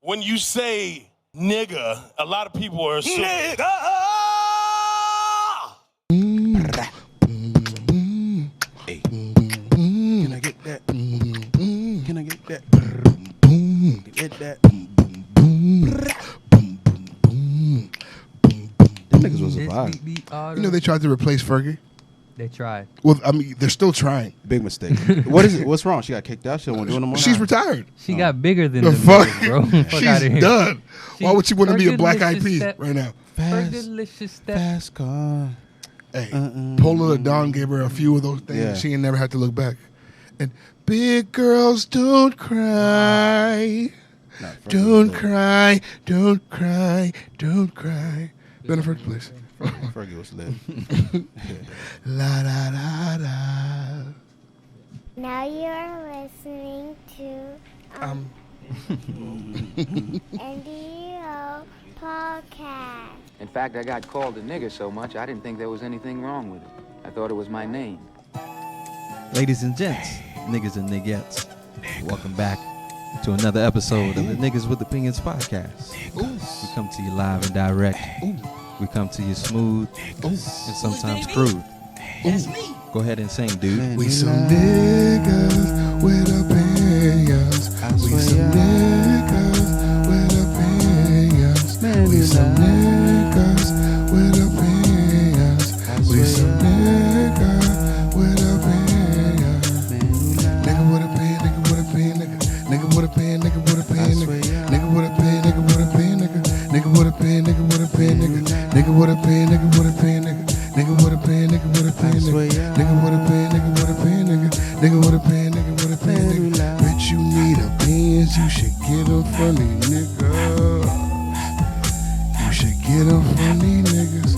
when you say nigga, a lot of people are assuming. Nigga! Hey. Can I get that? Can I get that? Get that? Them niggas was a vibe. You know they tried to replace Fergie? They tried. Well, I mean, they're still trying. Big mistake. What is it? What's wrong? She got kicked out? She don't want to do it no more? She's retired. She got bigger than The them fuck? niggas, bro. Fuck She's outta here. done. Why would she want to be a Black Eyed Fergalicious Peas step. right now? Fergalicious step. Fast car. Hey, Paula Dawn gave her a few of those things. Yeah. She ain't never had to look back. And big girls don't cry. Nah, Fergie Don't was lit. cry, don't cry, don't cry. Benefit, please. Fergie was lit. La da da da. Now you're listening to NWO Podcast. In fact, I got called a nigger so much, I didn't think there was anything wrong with it. I thought it was my name. Ladies and gents, niggas and niggettes, welcome back to another episode of the Niggas with Opinions podcast. We come to you live and direct. We come to you smooth and sometimes crude. Go ahead and sing, dude. We some niggas with opinions. We some niggas with opinions. We some niggas with opinions. We some niggas with opinions. Nigga with a pen, nigga with a pen, nigga. Nigga with a pen, nigga with a pen, nigga. Nigga with a pen, nigga with a pen, nigga. Nigga with a pen, nigga with a pen, nigga. Nigga with a pen, nigga with a pen, nigga. Nigga with a pen, nigga with a pen, nigga. Nigga with a pen, nigga with a pen, nigga. Nigga with a pen, nigga with a pen, nigga. Bitch, you need opinions, you should get them from these niggas. You should get them from these niggas.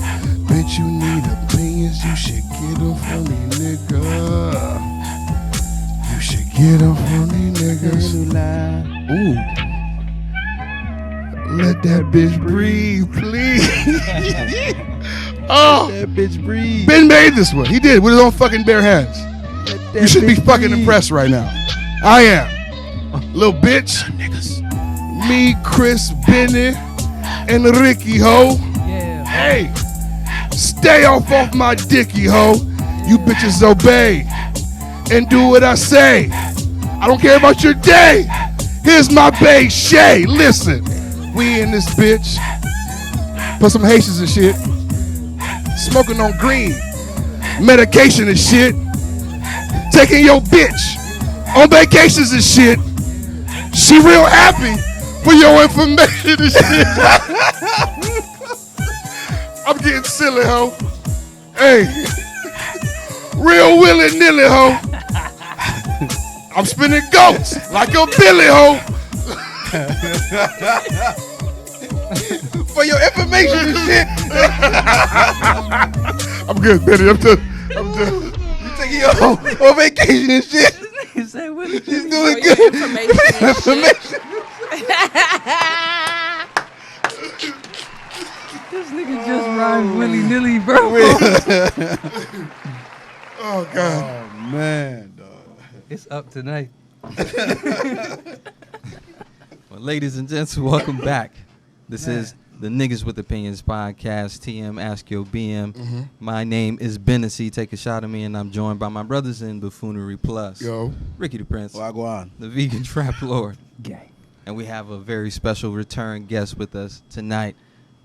Bitch, you need opinions, you should get them from these niggas. You should get them from these niggas. Ooh. Let that bitch breathe, please. Oh, That bitch breathe. Ben made this one. He did with his own fucking bare hands. You should be fucking impressed right now. I am. Little bitch. Me, Chris, Benny, and Ricky, ho. Yeah. Hey, stay off my dicky, ho. You bitches obey and do what I say. I don't care about your day. Here's my bae, Shay. Listen, we in this bitch. Put some Haitians and shit. Smoking on green. Medication and shit. Taking your bitch on vacations and shit. She real happy for your information and shit. I'm getting silly, ho. Hey. Real willy-nilly, ho. I'm spinning goats like a billy, ho. For your information and shit. I'm good, Benny. I'm done. You taking your on vacation and shit. He's doing good. Information. This nigga just rhymed willy-nilly, bro. Oh, God. Oh, man, dog. It's up tonight. Well, ladies and gents, welcome back. This is the Niggas with Opinions podcast, TM Ask Your BM. My name is Bennessy. Take a shot at me, and I'm joined by my brothers in Buffoonery Plus. Yo. Ricky the Prince, Well, I go on. the Vegan Trap Lord. Gang. And we have a very special return guest with us tonight.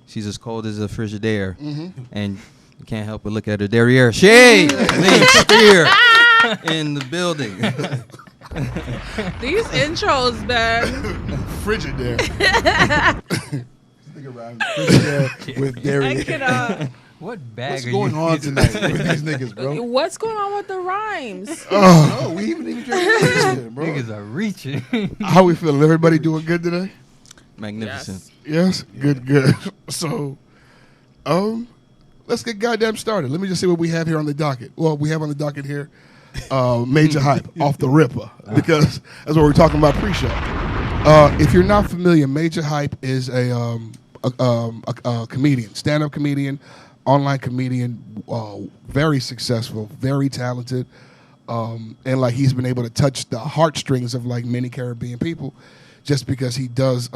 She's as cold as a Frigidaire. And you can't help but look at her derriere. Shay Spear in the building. These intros, man. Frigid there. With Derry. I cannot. What bag What's are going you on using? tonight with these niggas, bro? What's going on with the rhymes? Oh, we even trying to do this shit, bro. Niggas are reaching. How we feeling? Everybody doing good today? Magnificent. Yes? Good. So, let's get goddamn started. Let me just see what we have here on the docket. Well, we have on the docket here Majah Hype off the ripper, because that's what we're talking about pre-show. If you're not familiar, Majah Hype is a comedian, stand-up comedian, online comedian, very successful, very talented, and like he's been able to touch the heartstrings of like many Caribbean people just because he does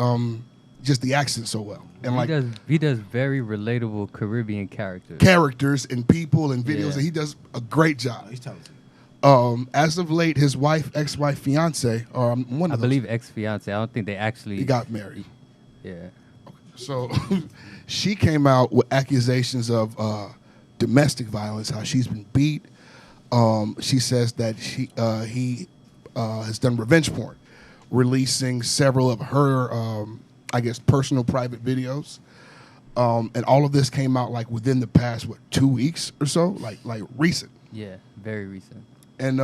just the accent so well. And he does very relatable Caribbean characters. Characters and people and videos, Yeah. and he does a great job. He's talented. As of late, his ex-wife, fiance, or one I of those, believe ex-fiance. I don't think they actually he got married. Yeah. So she came out with accusations of domestic violence, how she's been beat. She says that he has done revenge porn, releasing several of her, I guess, personal private videos. And all of this came out like within the past, 2 weeks or so, like recent. Yeah, very recent. And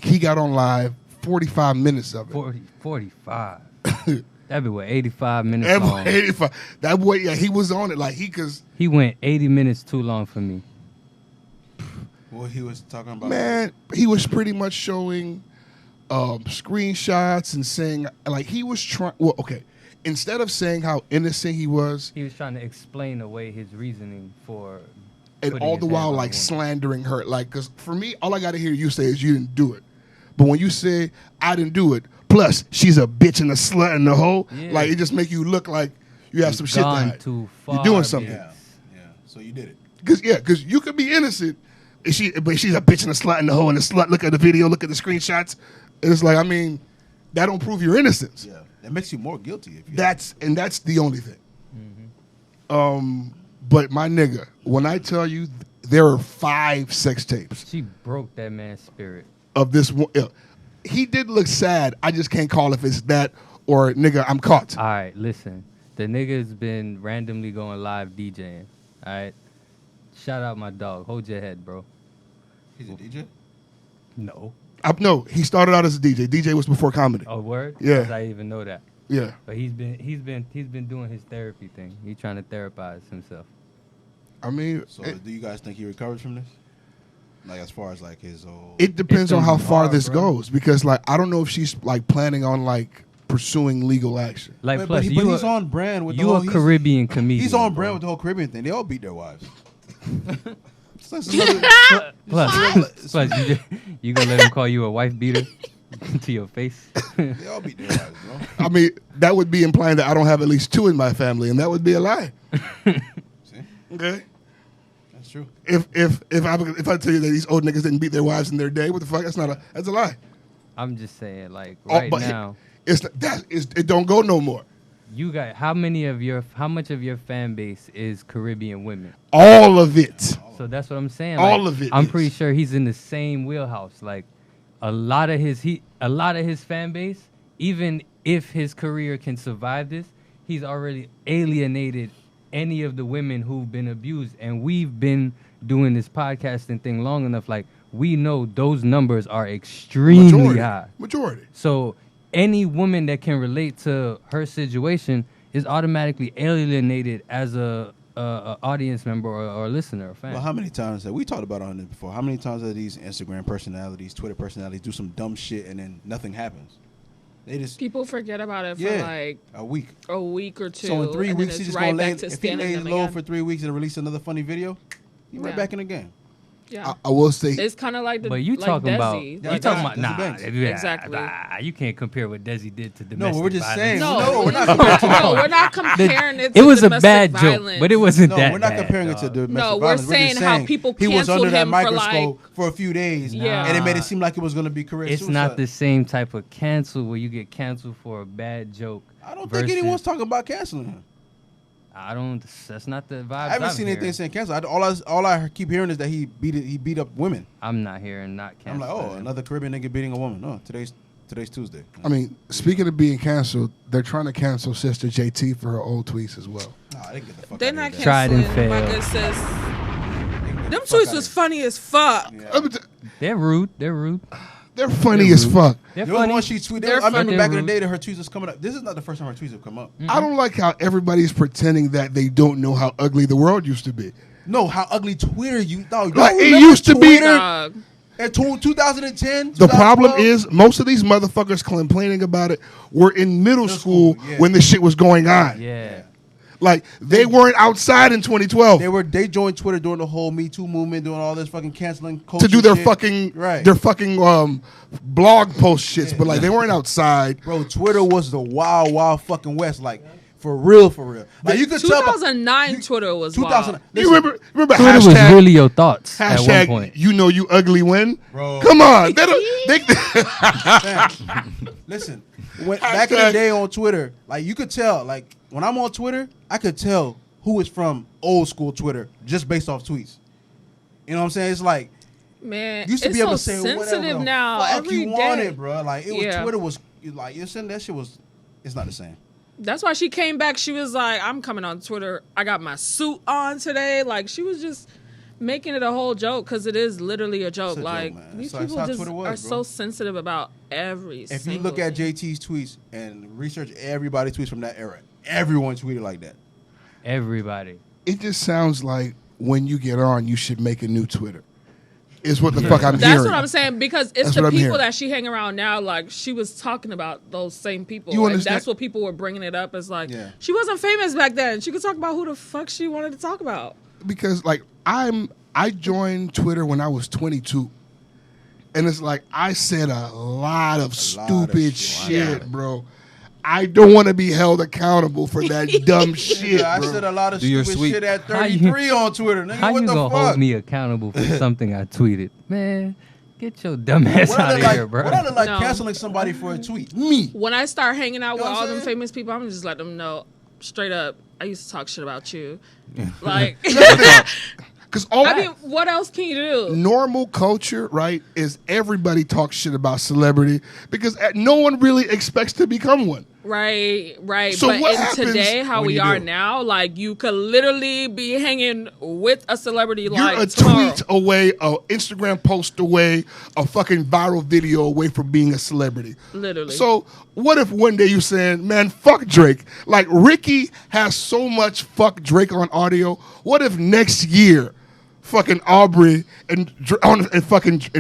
he got on live, 45 minutes of it. 45. That'd be what, 85 minutes long. 85. That boy, yeah, he was on it He went 80 minutes too long for me. What he was talking about? Man, he was pretty much showing screenshots and saying, like, he was trying. Well, okay, instead of saying how innocent he was trying to explain away his reasoning for. and putting all his the hands while on like a woman. slandering her, like, because for me, all I got to hear you say is you didn't do it. But when you say I didn't do it, plus she's a bitch and a slut and a hoe, Yeah. like, it just make you look like you have some shit to Gone hide. too far. You're doing something. Yeah. So you did it. Because you could be innocent, but she's a bitch and a slut and a hoe and a slut. Look at the video, look at the screenshots. And it's like, I mean, that don't prove your innocence. Yeah. That makes you more guilty. If you That's the only thing. But my nigga, when I tell you there are 5 sex tapes She broke that man's spirit. of this one, he did look sad. I just can't call if it's that or nigga, I'm caught. All right, listen. The nigga's been randomly going live DJing. All right. Shout out my dog. Hold your head, bro. He's a DJ? No. No, he started out as a DJ. DJ was before comedy. Oh, word? Yeah. 'Cause I even know that. Yeah. But he's been doing his therapy thing. He's trying to therapize himself. I mean, So do you guys think he recovered from this? Like as far as like his old... it depends It's on gonna how be far hard, this bro. goes, because like I don't know if she's like planning on like pursuing legal action. Like, But plus, he's on brand with the you whole... a Caribbean comedian. He's on bro. brand with the whole Caribbean thing. They all beat their wives. It's another- Plus, you gonna let him call you a wife beater to your face? they all beat their wives, bro. I mean, that would be implying that I don't have at least 2 in my family, and that would be a lie. See? Okay. That's true. If I tell you that these old niggas didn't beat their wives in their day, what the fuck? That's a lie. I'm just saying, like Oh, right but now, it don't go no more. you got how much of your fan base is Caribbean women? All of it. So that's what I'm saying. All like, of it I'm is. pretty sure he's in the same wheelhouse. Like a lot of his fan base, even if his career can survive this, he's already alienated any of the women who've been abused. And we've been doing this podcasting thing long enough. Like we know those numbers are extremely high. Majority. So any woman that can relate to her situation is automatically alienated as a audience member or listener or fan. Well, how many times have we talked about on this before? How many times have these Instagram personalities, Twitter personalities do some dumb shit and then nothing happens? They just People forget about it for like a week. a week or two. So in 3 and weeks, then he's it's just right gonna lay. back to If he standing lays them low again. for 3 weeks and release another funny video, he's right Yeah. back in the game. Yeah. I will say It's kind of like the. But you like talking about Desi. Yeah, you Like talking Desi about Banks. Exactly. You can't compare what Desi did to domestic No, we're just violence. saying. No, we're not comparing. no, we're not comparing it to It was a domestic bad violence. joke, but it wasn't No, that we're not bad, comparing it to dog. domestic No, we're violence. We're just saying how saying people he was canceled under that him for, microscope like- for a few days, Yeah. and it made it seem like it was going to be career It's suicide. not the same type of cancel where you get canceled for a bad joke. I don't think anyone's talking about canceling him. That's not the vibe. I haven't seen anything saying cancel. All I keep hearing is that he beat up women. I'm not hearing not I'm cancel. like, oh, another Caribbean nigga beating a woman. No, today's Tuesday. I mean, speaking of being canceled, they're trying to cancel Sister JT for her old tweets as well. Nah, they get the fuck They're out not of here. Tried and canceling. My failed. good sis. Get Them the fuck tweets out was of funny as fuck. here. I mean, They're rude. they're funny as fuck. They're There was funny. one she tweeted. They're I remember funny. back in the day that her tweets was coming up. This is not the first time her tweets have come up. I don't like how everybody's pretending that they don't know how ugly the world used to be. No, how ugly Twitter you thought. Like, it used to be there. Dog. In 2010. The problem 2012, is most of these motherfuckers complaining about it were in middle school school, yeah. when the shit was going on. Yeah. Like they weren't outside in 2012 They joined Twitter during the whole Me Too movement, doing all this fucking canceling culture to do their shit. fucking blog post shits, but like they weren't outside. Bro, Twitter was the wild fucking west, like for real. Like you could tell. 2009 Twitter was 2000. wild. You remember Twitter hashtag, was really your thoughts at one hashtag point. you know you ugly when? Bro. Come on. Listen, back in the day on Twitter, like you could tell, like when I'm on Twitter, I could tell who is from old school Twitter just based off tweets. You know what I'm saying? It's like, Man, used to it's be able so to say whatever sensitive the now. fuck Every you day. wanted, bro. Like it was Yeah. Twitter was like you're saying that shit was. It's not the same. That's why she came back. She was like, I'm coming on Twitter. I got my suit on today. Like, she was just making it a whole joke because it is literally a joke. It's a joke, Like, man. these That's people how just Twitter was, are bro. so sensitive about every If you single look at thing. JT's tweets and research everybody tweets from that era, everyone tweeted like that. Everybody. It just sounds like when you get on, you should make a new Twitter. Is what the fuck I'm That's hearing. what I'm saying, because it's That's the what I'm people hearing. that she hang around now. Like, she was talking about those same people. You Like, understand? that's what people were bringing it up as, like, Yeah. she wasn't famous back then. She could talk about who the fuck she wanted to talk about. Because like I joined Twitter when I was 22, and it's like I said a lot of stupid shit, bro. I don't want to be held accountable for that dumb shit, Yeah, I bro. said a lot of Do your stupid sweep. shit at How you- 33 on Twitter. Nigga, How what you the gonna fuck? hold me accountable for something I tweeted? Man, get your dumb ass What I out look of like, here, bro. what I look like No. canceling somebody for a tweet? Me. When I start hanging out You know with what all I'm them saying? famous people, I'm gonna just let them know straight up. I used to talk shit about you. Like, Because all I mean, what else can you do? normal culture, right, is everybody talks shit about celebrity because no one really expects to become one. Right. So But what in happens today, how when we you are do? now, like, you could literally be hanging with a celebrity You're like a tomorrow. tweet away, an Instagram post away, a fucking viral video away from being a celebrity. Literally. So what if one day you're saying, man, fuck Drake? Like Ricky has so much fuck Drake on audio. What if next year fucking Aubrey and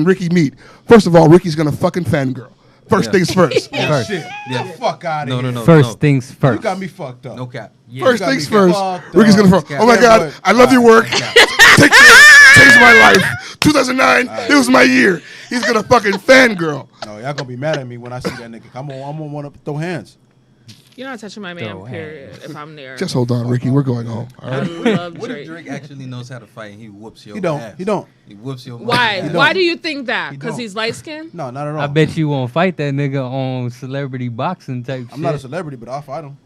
Ricky meet? First of all, Ricky's gonna fucking fangirl. First Yeah. things first. First. Shit. Yeah. Get the fuck out of No, here. no, no. First things first. You got me fucked up. No cap. Yeah. First got things me first. fucked Ricky's gonna up. fuck. Oh my Yeah, God, but- I love your work. Changed my life. 2009, it was my year. He's gonna fucking fangirl. No, y'all gonna be mad at me when I see that nigga. I'm gonna want to throw hands. You're not touching my man, Throw period, if I'm there. Just hold on, Ricky. We're going home. All I right. love What if Drake. Drake actually knows how to fight and he whoops your He don't. ass? He don't. He whoops your Why? ass. Why do you think that? He Because don't. he's light skinned? No, not at all. I bet you won't fight that nigga on celebrity boxing type shit. I'm not a celebrity, but I'll fight him.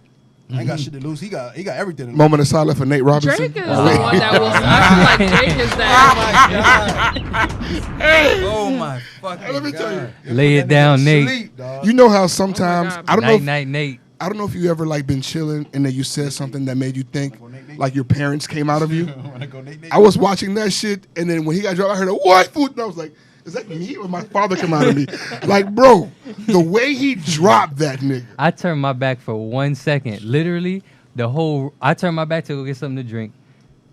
I ain't got shit to lose. He got everything. To lose. Moment of silence for Nate Robinson. Drake is the one that was. I feel like Drake is that. Oh my fucking Let me tell you. God. Lay it down, Nate. Sleep, dog. You know how sometimes God. I don't know. Night, If, night, Nate. I don't know if you ever like been chilling and then you said something that made you think like your parents came out of you. Wanna go, Nate? I was watching that shit and then when he got dropped, I heard a white food and I was like, is that me or my father come out of me? Like, bro, the way he dropped that nigga. I turned my back for 1 second. Literally, I turned my back to go get something to drink.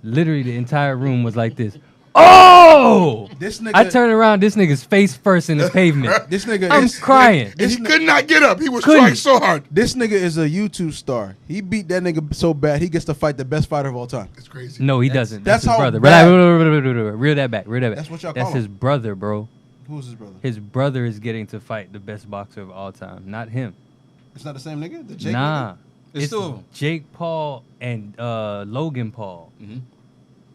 Literally, the entire room was like this. Oh! This nigga- I turned around, this nigga's face first in the pavement. This nigga I'm is crying. And he could not get up. He was Couldn't. trying so hard. This nigga is a YouTube star. He beat that nigga so bad he gets to fight the best fighter of all time. It's crazy. No, he doesn't. that's That's his how brother. bad- Reel that back. That's what y'all That's call his him. brother, bro. Who's his brother? His brother is getting to fight the best boxer of all time, not him. It's not the same nigga. The Jake Nah. nigga? It's It's two of 'em. Jake Paul and Logan Paul.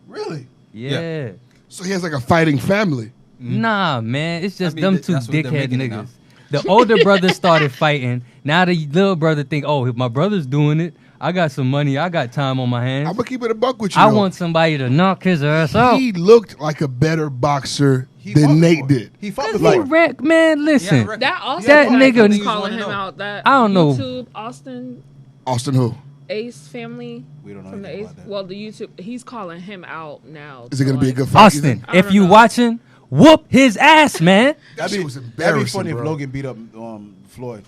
Really? Yeah. So he has like a fighting family. Nah, man. It's just I mean, them th- two that's what they're dickhead making it now. niggas. The older brother started fighting. Now the little brother think, oh, if my brother's doing it, I got some money. I got time on my hands. I'm gonna keep it a buck with you. I though. want somebody to knock his ass out. He looked like a better boxer He fought than Nate before. did. He fought He before. wreck, man. Listen. Yeah, That Austin That guy nigga- was Niggas calling wanna him know. out. That I don't know. YouTube Austin Austin who? Ace family We don't know from the anything Ace. about that. Well, the YouTube. He's calling him out now. Is it gonna So, be a like, good fight? you think? Austin, I if don't you know. watching, whoop his ass, man. That shit was That'd be embarrassing, funny bro. if Logan beat up Floyd.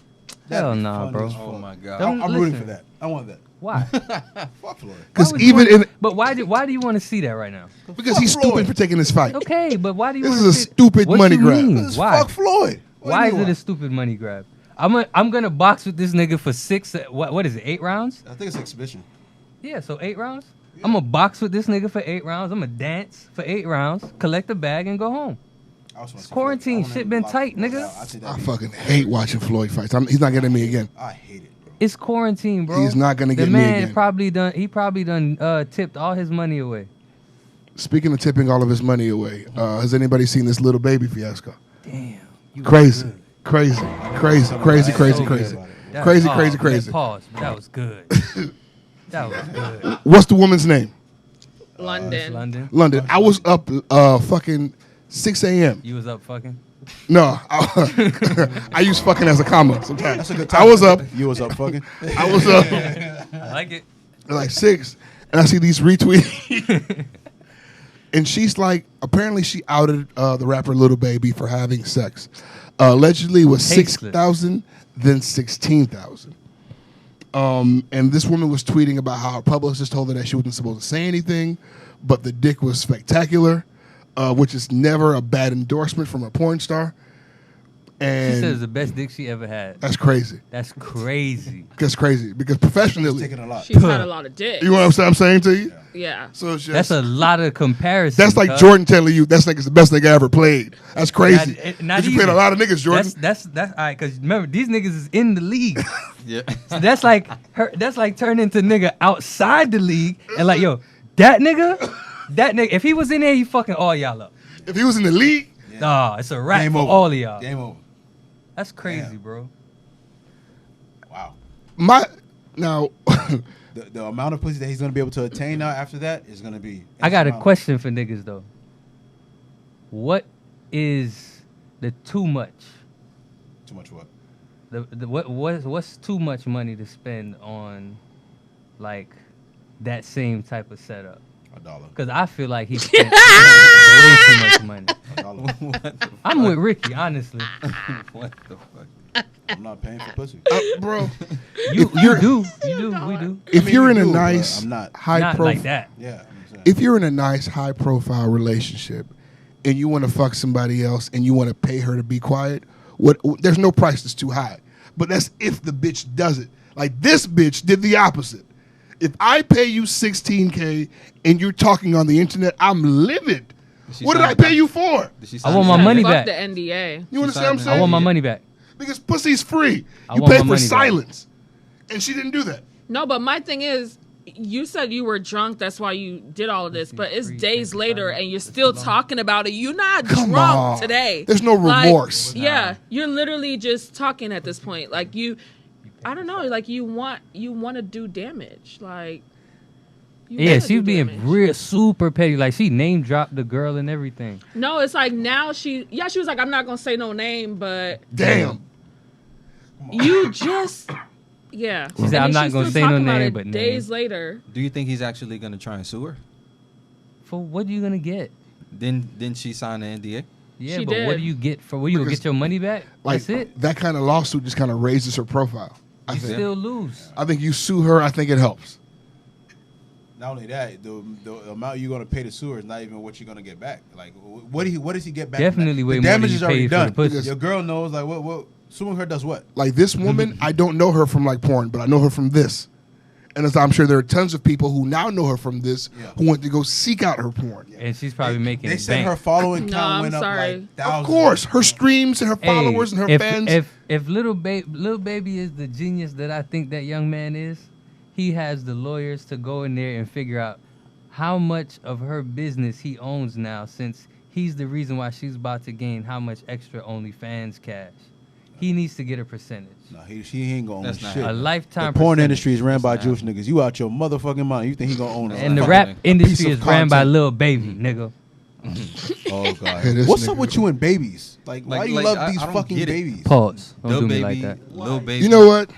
Hell That'd be nah, funny bro. as fuck. Oh my God. Don't- I'm rooting listen. for that. I want that. Why? Fuck Floyd. Because Why would you even wanna- in But why do you want to see that right now? because he's Fuck Floyd. stupid for taking this fight. Okay, but why do you? This wanna is a see- stupid What money you grab. mean? This is Why? fuck Floyd. What Why do is you it a want? stupid money grab? I'm gonna box with this nigga for 6. What is it? 8 rounds? I think it's exhibition. Yeah, so 8 rounds. I'm gonna box with this nigga for 8 rounds. I'm gonna dance for 8 rounds, collect the bag, and go home. It's quarantine. Shit been tight, nigga. I fucking hate watching Floyd fights. He's not getting me again. I hate it, bro. It's quarantine, bro. He's not gonna get the me man again. probably done. He probably done tipped all his money away. Speaking of tipping all of his money away, has anybody seen this Lil Baby fiasco? Damn. Crazy. That- Crazy. Pause. But that was good. That was good. What's the woman's name? London. London. I was up fucking 6 a.m. You was up fucking? No, I use fucking as a comma sometimes. That's a good time. I was up. You was up fucking. I was up I like it. like 6, and I see these retweets. And she's like, apparently she outed the rapper Lil Baby for having sex. Allegedly was Tasteless. 6,000, then 16,000. And this woman was tweeting about how her publicist told her that she wasn't supposed to say anything, but the dick was spectacular, which is never a bad endorsement from a porn star. And She said it's the best dick she ever had. that's crazy. That's crazy. That's crazy because professionally, Taking a lot. She's had a lot of dick. you know what I'm saying to you? Yeah. So it's just, That's a lot of comparison. that's like cuz. Jordan telling you that's like it's the best nigga I ever played. That's crazy. Not 'Cause you played a even. lot of niggas, Jordan. That's all right. Cause remember these niggas is in the league. Yeah. So that's like that's like turning to nigga outside the league and like yo that nigga if he was in there he fucking all y'all up. If he was in the league, Nah, it's a wrap Game for over. all of y'all. Game over. That's crazy, Damn. bro. Wow. now The amount of pussy that he's gonna be able to attain now after that is gonna be. I got a insurmountable. question for niggas though. What is the too much? Too much what? What's too much money to spend on like that same type of setup? $1. Because I feel like he spent way too much money. $1. I'm with Ricky, honestly. What the fuck? I'm not paying for pussy. bro, You do, we do. if mean, you're you in a do, but nice, I'm not. high Not profile, like that. Yeah. I'm saying. if you're in a nice, high profile relationship, and you want to fuck somebody else, and you want to pay her to be quiet, there's no price that's too high. But that's if the bitch does it. Like this bitch did the opposite. If I pay you $16K and you're talking on the internet, I'm livid. What did I pay you for? I want my money Fuck back. the NDA. You understand what I'm signed saying? I want my money back. Because pussy's free. I You want pay my for money back. silence. And she didn't do that. No, but my thing is, you said you were drunk. That's why you did all of this. But it's free, days take later, silence. and you're still talking about it. You're not Come drunk on. today. There's no Like, remorse. yeah, you're literally just talking at this point. Like I don't know. Like you want to do damage. Like you Yeah, wanna she's do being damage. real super petty. Like she name dropped the girl and everything. No, it's like now she was like, I'm not gonna say no name, but Damn. you just yeah. She said, "I'm not gonna say no name, but days name." later. Do you think he's actually gonna try and sue her? For what are you gonna get? Didn't she sign the NDA? Yeah, She but what did. do you get for? What you gonna Because, get your money back? Like, That's it. that kind of lawsuit just kind of raises her profile. I You think. still lose. I think you sue her, I think it helps. Not only that, the amount you're gonna pay the sewer is not even what you're gonna get back. Like, what does he get back? Definitely from way that? more The than damage you is already paid for done. the pussy. Because- Your girl knows like what suing her does what? Like this woman, I don't know her from like porn, but I know her from this. And as I'm sure there are tons of people who now know her from this who want to go seek out her porn. And she's probably making They said bank. her following No, count I'm went up sorry. like thousands. Of course, her streams and her Hey, followers and her fans. If Lil Baby is the genius that I think that young man is, he has the lawyers to go in there and figure out how much of her business he owns now, since he's the reason why she's about to gain how much extra OnlyFans cash. He needs to get a percentage. No, she ain't gonna own That's not shit. A lifetime The porn percentage. industry is ran by That's Jewish niggas. You out your motherfucking mind. You think he gonna own it? And the Fucking rap a industry piece is of ran by content. Lil Baby, nigga. Oh god. Hey, this What's nigga- up with you and babies? Like why Like- you like, love I these don't fucking get it. babies? Pause. Don't Lil do me Baby, like that. Lil Baby. You know what?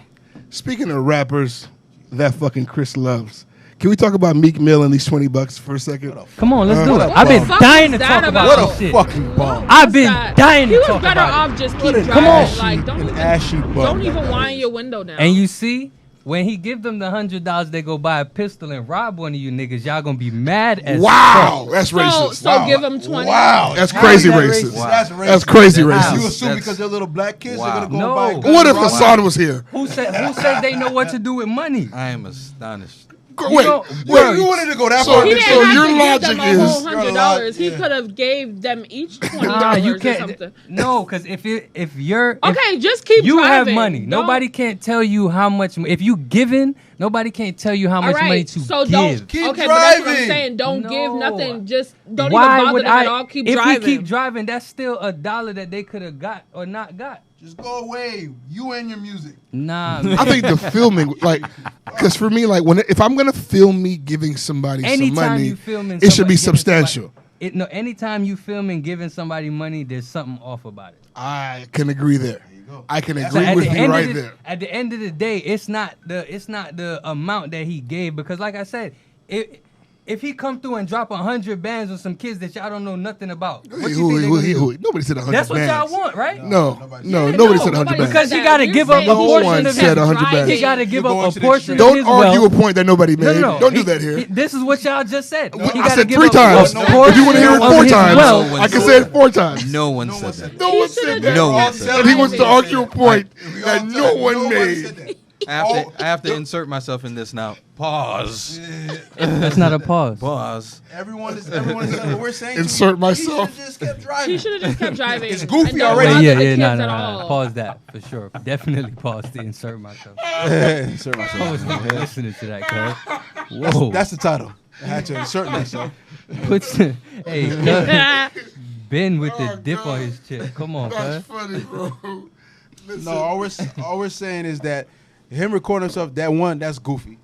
Speaking of rappers that fucking Chris loves, can we talk about Meek Mill and these $20 for a second? Come on, let's do What it. a I've been bum. Fuck dying to is talk that about about? What this a shit. fucking bum. I've been That- dying He to was talk better about off it. just keep What an driving. ashy, Like don't an even ashy bum. don't even that wind is. your window down. And you see, when he give them the $100, they go buy a pistol and rob one of you niggas. Y'all gonna be mad as Wow, fuck. that's racist. So Wow. give him 20. Wow, that's How crazy is that racist. Wow. That's racist. That's crazy How? racist. You assume That's- because they're little black kids, Wow. they're gonna go No. and buy a gun What if and rob Hassan was here? Who said they know what to do with money? I am astonished. wait. You wanted to go that So- far. He didn't so have your to logic give them a whole is- $100. He Yeah. could have gave them each $20 Nah, you or can't. something. No, because if you're Okay, just keep you have driving. money. Don't- Nobody can't tell you how much. If you giving, nobody can't tell you how All much money right, to so give. don't. Keep Okay, but that's what I'm driving. saying. Don't give No. nothing. Just don't Why even bother would them I? at all. Keep if driving. we keep driving, that's still $1 that they could have got or not got. Just go away. You and your music. Nah, I think the filming, like, because for me, like, if I'm gonna film me giving somebody some anytime money, you filming, it should be giving substantial. somebody- anytime you filming giving somebody money, there's something off about it. I can agree there. go. I can So agree at with the you end right of the, there. At the end of the day, it's not the amount that he gave, because like I said, if he come through and drop 100 bands on some kids that y'all don't know nothing about, what you think they gonna do? Nobody said 100 That's what bands. y'all want, right? No, nobody nobody said 100 nobody bands. Because he said got to that. give You're up a saying portion one of said it. 100 bands. He got to give You're up going a to the portion of Don't his argue wealth. a point that nobody made. No. Don't do that here. This is what y'all just said. He I gotta said give 3 up times. a If you want to hear it portion 4 of his times, wealth. I can say it 4 times. No one said that. No one said that. No one And said he wants to argue a point We that all no said- one nobody said made. that. I have to insert myself in this now. Pause. That's not a pause. Pause. Everyone is saying what we're saying. Insert He myself. should have just kept driving. He should have just kept driving. It's goofy and don't already. bother Yeah, the yeah, kids no. at all. Pause that for sure. Definitely pause to insert myself. Insert I myself. was not listening to that, cuz. Whoa. That's the title. I had to insert myself. Hey, cuz. Ben with the dip on his chip. Come on, That's cuz. funny, bro. Listen. No, all we're saying is that him recording himself, that one, that's goofy.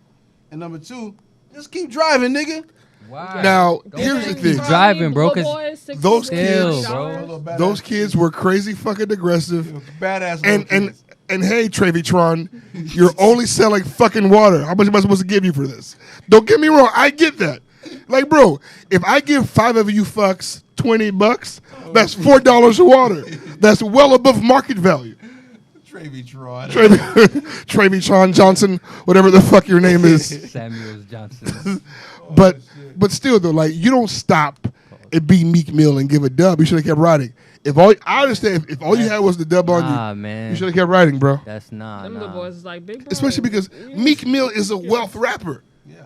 And number 2, just keep driving, nigga. Why? Now, Don't here's the keep thing. driving, bro, Little 'cause boys, 16 those Still, kids- bro. Those kids were crazy fucking aggressive. Badass And little kids. and hey, Travitron, you're only selling fucking water. How much am I supposed to give you for this? Don't get me wrong, I get that. Like, bro, if I give 5 of you fucks $20, that's $4 of water. That's well above market value. Travitron Johnson, whatever the fuck your name is. Samuels Johnson. But still though, like, you don't stop and be Meek Mill and give a dub. You should have kept riding. I understand if all you had was the dub on Nah, you, man. you should have kept riding, bro. That's nah. Them little boys is like big boys. Especially because Meek Mill is a wealth rapper. Yeah.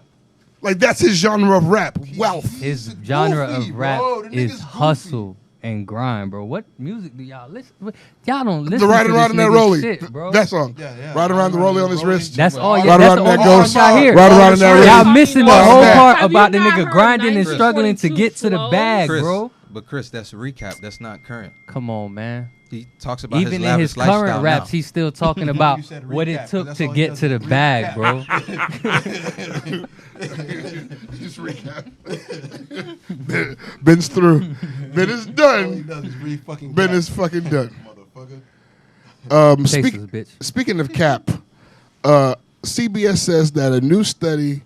Like, that's his genre of rap. Wealth. His genre goofy, of rap bro. The nigga's is goofy. hustle and grind, bro. What music do y'all listen? Y'all don't listen The Riding to Around this in that nigga rollie. shit, bro. That song. Yeah. Riding Around the rollie on his wrist. That's all. Ride Y'all, that's around the that only ghost. part y'all hear. Ride around in that Y'all wrist. missing the Pause whole that. part Have about the you not nigga heard grinding and 1942 struggling to get to the slow? bag, Chris, bro. but Chris, that's a recap. That's not current. Come on, man. He talks about Even his in lavish his lifestyle current raps, now. he's still talking about You said what recap, it took that's to all he get does to the is bag, recap. bro. Just recap. Ben's through. Ben is All he done. does is read fucking Ben cap, is fucking done. motherfucker. Tasteless bitch. Speaking of cap, CBS says that a new study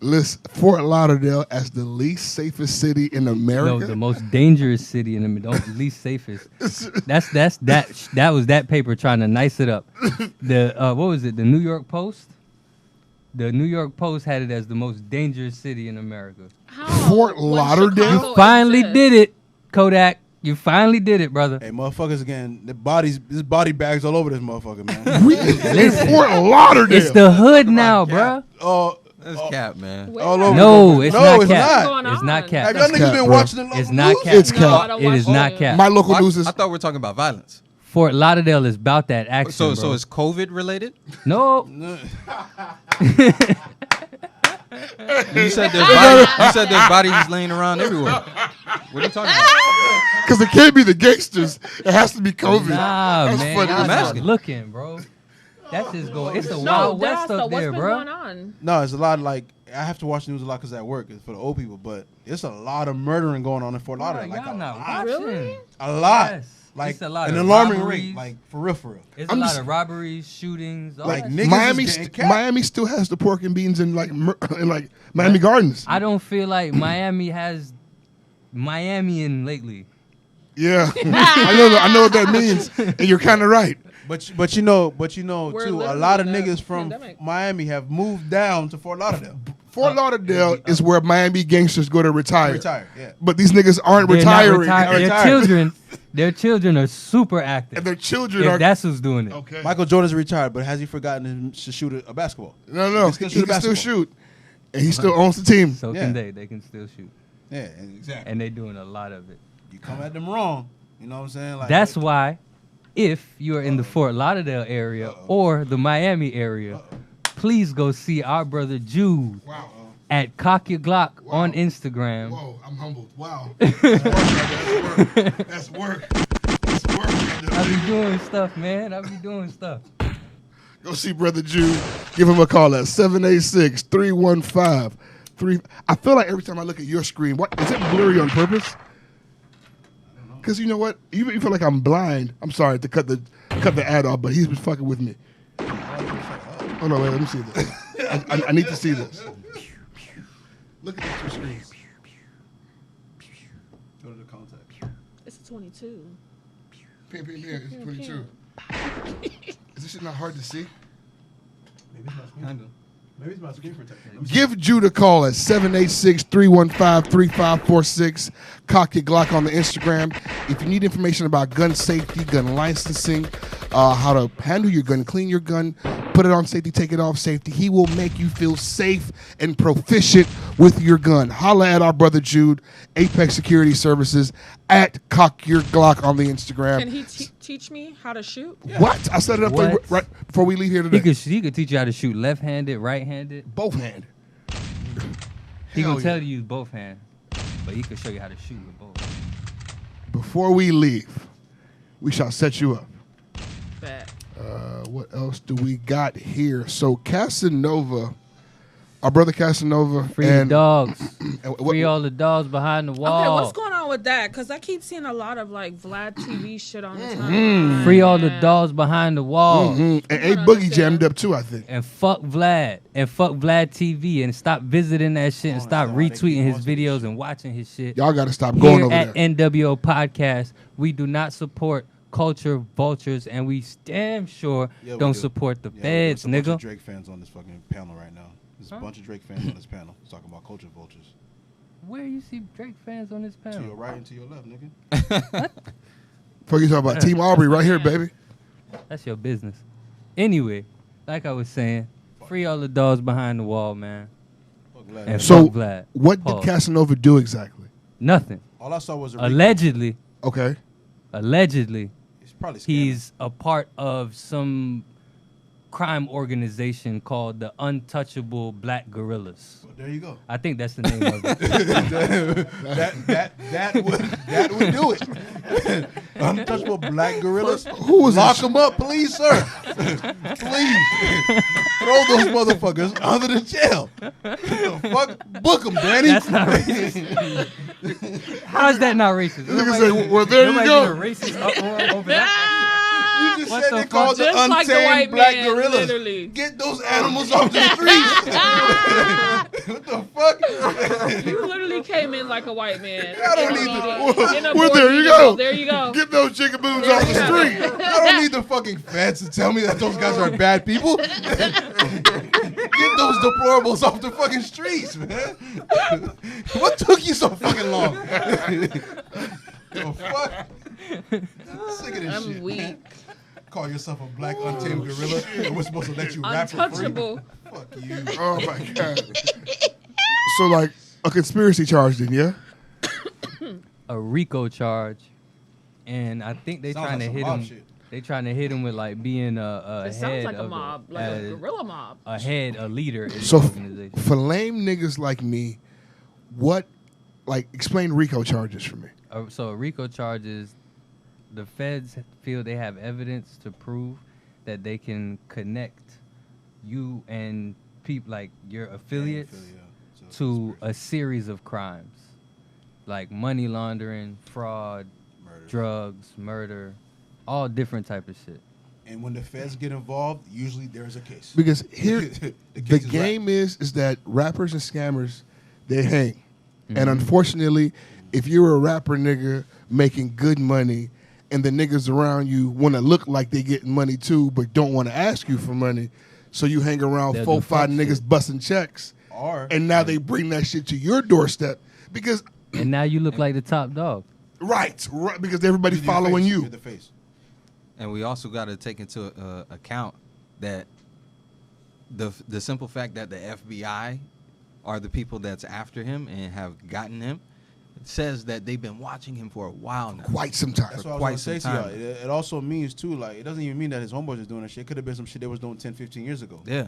lists Fort Lauderdale as the least safest city in No, America. the most dangerous city in the least safest. That was that paper trying to nice it up. The what was it? The New York Post. The New York Post had it as the most dangerous city in America. How? Fort When Lauderdale? Chicago You finally exists. did it, Kodak. You finally did it, brother. Hey, motherfuckers again. There's body bags all over this motherfucker, man. We in Fort Lauderdale. It's the hood now, bruh. Oh, That's cap, man. Where? all over. No, it's No, not it's cap. not. Going It's not on? cap. Have y'all That's niggas cap, been bro. watching the local It's not news? cap. It's No, cap. I don't It is watch not it. cap. My local I news is. thought we were talking about violence. Fort Lauderdale is about that action, So bro. it's COVID related? No, You said there's bodies laying around everywhere. What are you talking about? Because it can't be the gangsters. It has to be COVID. nah, That's man. funny. Y'all I'm not asking. looking, bro. That's just going. It's the No, Wild that's West the up what's there, been bro. going on? No, it's a lot. Like, I have to watch news a lot because at work it's for the old people, but it's a lot of murdering going on in Fort Lauderdale. Like, y'all a not lot. watching. Really? A lot. Yes. Like, It's a lot an of alarming robberies. rate. Like, for real, for real. It's I'm a lot just- of robberies, shootings. All Like, that niggas shit. Miami, is getting capped. Miami still has the pork and beans in like Miami Gardens. I don't feel like Miami has Miamian lately. Yeah, I know what that means, and you're kind of right. But you know We're too, a literally lot of in a niggas from pandemic. Miami have moved down to Fort Lauderdale. Fort Lauderdale is where Miami gangsters go to retire. Retired, yeah. But these niggas aren't They're not retiring. retired. They're Their retired. their children are super active. And their children If are that's who's doing it. okay. Michael Jordan's retired, but has he forgotten to shoot a basketball? No, He can still he shoot a can still basketball. shoot. And he still owns the team. So Yeah. can they. They can still shoot. Yeah, exactly. And they doing a lot of it. You come at them wrong. You know what I'm saying? Like That's why, if you are in the Fort Lauderdale area or the Miami area, please go see our brother Jude Wow. at Cock Your Glock on Wow. Instagram. Whoa, I'm humbled. Wow. That's work. That's work. That's work. I be doing stuff, man. I be doing stuff. Go see Brother Jude. Give him a call at 786-315-3. I feel like every time I look at your screen, what is it blurry on purpose? Because you know what? You feel like I'm blind. I'm sorry to cut the ad off, but he's been fucking with me. Oh no, wait, let me see this. I need to see this. Look at these two screens. Go to the contact. It's a 22. It's 22. Is this shit not hard to see? Maybe it's my screen. Maybe it's my screen protector. Give Jude a call at 786-315-3546. Cock Your Glock on the Instagram. If you need information about gun safety, gun licensing, how to handle your gun, clean your gun, put it on safety, take it off safety, he will make you feel safe and proficient with your gun. Holla at our brother Jude, Apex Security Services, at Cock Your Glock on the Instagram. Can he teach me how to shoot? What? I set it up for you What? right before we leave here today. He could teach you how to shoot left-handed, right-handed. Both hand. He Hell gonna tell yeah. you use both hands, but he can show you how to shoot with both. Before we leave, we shall set you up. Bet. What else do we got here? So Casanova, our brother Casanova, Free the dogs. and what- Free all the dogs behind the wall. Okay, what's going on with that? Because I keep seeing a lot of like Vlad TV shit on the time. Free all the dogs behind the wall. and A I Boogie understand. jammed up too, I think. And fuck Vlad. And fuck Vlad TV. And stop visiting that shit and stop retweeting his videos and watching his shit. Y'all got to stop going Here over at there. NWO Podcast, we do not support culture vultures, and we damn sure don't support the feds, There's a bunch nigga. of Drake fans on this fucking panel right now. There's a bunch of Drake fans on this panel talking about culture vultures. Where you see Drake fans on this To your panel? right and to your left, nigga. Fuck you talking about Team Aubrey right here, baby. That's your business. Anyway, like I was saying, free all the dogs behind the wall, man. Fuck Vlad. And So fuck Vlad. what did Pause. Casanova do exactly? Nothing. All I saw was a Allegedly, Okay. he's probably he's a part of some crime organization called the Untouchable Black Gorillas. Well, there you go. I think that's the name of it. that would do it. Untouchable black gorillas. Who was Lock this? them up, please, sir. Please. Throw those motherfuckers under the jail. Fuck, book them, Danny. That's not racist. How is that not racist? Nigga say, well, there you Nobody's go. even racist over that. You just What said the they called the fuck? Just like the untamed white black man, gorillas. literally. Get those animals off the streets. What the fuck? You literally came in like a white man. I don't need Well, there you go. There you go. Get those chicken boobs off the street. I don't need the fucking feds to tell me that those guys are bad people. Get those deplorables off the fucking streets, man. What took you so fucking long? The fuck? Sick of this I'm shit. weak. Man. Call yourself a black untamed gorilla, and we're supposed to let you rap for free? Untouchable. Fuck you. Oh my god. So like a conspiracy charge then, yeah? A Rico charge, and I think they Sounds trying like to some hit mob him. shit. They trying to hit him with like being a It head sounds like a of mob, like a gorilla mob. a leader in So the organization. for lame niggas like me, what explain Rico charges for me. So a Rico charges, the feds feel they have evidence to prove that they can connect you and people like your affiliates to a series of crimes, like money laundering, fraud, drugs, murder, all different type of shit. And when the feds get involved, usually there's a case. Because here The the case is game is that rappers and scammers, they hang. Mm-hmm. And unfortunately, if you're a rapper nigga making good money and the niggas around you want to look like they getting money too, but don't want to ask you for money, so you hang around They'll 4 do 5 fuck niggas shit. busting checks. And now they bring that shit to your doorstep because And now you look like the top dog. right, because everybody You're the following face. you. You're the face. And we also got to take into account that the simple fact that the FBI are the people that's after him and have gotten him. It says that they've been watching him for a while now. Quite some time. That's what I quite was going to some say to y'all. time. It also means, too, like, it doesn't even mean that his homeboys is doing that shit. It could have been some shit they was doing 10, 15 years ago. Yeah.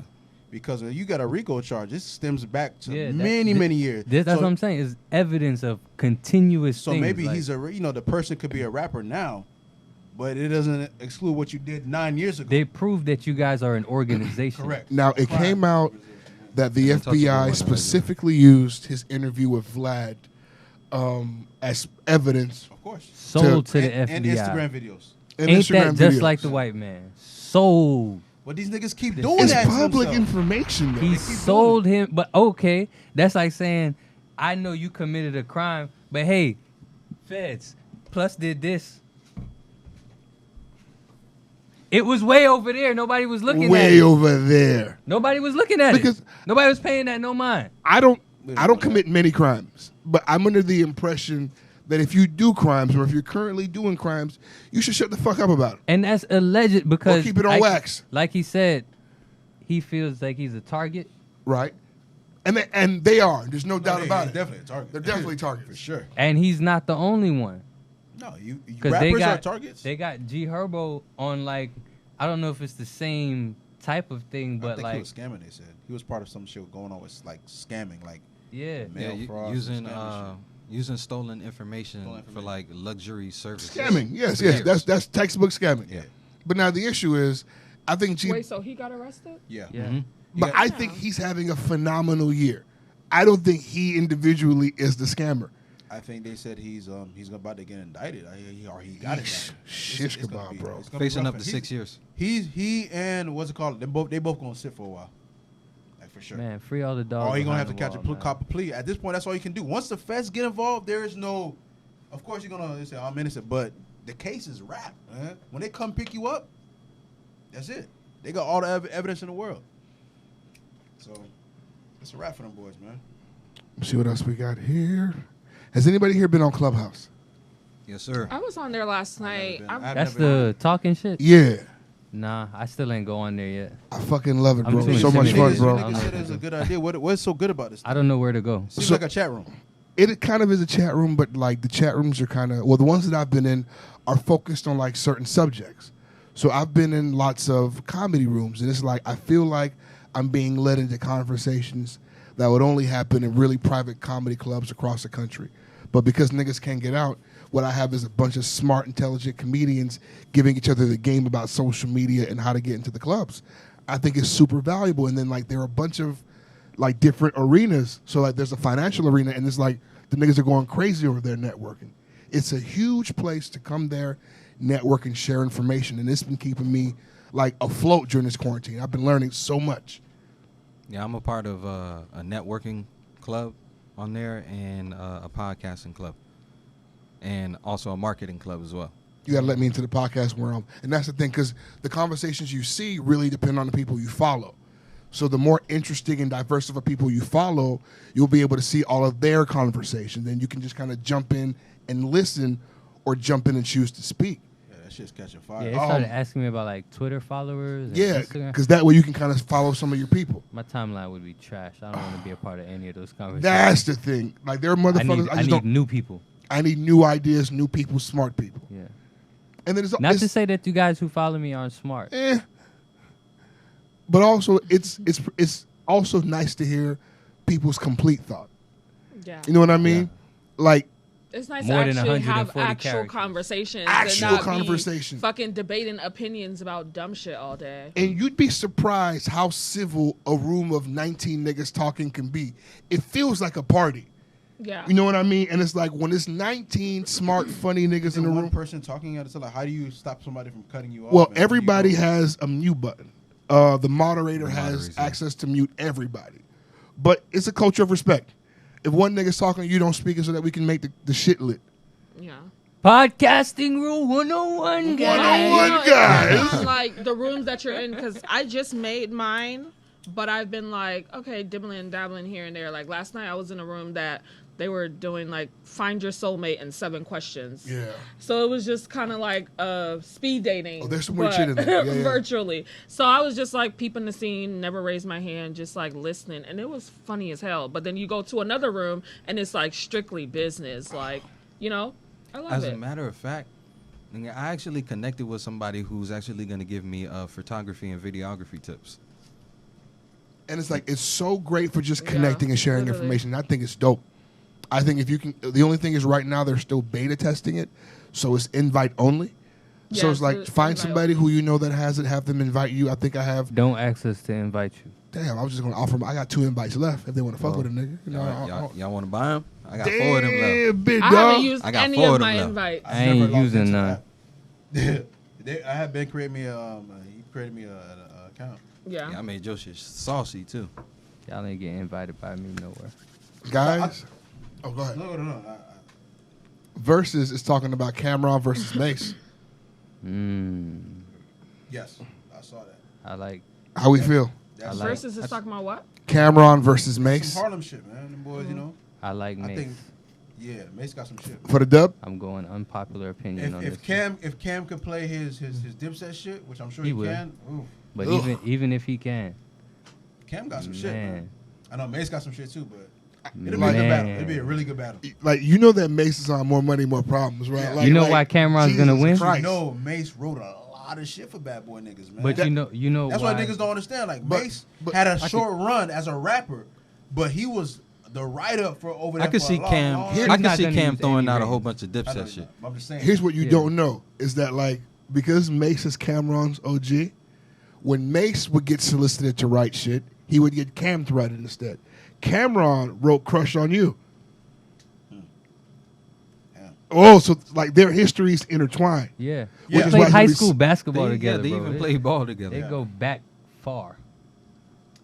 Because when you got a Rico charge, this stems back to Yeah, many years. That's So- what I'm saying. Is evidence of continuous So things. maybe like, he's the person could be a rapper now, but it doesn't exclude what you did 9 years ago. They prove that you guys are an organization. Correct. Now, it came out that the Untouchable one, FBI I specifically used his interview with Vlad as evidence. Of course. Sold to the And FBI. Instagram videos. in Ain't Instagram that just videos. like the white man? Sold. But these niggas keep doing It's that to public themselves. information, though. He sold him, but okay, that's like saying, I know you committed a crime, but hey, feds, Plus did this. It was way over there. Nobody was looking at it. Way over there. Nobody was looking at Because it. Nobody was paying that no mind. I don't commit many crimes, but I'm under the impression that if you do crimes or if you're currently doing crimes, you should shut the fuck up about it. And that's alleged because Or keep it on wax. Like he said, he feels like he's a target. Right? And they are. There's no doubt about it. Definitely a target. They're definitely targets. For sure. And he's not the only one. No, you 'Cause rappers are targets. They got G Herbo on, like, I don't know if it's the same type of thing, I but think like, he was scamming. They said he was part of some shit going on with like scamming, like yeah. mail fraud, using stolen information for like luxury services. Scamming. Yes, For yes. years. That's textbook scamming. Yeah. But now the issue is, I think Wait, so he got arrested? yeah. Yeah. But I think he's having a phenomenal year. I don't think he individually is the scammer. I think they said he's about to get indicted. He got it. Shish kebab, bro. Facing up to 6 years. He and what's it called? They both gonna sit for a while, like for sure. Man, free all the dogs. Or he gonna have to behind catch the a wall, cop a plea. At this point, that's all you can do. Once the feds get involved, there is no. Of course, you're gonna say I'm innocent, but the case is wrapped. Man. When they come pick you up, that's it. They got all the evidence in the world. So it's a wrap for them boys, man. Let's see what else we got here. Has anybody here been on Clubhouse? Yes, sir. I was on there last night. been. I've That's never the talking shit? Yeah. Nah, I still ain't go on there yet. I fucking love it, I'm bro. too So much fun, intimidated. bro. Niggas said it was a good idea. What's so good about this? I don't know where to go. Seems So- like a chat room. It kind of is a chat room, but like the chat rooms are kind of, well, the ones that I've been in are focused on like certain subjects. So I've been in lots of comedy rooms, and it's like I feel like I'm being led into conversations that would only happen in really private comedy clubs across the country. But because niggas can't get out, what I have is a bunch of smart, intelligent comedians giving each other the game about social media and how to get into the clubs. I think it's super valuable. And then like there are a bunch of like different arenas. So like there's a financial arena, and it's like the niggas are going crazy over there networking. It's a huge place to come there, network, and share information. And it's been keeping me like afloat during this quarantine. I've been learning so much. Yeah, I'm a part of a networking club on there and a podcasting club, and also a marketing club as well. You got to let me into the podcast realm. And that's the thing, because the conversations you see really depend on the people you follow. So the more interesting and diverse of a people you follow, you'll be able to see all of their conversations. Then you can just kind of jump in and listen, or jump in and choose to speak. Yeah, that shit's catching fire. Yeah, they started asking me about like Twitter followers. And Yeah, Instagram. because that way you can kind of follow some of your people. My timeline would be trash. I don't want to be a part of any of those conversations. That's the thing. Like there are motherfuckers. I need new people. I need new ideas, new people, smart people. Yeah. And then it's Not it's, to say that you guys who follow me aren't smart. but also it's also nice to hear people's complete thought. Yeah. You know what I mean? Like It's nice More to than actually have 140 actual characters. conversations. Actual and not conversation. Be fucking debating opinions about dumb shit all day. And you'd be surprised how civil a room of 19 niggas talking can be. It feels like a party. Yeah. You know what I mean? And it's like when it's 19 smart, funny niggas in the one room. person talking at it, so like, how do you stop somebody from cutting you off? Well, and when you everybody go- has a mute button. The moderator has Moderators, yeah. access to mute everybody. But it's a culture of respect. If one nigga's talking, you don't speak it so that we can make the shit lit. Yeah. Podcasting rule 101, guys. 101, It guys. depends on, like the rooms that you're in, because I just made mine, but I've been like, okay, dibbling and dabbling here and there. Like last night, I was in a room that they were doing like find your soulmate in 7 questions. Yeah. So it was just kind of like speed dating. Oh, there's some weird but shit in there. Yeah, yeah. virtually. So I was just like peeping the scene, never raised my hand, just like listening, and it was funny as hell. But then you go to another room and it's like strictly business, like I love As it. a matter of fact, nigga, I actually connected with somebody who's actually going to give me photography and videography tips. And it's like, it's so great for just Yeah, connecting and sharing literally. information. I think it's dope. I think if you can, the only thing is right now they're still beta testing it, so it's invite only. So Yeah, it's like, it's find invite somebody only. who you know that has it, have them invite you. I think I have, Don't ask us to invite you. damn, I was just going to offer them. I got 2 invites left if they want to fuck with a nigga. You know, Y'all want to buy them? I got 4 of them left. damn, big I dog. haven't used I got any 4 of of my them left. invites. I ain't never logged using into none. that. I had Ben create me he created me a account. Yeah. Yeah, I made your shit saucy too. Y'all ain't getting invited by me nowhere. Guys, oh, go ahead. No. Versus is talking about Cameron versus Mase. Yes, I saw that. I like. How we feel? That's like- Versus is talking about what? Cameron versus Mase some Harlem shit, man. Them boys, I like I Mase. think, yeah, Mase got some shit. for the dub. I'm going unpopular opinion on If this. Cam Cam could play his Dipset shit, which I'm sure He he will. can. Ooh, But Ugh. even if he can, Cam got some shit, man. man, I know Mase got some shit too, but it'll be a Like- good battle. It'll be a really good battle. Like, you know that Mase is on More Money, More Problems, right? Yeah. Like, You know like, why Cameron's Jesus gonna win? Christ. You know, Mase wrote a lot of shit for bad boy niggas, man. but you know That's why why niggas don't understand. Like But- Mase but had a I short run as a rapper, but he was the writer for over there. I could for see a long, Cam. long I Here's could not see gonna Cam use throwing any out a whole ratings. bunch of I know Dipset you're shit. not. I'm just saying. Here's what you Yeah. don't know is that, like, because Mase is Cameron's OG, when Mase would get solicited to write shit, he would get Cam to write it instead. Cameron wrote Crush on You. Yeah. Oh, so like their histories intertwine. Yeah, Which they is played why high he school basketball They together, bro. even play ball together. They go back far.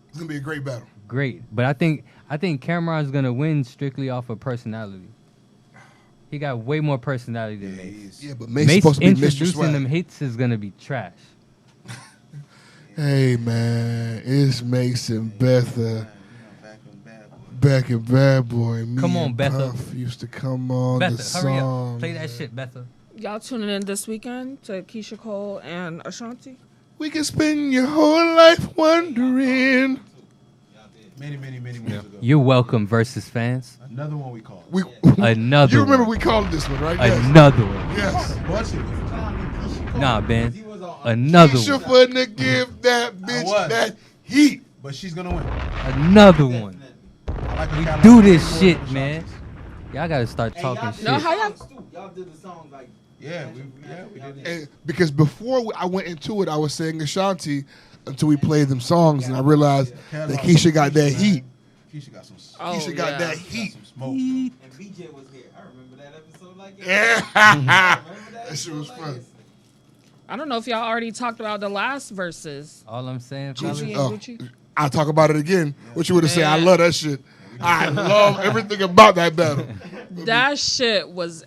It's gonna be a great battle. Great, but I think Cameron's gonna win strictly off of personality. He got way more personality than Mase. Yeah, but Mase Mase supposed to be Mr. introducing Swag. them hits is gonna be trash. Hey man, it's Mase and Betha Back on bad boy. back in Bad Boy. Me Come on, and Betha. Puff used to come on the Betha, hurry song. up, play that shit, Betha. Y'all tuning in this weekend to Keyshia Cole and Ashanti? We can spend your whole life wondering. Many moons ago. You're welcome, versus fans. Another one we called. We, Another you remember one. we called this one, right? Yes. Another one. Yes. Bunch of Nah, Ben. Another Keisha one. finna give that bitch was. that heat. but she's gonna win. Another one. I like her We catalog. do this shit, man. Y'all gotta start talking shit. No, how y'all? Y'all did the song like Yeah, we did it. And because before I went into it, I was saying Ashanti until we played them songs, and I realized that Keisha got that heat. Keisha got some. Oh, Keisha got yeah. that heat. Some smoke. and BJ was here. I remember that episode like that. Yeah. Remember That shit was episode fun. like this? I don't know if y'all already talked about the last verses. All I'm saying, Gucci fellas, and Oh. Gucci. I'll talk about it again. What you would have said? I Yeah. love that shit. I love everything about that battle. That shit was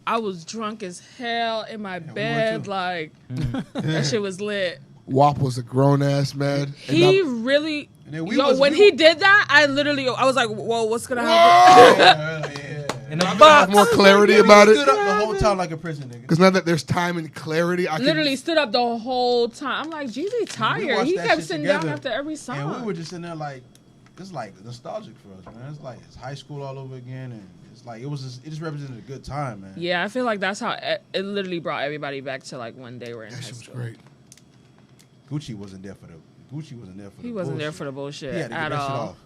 I was drunk as hell in my bed. too. Like that shit was lit. WAP was a grown ass man. And He I'm- really. And then we Yo, was- when we- he did that, I was like, "Whoa, what's gonna happen?" Yeah. in the I box. have more clarity about Stood it up the whole time like a prison nigga. because now that there's time and clarity, I Literally can. stood up the whole time. I'm like, Jeezy We tired. watched He that kept shit sitting down together, after every song. And we were just in there like, it's like nostalgic for us, man. It's like it's high school all over again, and it's like it just represented a good time, man. Yeah, I feel like that's how it literally brought everybody back to like when they were in That high shit was school. great. Gucci wasn't there for the. Gucci wasn't there for the. He wasn't there bullshit. for the bullshit He had to get at that shit all. off.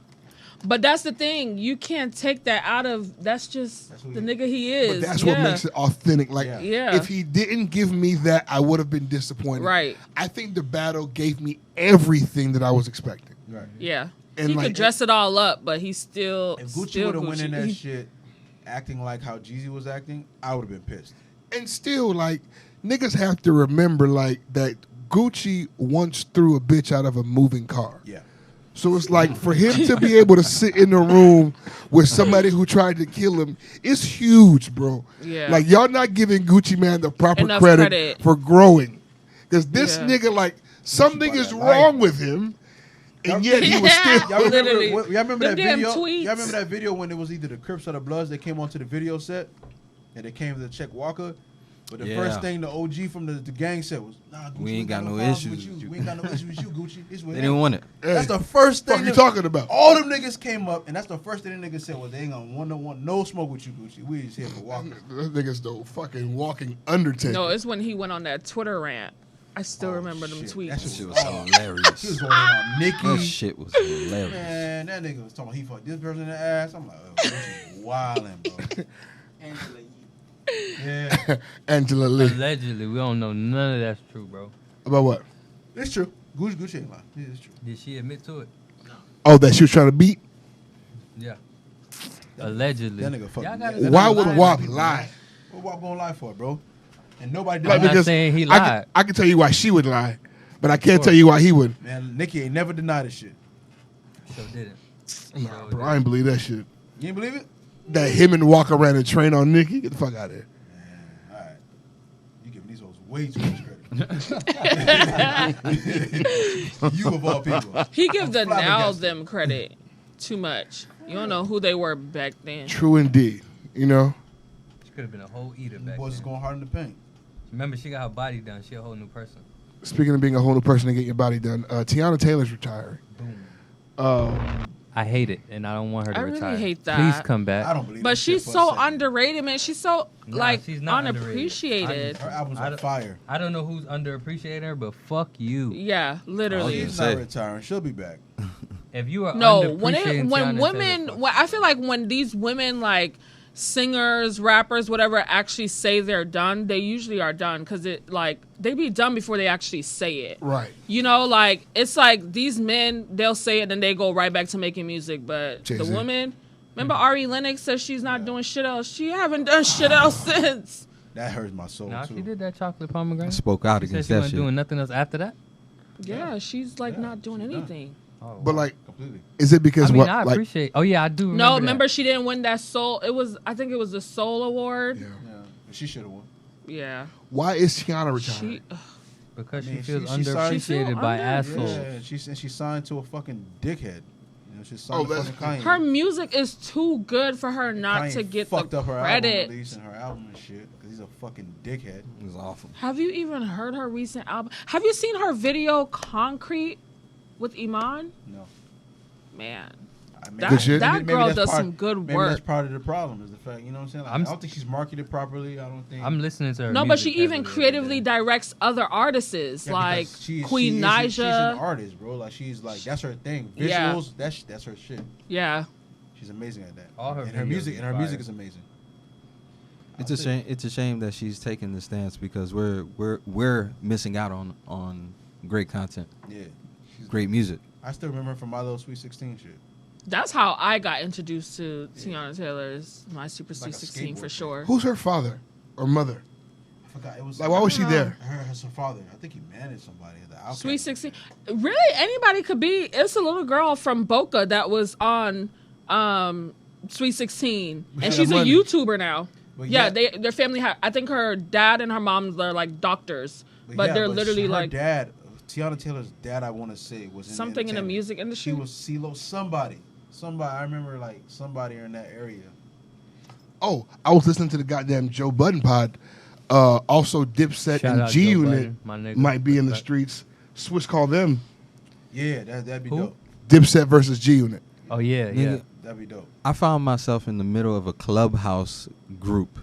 But that's the thing. You can't take that out of. That's just That's who the he nigga he is. But that's yeah. what makes it authentic. Like, Yeah. Yeah. if he didn't give me that, I would have been disappointed. Right. I think the battle gave me everything that I was expecting. Right. Yeah. And he like- could dress it all up, but he's still. If Gucci still would have went in that Gucci. shit, acting like how Jeezy was acting, I would have been pissed. And still, like, niggas have to remember, like, that Gucci once threw a bitch out of a moving car. Yeah. So it's like, for him to be able to sit in a room with somebody who tried to kill him, it's huge, bro. Yeah. Like, y'all not giving Gucci Man the proper Enough credit credit. for growing. Because this Yeah. nigga, like, something by is that wrong life. with him. and yet he was still. Y'all remember, Literally. y'all remember Them that damn video? tweets. Y'all remember that video when it was either the Crips or the Bloods that came onto the video set, and they came to check Walker. But the first thing the OG from the gang said was, "Nah, Gucci, We ain't got no problems issues with you. with you." We ain't got no issues with you, Gucci. It's with They him." didn't want it. That's the first thing. Fuck you talking about? All them niggas came up, and that's the first thing the niggas said was, "They ain't gonna want no smoke with you, Gucci. We just here for Walker." Those niggas the fucking walking Undertaker. No, it's when he went on that Twitter rant. I still remember them That tweets. shit was hilarious. He was going in on Nicki. That shit was hilarious. Man, that nigga was talking about he fucked this person in the ass. I'm like, oh, Gucci wildin', bro. Angela Yee. Yeah, Angela Lee. Allegedly, we don't know none of that's true, bro. About what? it's true. Gucci ain't lying. Yeah, it's true. Did she admit to it? Oh, that she was trying to beat? Yeah. Allegedly. That nigga fucking. Y'all gotta- that Why nigga would lying. WAP lie? What WAP gonna lie for, bro? And nobody did Like, I'm that. not because saying he I lied. can, I can tell you why she would lie, but I can't Of tell you why he would. Man, Nicki ain't never denied this shit. So didn't. Nah, bro, I ain't believe that shit. You ain't believe it? That him and Walker ran and train on Nicki? Get the fuck out of here. All right. You giving these hoes way too much credit. You of all people. He give the now flabbergasted. them credit too much. You don't know who they were back then. True indeed. You know? She could have been a whole eater Them back boys is then. going hard in the paint. Remember, she got her body done. She a whole new person. Speaking of being a whole new person and getting your body done, Tiana Taylor's retiring. Boom. I hate it, and I don't want her to I really retire. hate that. Please come back. I don't believe But that she's shit for a so second. underrated, man. She's so Nah, she's not underrated. unappreciated. Her albums I are don't- fire. I don't know who's underappreciating her, but fuck you. Yeah, literally. She's say. not retiring. She'll be back. If you are No, when underappreciating when Tiana women, Taylor, when, I feel like when these women like singers, rappers, whatever, actually say they're done, they usually are done because it like they be done before they actually say it. Right. You know, like it's like these men, they'll say it and they go right back to making music, but Jay-Z. the woman, remember Ari Lennox says she's not doing shit else. She haven't done shit else since. That hurts my soul nah, too. she did that chocolate I pomegranate. spoke out She said against she that wasn't shit. doing nothing else after that. Yeah, she's like not doing she's done. anything. Oh, But, wow. like, Completely. is it because I mean, what? I Like, appreciate. Oh yeah, I do. No, that. remember she didn't win that soul. It was, I think it was the Soul Award. yeah. Yeah, but she should have won. Yeah. Why is Tiana retiring? She, because I mean, she feels she signed- underappreciated by She feel assholes. Yeah, she signed to a fucking dickhead. You know, she signed Oh, to that's- fucking Kanye. her music is too good for her not Kanye to get fucked the up her album credit. release and her album and shit because he's a fucking dickhead. It was awful. Have you even heard her recent album? Have you seen her video Concrete with Iman? No. Man, I mean, that, shit? that maybe girl that's does part- some good Maybe that's work. part of the problem is the fact, you know what I'm saying? Like, I'm- I don't think she's marketed properly. I don't think. I'm listening to her. No, but she music even every day. creatively directs other artists Yeah, like because she Queen is- She's an Naja. artist, bro. Like she's like that's her thing. Visuals, Yeah. that's her shit. Yeah. She's amazing at that. All her and her videos music is and her fire. music is amazing. It's a shame. It's a shame that she's taking the stance because we're missing out on great content, Yeah. She's great music. I still remember her from My Little Sweet 16 shit. That's how I got introduced to Tiana Taylor's My Super Like Sweet a 16 for skateboard sure. Who's her father or mother? I forgot. It was Like, why was she there? Her father. I think he managed somebody at the Outcast. Sweet 16. Really, anybody could be. It's a little girl from Boca that was on Sweet 16. And had she's a money. YouTuber now. But Yeah, yeah. their family, I think her dad and her mom are like doctors. But yeah, they're literally her like dad. Tiana Taylor's dad, I want to say, was in something in the entertainment. music industry. She was CeeLo. Somebody. I remember like somebody in that area. Oh, I was listening to the goddamn Joe Budden pod. Also, Dipset Shout and out G Joe Unit Budden, my nigga. might be in the Respect. streets. Switch call them Yeah, that'd be Who? dope. Dipset versus G Unit. Oh yeah, yeah. Nigga, That'd be dope. I found myself in the middle of a clubhouse group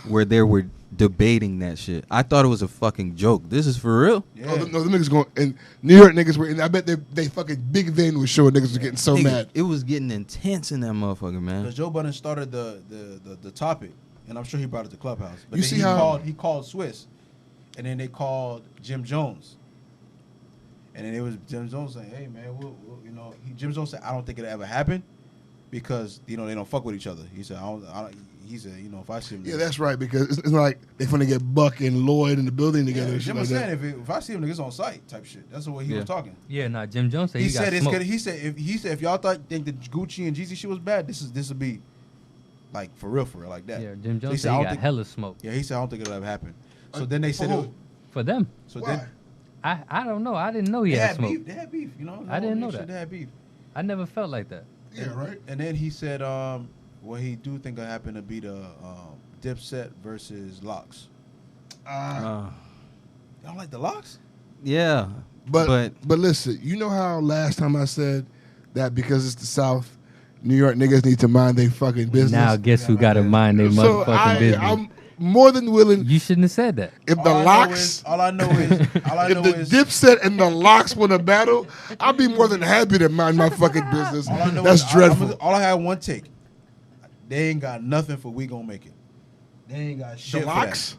where they were debating that shit. I thought it was a fucking joke. This is for real. Yeah. Oh, no, the niggas going and New York niggas were. And I bet they fucking Big Van was showing niggas was getting so Nigga, mad. It was getting intense in that motherfucker, man. Because Joe Budden started the topic, and I'm sure he brought it to Clubhouse. But You then see he how- called Swiss, and then they called Jim Jones, and then it was Jim Jones saying, "Hey man, Jim Jones said I don't think it'll ever happen because they don't fuck with each other." He said, he said, if I see him, Yeah, that's right because it's not like they finna get Buck and Lloyd in the building together. yeah, and shit Jim like was that. saying if I see him, niggas on site type shit. That's the way he Yeah. was talking. Yeah, nah. Jim Jones said He he got said it's smoked. good. He said if y'all think the Gucci and Jeezy shit was bad, this will be like for real like that. Yeah, Jim So Jones said, said "I he don't got think-" hella smoke Yeah, he said I don't think it'll ever happen. So then they said, who? for them. so Why? then I don't know. I didn't know he They had had smoke. beef. They had beef. You know. I didn't know Shit, that. They had beef. I never felt like that. Yeah, right. And then he said, what he do think will happen to be the Dipset versus Locks. Y'all like the Locks? Yeah. But listen, you know how last time I said that because it's the South, New York niggas need to mind their fucking business. Now guess who got to mind their So motherfucking business? I'm more than willing. You shouldn't have said that. If the Locks, All I know is if the Dipset and the Locks win a battle, I'll be more than happy to mind my fucking business. all I know That's is, dreadful. All I had one take. They ain't got nothing for We Gon' Make It. They ain't got shit The for Locks? that.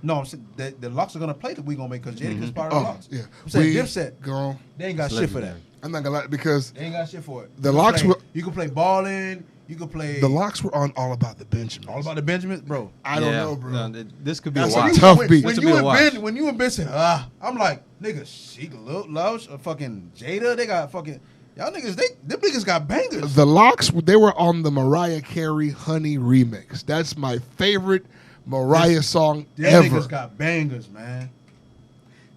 No, I'm saying the Locks are gonna play the We Gon' Make It because Jadakiss part of Oh, the Locks. yeah. I'm saying We Dipset. Gone. They ain't got shit for that. I'm not gonna lie because They ain't got shit for it. The You can Locks play- were- You can play Ballin'. You can play the Locks were on All About the Benjamins. All About the Benjamins, bro. I don't know, bro. No, this could be That's a watch. a tough beat. This When could be a watch. when you and Ben said, I'm like, nigga, Sheik, Lil Lush, fucking Jada, they got fucking y'all niggas. Them niggas got bangers. The Locks, they were on the Mariah Carey Honey remix. That's my favorite Mariah song Them ever. niggas got bangers, man.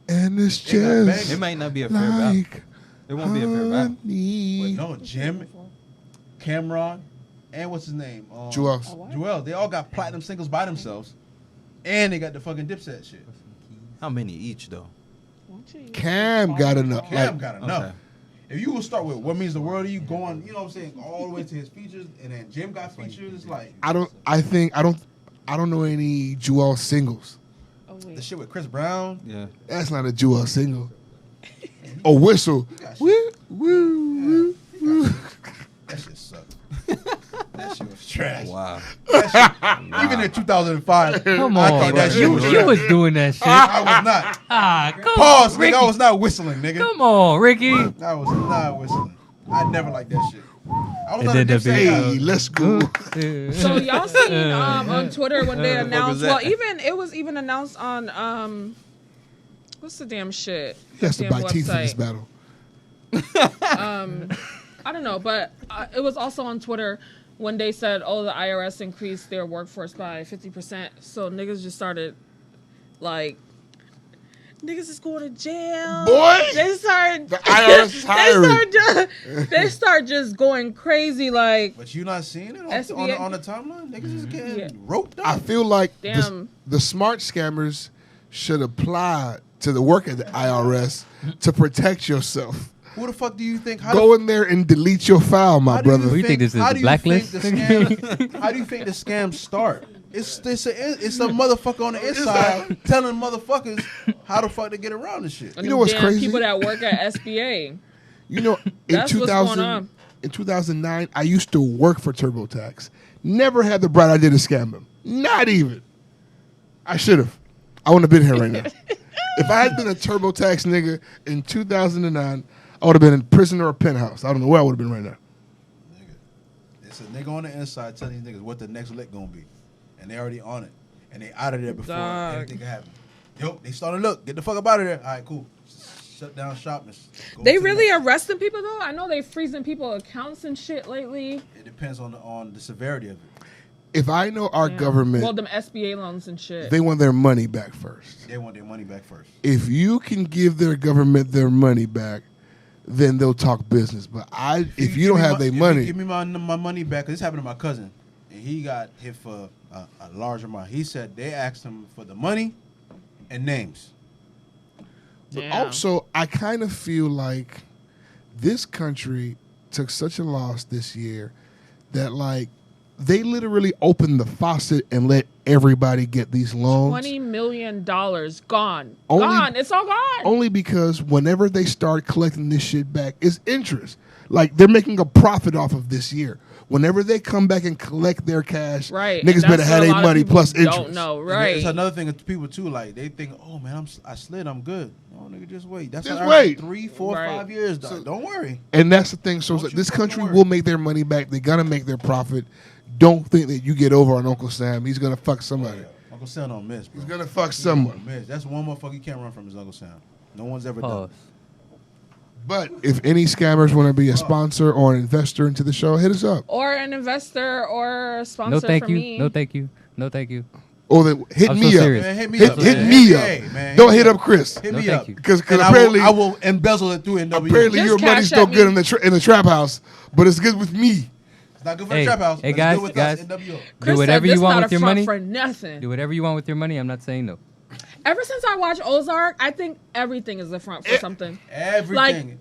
And it's They got just bangers. It might not be a fair battle. like It won't be a fair battle. honey. But no, Jim, Cameron, and what's his name? Joel. Joel. They all got platinum singles by themselves, and they got the fucking Dipset shit. How many each though? Cam got enough. Cam Like, got enough. Okay. If you will start with What Means the World to You, going, you know what I'm saying, all the way to his features, and then Jim got features, it's like I don't know any Joel singles. the shit with Chris Brown. Yeah. That's not a Joel single. Oh, Whistle. Woo, woo, woo. That shit sucked. That shit was trash. Wow. Even in 2005. Come I on, thought bro. that shit You was you trash. was doing that shit. I was not. Come Pause, on, nigga. Ricky. I was not whistling, nigga. Come on, Ricky. I was not whistling. I never liked that shit. I was And not a then the Dipset video- guy. Hey, let's go. So y'all seen on Twitter when they What the fuck announced? was Well, that? it was even announced on what's the damn shit? He has to Damn buy teeth for this website. battle. I don't know, but it was also on Twitter when they said, "Oh, the IRS increased their workforce by 50%." So niggas just started like, niggas is going to jail. Boy, They start. the IRS is hiring. They start just going crazy. Like, But you not seeing it SBA? on the timeline? Niggas is getting Yeah. roped I up. feel like Damn. the smart scammers should apply to the work at the IRS to protect yourself. Who the fuck do you think? Go in there and delete your file, my brother. You think this is how the do you blacklist? think the scams- how do you think the scams start? It's a motherfucker on the inside telling motherfuckers how the fuck to get around this shit. and You know them what's damn crazy? people that work at SBA. You know, in That's what's going 2000, on. in 2009, I used to work for TurboTax. Never had the bright idea to scam them. Not even. I should have. I wouldn't have been here right now. If I had been a TurboTax nigga in 2009, I would have been in prison or a penthouse. I don't know where I would have been right now. It's a nigga on the inside telling these niggas what the next lick gonna be, and they already on it, and they out of there before Dog. anything can happen. Yo, they starting to look. Get the fuck up out of there. All right, cool. Shut down shop. Let's go They to the really next. arresting people though. I know they freezing people accounts and shit lately. It depends on the severity of it. If I know our Yeah. government, Well, them SBA loans and shit. they want their money back first. They want their money back first. If you can give their government their money back, then they'll talk business. But if you don't have their money, give me my money back. 'Cause this happened to my cousin, and he got hit for a large amount. He said they asked him for the money and names. but Damn. also I kind of feel like this country took such a loss this year that like they literally opened the faucet and let everybody get these loans. $20 million gone. Only- Gone. It's all gone. Only because whenever they start collecting this shit back, it's interest. Like they're making a profit off of this year. Whenever they come back and collect their cash, Right. niggas And better that's have what a their lot of money people plus interest. Don't know. And Right. It's another thing of people too. Like they think, oh man, I slid, I'm good. Oh nigga, just wait. That's Just what wait. 3, 4, Right. 5 years. Dog. Don't worry. And that's the thing. So it's Don't like you this fucking country worry. will make their money back. They're gonna make their profit. Don't think that you get over on Uncle Sam. He's gonna fuck somebody. Uncle Sam don't miss, bro. He's gonna fuck someone. Miss. That's one motherfucker you can't run from is Uncle Sam. No one's ever done. Pause. But if any scammers want to be a sponsor or an investor into the show, hit us up. Or an investor or a sponsor No, thank for you. me. No, thank you. No, thank you. Or then hit I'm me so up. serious. Man, hit me Hit, up. hit man. me Hey, up. man, Don't hit hit me up Chris. Hit No, me thank up. you. Because And apparently I will embezzle it through NWO. apparently Just your money's cash no at good me. in the trap house, but it's good with me. It's not good for Hey, the trap house. hey, but guys, it's good with guys. us, NWO. Chris Do whatever said, you "This want not with a your front money. for nothing." Do whatever you want with your money. I'm not saying no. Ever since I watched Ozark, I think everything is a front for something. Everything. Like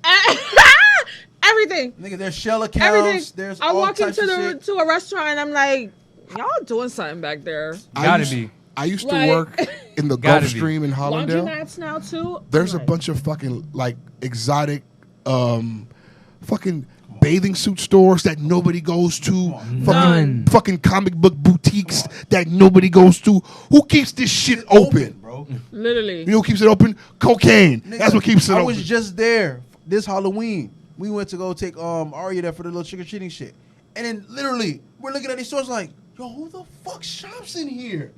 everything. Nigga, there's shell accounts. Everything. There's I all walk types into of shit. to a restaurant and I'm like, y'all doing something back there. Gotta be. I used to Like- work in the Gotta Gulf be. Stream in Hollandale. Laundromats now too. There's I'm a like, bunch of fucking like exotic fucking bathing suit stores that nobody goes to. None. Fucking comic book boutiques that nobody goes to. Who keeps this shit open? bro. literally. You know who keeps it open? Cocaine. That's what keeps it I open. was just there this Halloween. We went to go take Arya there for the little trick or treating shit, and then literally we're looking at these stores like, yo, who the fuck shops in here?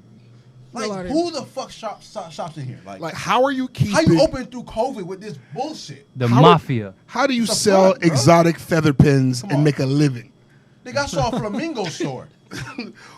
Like, Nobody. who the fuck shops in here? Like how are you keeping? how you open through COVID with this bullshit? The How- mafia. How do you What the sell fuck, bro? exotic feather pins Come and on. make a living? Nigga, I saw a flamingo store.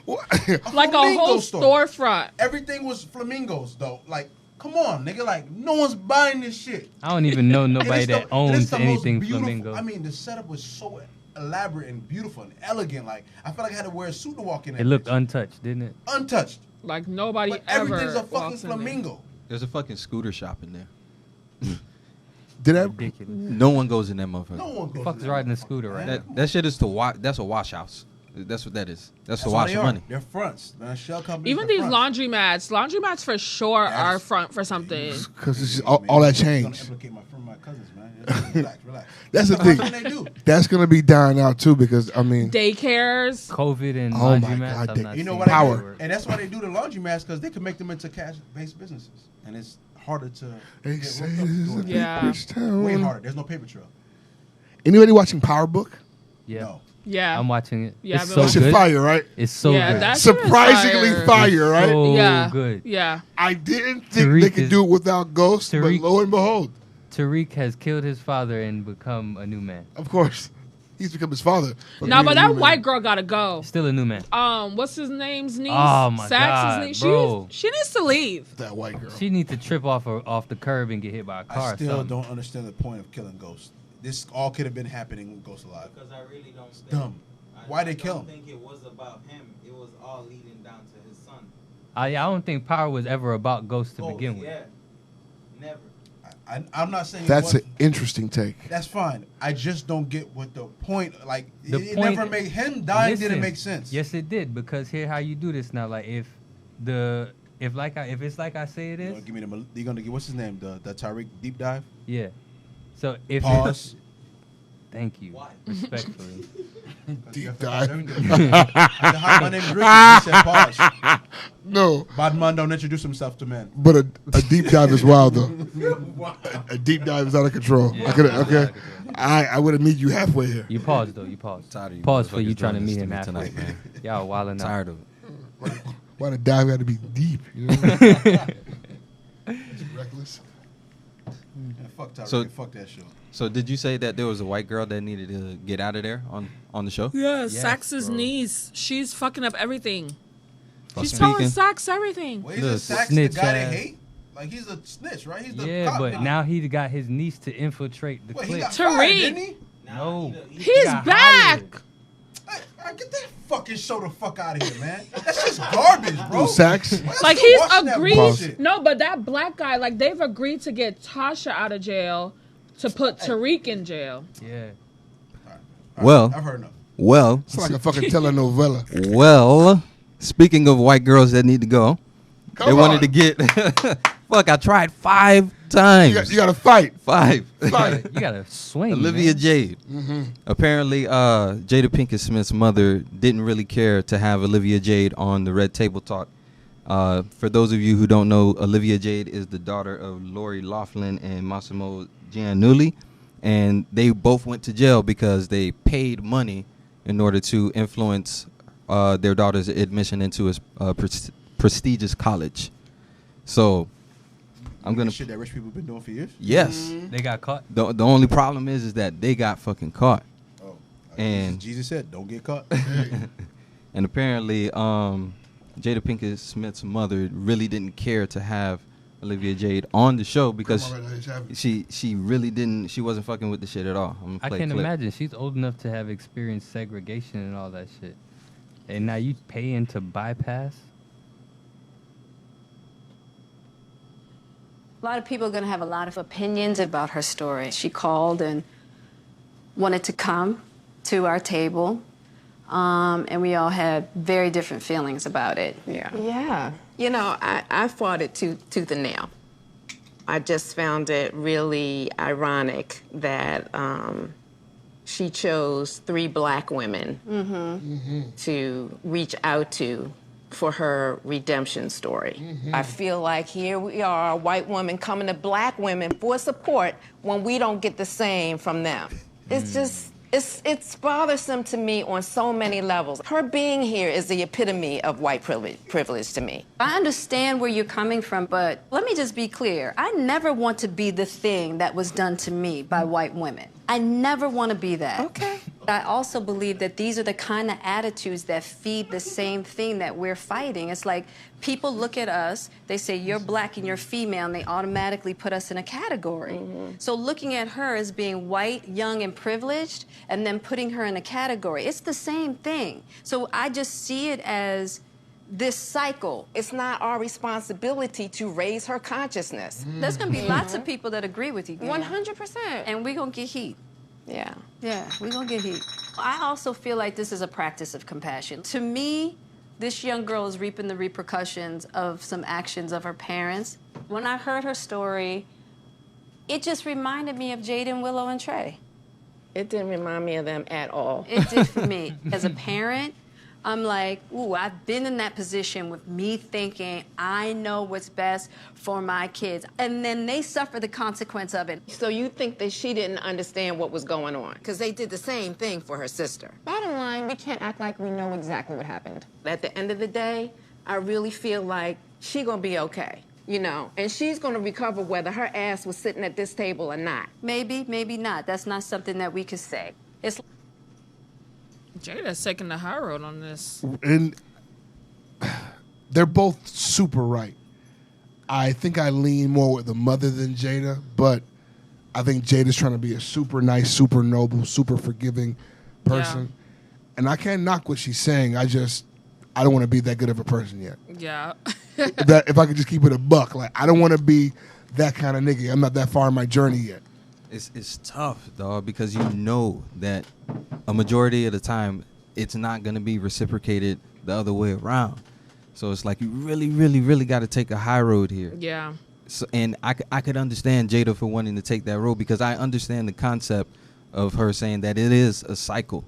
Like a flamingo whole store. storefront. Everything was flamingos though. Like, come on, nigga. Like, no one's buying this shit. I don't even know And nobody it's that the- and it's owns the most anything beautiful- flamingo. I mean, the setup was so elaborate and beautiful and elegant. Like, I felt like I had to wear a suit to walk in there. It looked untouched, didn't it? untouched. Like nobody But ever. everything's a fucking walks in there. flamingo. There's a fucking scooter shop in there. Did I? Ridiculous. No one goes in that motherfucker. No one goes. Fuck's in there. riding a scooter right now. That shit is to wash. That's a wash house. That's what that is. That's to all wash they your are. money. They're fronts, man. Shell companies. Even they're these fronts. laundromats for sure Yes. are front for something. Because it's just Man, all that I'm changed. gonna implicate my cousins, man. Relax. That's the That's thing. what they do. That's gonna be dying out too because I mean, Daycares. COVID and Oh my laundromats. God, I'm they- not You know seeing what? that Power. work. And that's why they do the laundromats because they can make them into cash-based businesses, and it's harder to. they get say hooked up this is to a it. Yeah. big bitch Way town. harder. There's no paper trail. Anybody watching Power Book? Yeah, No. Yeah. I'm watching it. Yeah, it's I've so been That shit good. fire, right? It's so Yeah, good. that shit is Surprisingly fire. fire, right? So Yeah. good. Yeah. I didn't think Tariq they could is- do it without Ghost, but Tariq- lo and behold, Tariq has killed his father and become a new man. of course, he's become his father. No, but that white girl gotta go. Still a new man. What's his name's niece? Oh, my Sax's God, niece. bro. She needs to leave. That white girl. She needs to trip off the curb and get hit by a car. I or still something. don't understand the point of killing Ghost. This all could have been happening with Ghost alive. Because I really don't think. Dumb. Why they kill I him? don't think it was about him. It was all leading down to his son. I don't think Power was ever about Ghost to Both, begin with. Yeah. Never. I'm not saying That's it an was, interesting take. that's fine. I just don't get what the point. Like The it point- never made him dying. Listen, Didn't make sense. Yes, it did because here how you do this now. Like if it's like I say it You is, gonna give me the? You gonna give what's his name? The Tariq deep dive. yeah. So if Pause. thank you, Why? respectfully. Deep dive. Hi, my name's Rico. He said pause. No, Badman don't introduce himself to men. but a deep dive is wild though. A deep dive is out of control. Yeah, I could it's out okay. of control. I would have meet you halfway here. You pause though. You pause. Tired of you Pause for motherfuckers you trying to doing meet this him me halfway. tonight, man. Y'all wilding out. Tired of it. Why the dive got to be deep? You know? It's reckless. Yeah, fuck Tariq. So- Fuck that shit. So did you say that there was a white girl that needed to get out of there on the show? Yeah, Yes, Sax's bro. niece. She's fucking up everything. She's Speaking- telling Sax everything. Wait, Look, is Sax the snitch guy they ass. hate? Like he's a snitch, right? He's the Yeah, cop but nigga. now he got his niece to infiltrate the Wait, he clique. got Tariq. fired, didn't he? No, He's got back. hired. Hey, get that fucking show the fuck out of here, man. That's just garbage, bro. Ooh, Sax. Why y'all Like still he's watching that agreed. bullshit? No, but that black guy, like they've agreed to get Tasha out of jail to put Tariq in jail. Yeah. Well, I've heard enough. well, It's like a fucking telenovela. well. Speaking of white girls that need to go, they Come wanted on. to get. Fuck! I tried 5 times. You got to fight. 5. Fight. You gotta swing. Olivia man. Jade. Apparently, Jada Pinkett Smith's mother didn't really care to have Olivia Jade on the Red Table Talk. For those of you who don't know, Olivia Jade is the daughter of Lori Loughlin and Massimo Giannulli, and they both went to jail because they paid money in order to influence their daughter's admission into a prestigious college. So, I'm gonna. Shit that rich people been doing for years. Yes. They got caught. The only problem is that they got fucking caught. Oh, And- Jesus said, "Don't get caught." And apparently, Jada Pinkett Smith's mother really didn't care to have Olivia Jade on the show because she really didn't. She wasn't fucking with the shit at all. I can imagine. She's old enough to have experienced segregation and all that shit. And now you paying to bypass? A lot of people are going to have a lot of opinions about her story. She called and wanted to come to our table, and we all had very different feelings about it. Yeah. You know, I fought it tooth and nail. I just found it really ironic that she chose 3 black women to reach out to for her redemption story. I feel like here we are, a white woman coming to black women for support when we don't get the same from them. It's just, it's bothersome to me on so many levels. Her being here is the epitome of white privilege to me. I understand where you're coming from, but let me just be clear. I never want to be the thing that was done to me by white women. I never want to be that. Okay. I also believe that these are the kind of attitudes that feed the same thing that we're fighting. It's like people look at us, they say you're black and you're female, and they automatically put us in a category. So looking at her as being white, young, and privileged, and then putting her in a category, it's the same thing. So I just see it as this cycle. It's not our responsibility to raise her consciousness. There's going to be lots of people that agree with you. 100%. And we're going to get heat. Yeah. Yeah, we're going to get heat. I also feel like this is a practice of compassion. To me, this young girl is reaping the repercussions of some actions of her parents. When I heard her story, it just reminded me of Jaden, Willow, and Trey. It didn't remind me of them at all. It did for me. As a parent, I'm like, ooh, I've been in that position with me thinking I know what's best for my kids. And then they suffer the consequence of it. So you think that she didn't understand what was going on? Because they did the same thing for her sister. Bottom line, we can't act like we know exactly what happened. At the end of the day, I really feel like she's going to be okay. You know, and she's going to recover whether her ass was sitting at this table or not. Maybe, maybe not. That's not something that we could say. It's Jada's taking the high road on this. And they're both super right. I think I lean more with the mother than Jada, but I think Jada's trying to be a super nice, super noble, super forgiving person. Yeah. And I can't knock what she's saying. I don't want to be that good of a person yet. Yeah. That if I could just keep it a buck, like I don't want to be that kind of nigga. I'm not that far in my journey yet. It's tough, dog, because you know that a majority of the time it's not going to be reciprocated the other way around. So it's like you really, really, really got to take a high road here. Yeah. So, and I could understand Jada for wanting to take that road because I understand the concept of her saying that it is a cycle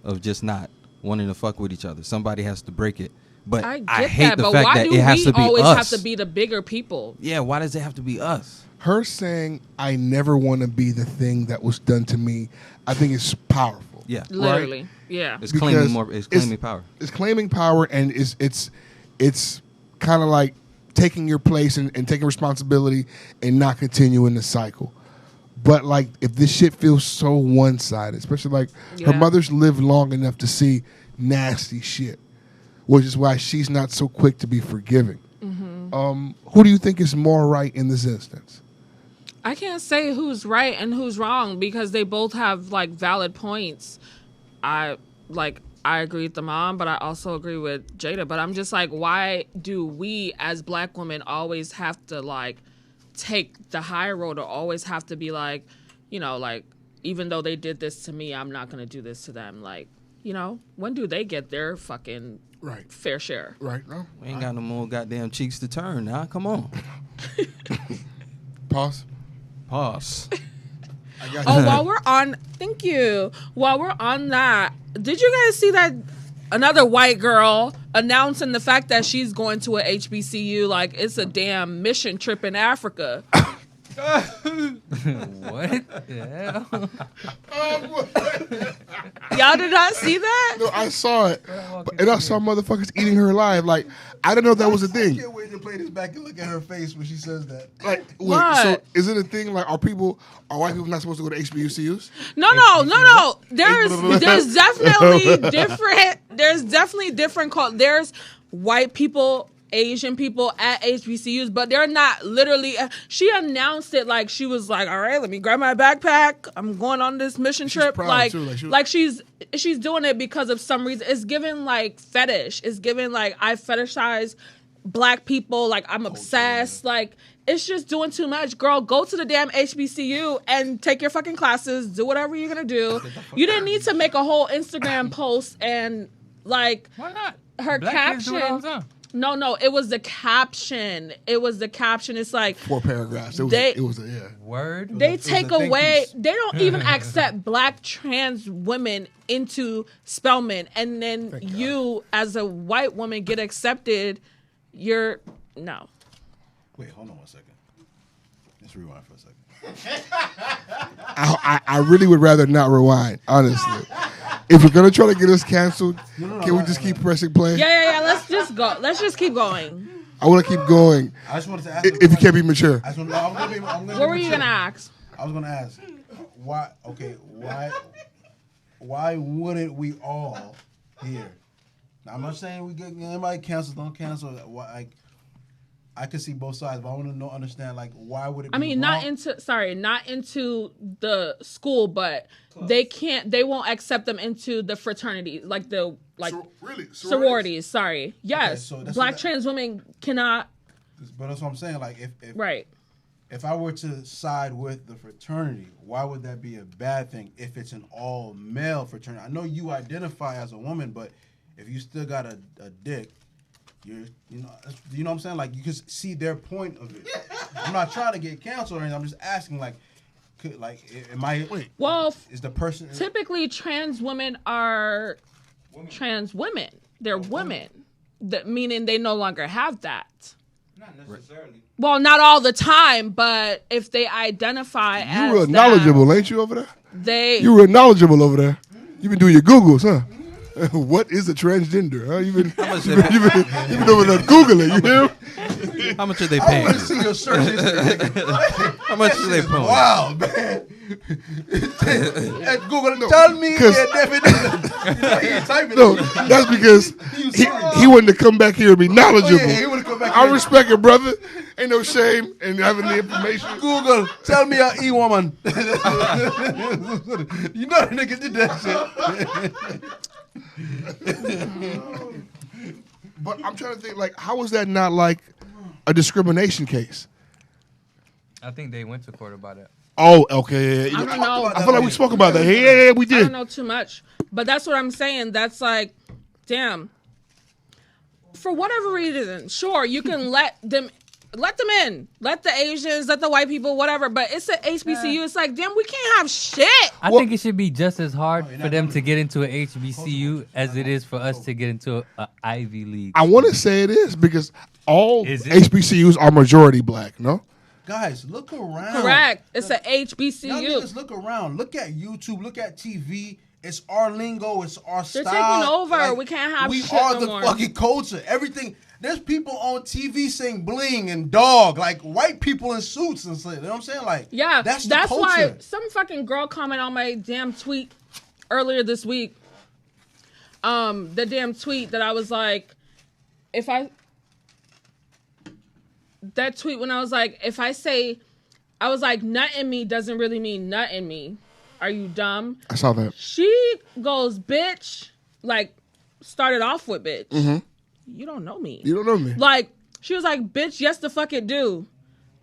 of just not wanting to fuck with each other. Somebody has to break it. But I hate that, the but fact why that do it has we to be always us. have to be the bigger people? Yeah, why does it have to be us? Her saying, I never want to be the thing that was done to me, I think it's powerful. Yeah. Literally. Right? Yeah. It's claiming more. It's claiming power. It's claiming power, and it's kind of like taking your place and taking responsibility and not continuing the cycle. But like, if this shit feels so one-sided, especially like her mother's lived long enough to see nasty shit, which is why she's not so quick to be forgiving. Who do you think is more right in this instance? I can't say who's right and who's wrong because they both have like valid points. I agree with the mom, but I also agree with Jada. But I'm just like, why do we as black women always have to like take the high road or always have to be like, you know, like, even though they did this to me, I'm not going to do this to them. Like, you know, when do they get their fucking fair share? Right. No, we ain't got no more goddamn cheeks to turn now. Come on. Pause. While we're on that, did you guys see that another white girl announcing the fact that she's going to a HBCU like it's a damn mission trip in Africa? What? Yeah. Y'all did not see that? No, I saw it. And I saw motherfuckers eating her alive. Like, I didn't know that was a thing. I can't wait to play this back and look at her face when she says that. Like, wait, What? so is it a thing? Like, are white people not supposed to go to HBCUs? No. There's definitely different. There's definitely different. There's white people, Asian people at HBCUs, but they're not literally. She announced it like she was like, all right, let me grab my backpack. I'm going on this mission trip. Like, too, she's doing it because of some reason. It's given like fetish. It's given like I fetishize black people. Like I'm obsessed. Like it's just doing too much. Girl, go to the damn HBCU and take your fucking classes. Do whatever you're gonna do. You didn't need to make a whole Instagram post and like why not? Her Black kids do it all the caption. time. No, it was the caption. It's like 4 paragraphs. Word. They take away. They don't even accept black trans women into Spelman, and then you, as a white woman, get accepted. You're no. Wait, hold on one second. Let's rewind for a second. I really would rather not rewind, honestly. If you're gonna try to get us canceled, can we just keep pressing play? Yeah. Let's just go. Let's just keep going. I want to keep going. I just wanted to ask if you can't be mature. What were you gonna ask? I was gonna ask why. Okay, why wouldn't we all here? Now, I'm not saying we get anybody canceled, don't cancel. Like I could see both sides, but I want to understand like why would it? I mean, not into the school, but they won't accept them into the fraternity, like the sororities. Sorry, yes, okay, so black trans women cannot. But that's what I'm saying. Like if right. If I were to side with the fraternity, why would that be a bad thing if it's an all-male fraternity? I know you identify as a woman, but if you still got a dick, you know what I'm saying? Like, you can see their point of it. I'm not trying to get canceled or anything. I'm just asking, am I... Wait. Well, is the person... Typically, trans women are trans women. They're women. Meaning they no longer have that. Not necessarily. Well, not all the time, but if they identify as You were knowledgeable, ain't you, over there? You were knowledgeable over there. You've been doing your Googles, huh? What is a transgender? Huh? You've been over there Googling, you hear? How much are they paying? I want to see your search history. How much are they paying? Wow, man. At Google, tell me the definition. No, that's because he wanted to come back here and be knowledgeable. Oh, yeah, he wanted to come back I here. respect it, brother. Ain't no shame in having the information. Google, tell me a E-woman. You know the niggas did that shit. But I'm trying to think, like, how is that not like a discrimination case? I think they went to court about it. Oh, okay. I don't know. I feel like we spoke about that. Yeah, we did. I don't know too much, but that's what I'm saying. That's like, damn. For whatever reason, sure, you can let them in. Let the Asians, let the white people, whatever. But it's an HBCU. It's like, damn, we can't have shit. I think it should be just as hard for them to get into an HBCU as it is for us to get into an Ivy League. I want to say it is because all HBCUs are majority black, no? Guys, look around. Correct. It's an HBCU. Y'all niggas look around. Look at YouTube. Look at TV. It's our lingo. It's our They're style. taking over. Like, We can't have we shit are no the more. fucking culture. Everything. There's people on TV saying bling and dog. Like white people in suits and shit. You know what I'm saying? Like, Yeah, that's the that's culture. why some fucking girl commented on my damn tweet earlier this week. The damn tweet that I was like, that tweet when I was like, if I say, I was like, nut in me doesn't really mean nut in me. Are you dumb? I saw that. She goes, bitch, like, started off with bitch. Mm-hmm. You don't know me. You don't know me. Like, she was like, bitch, yes the fuck it do.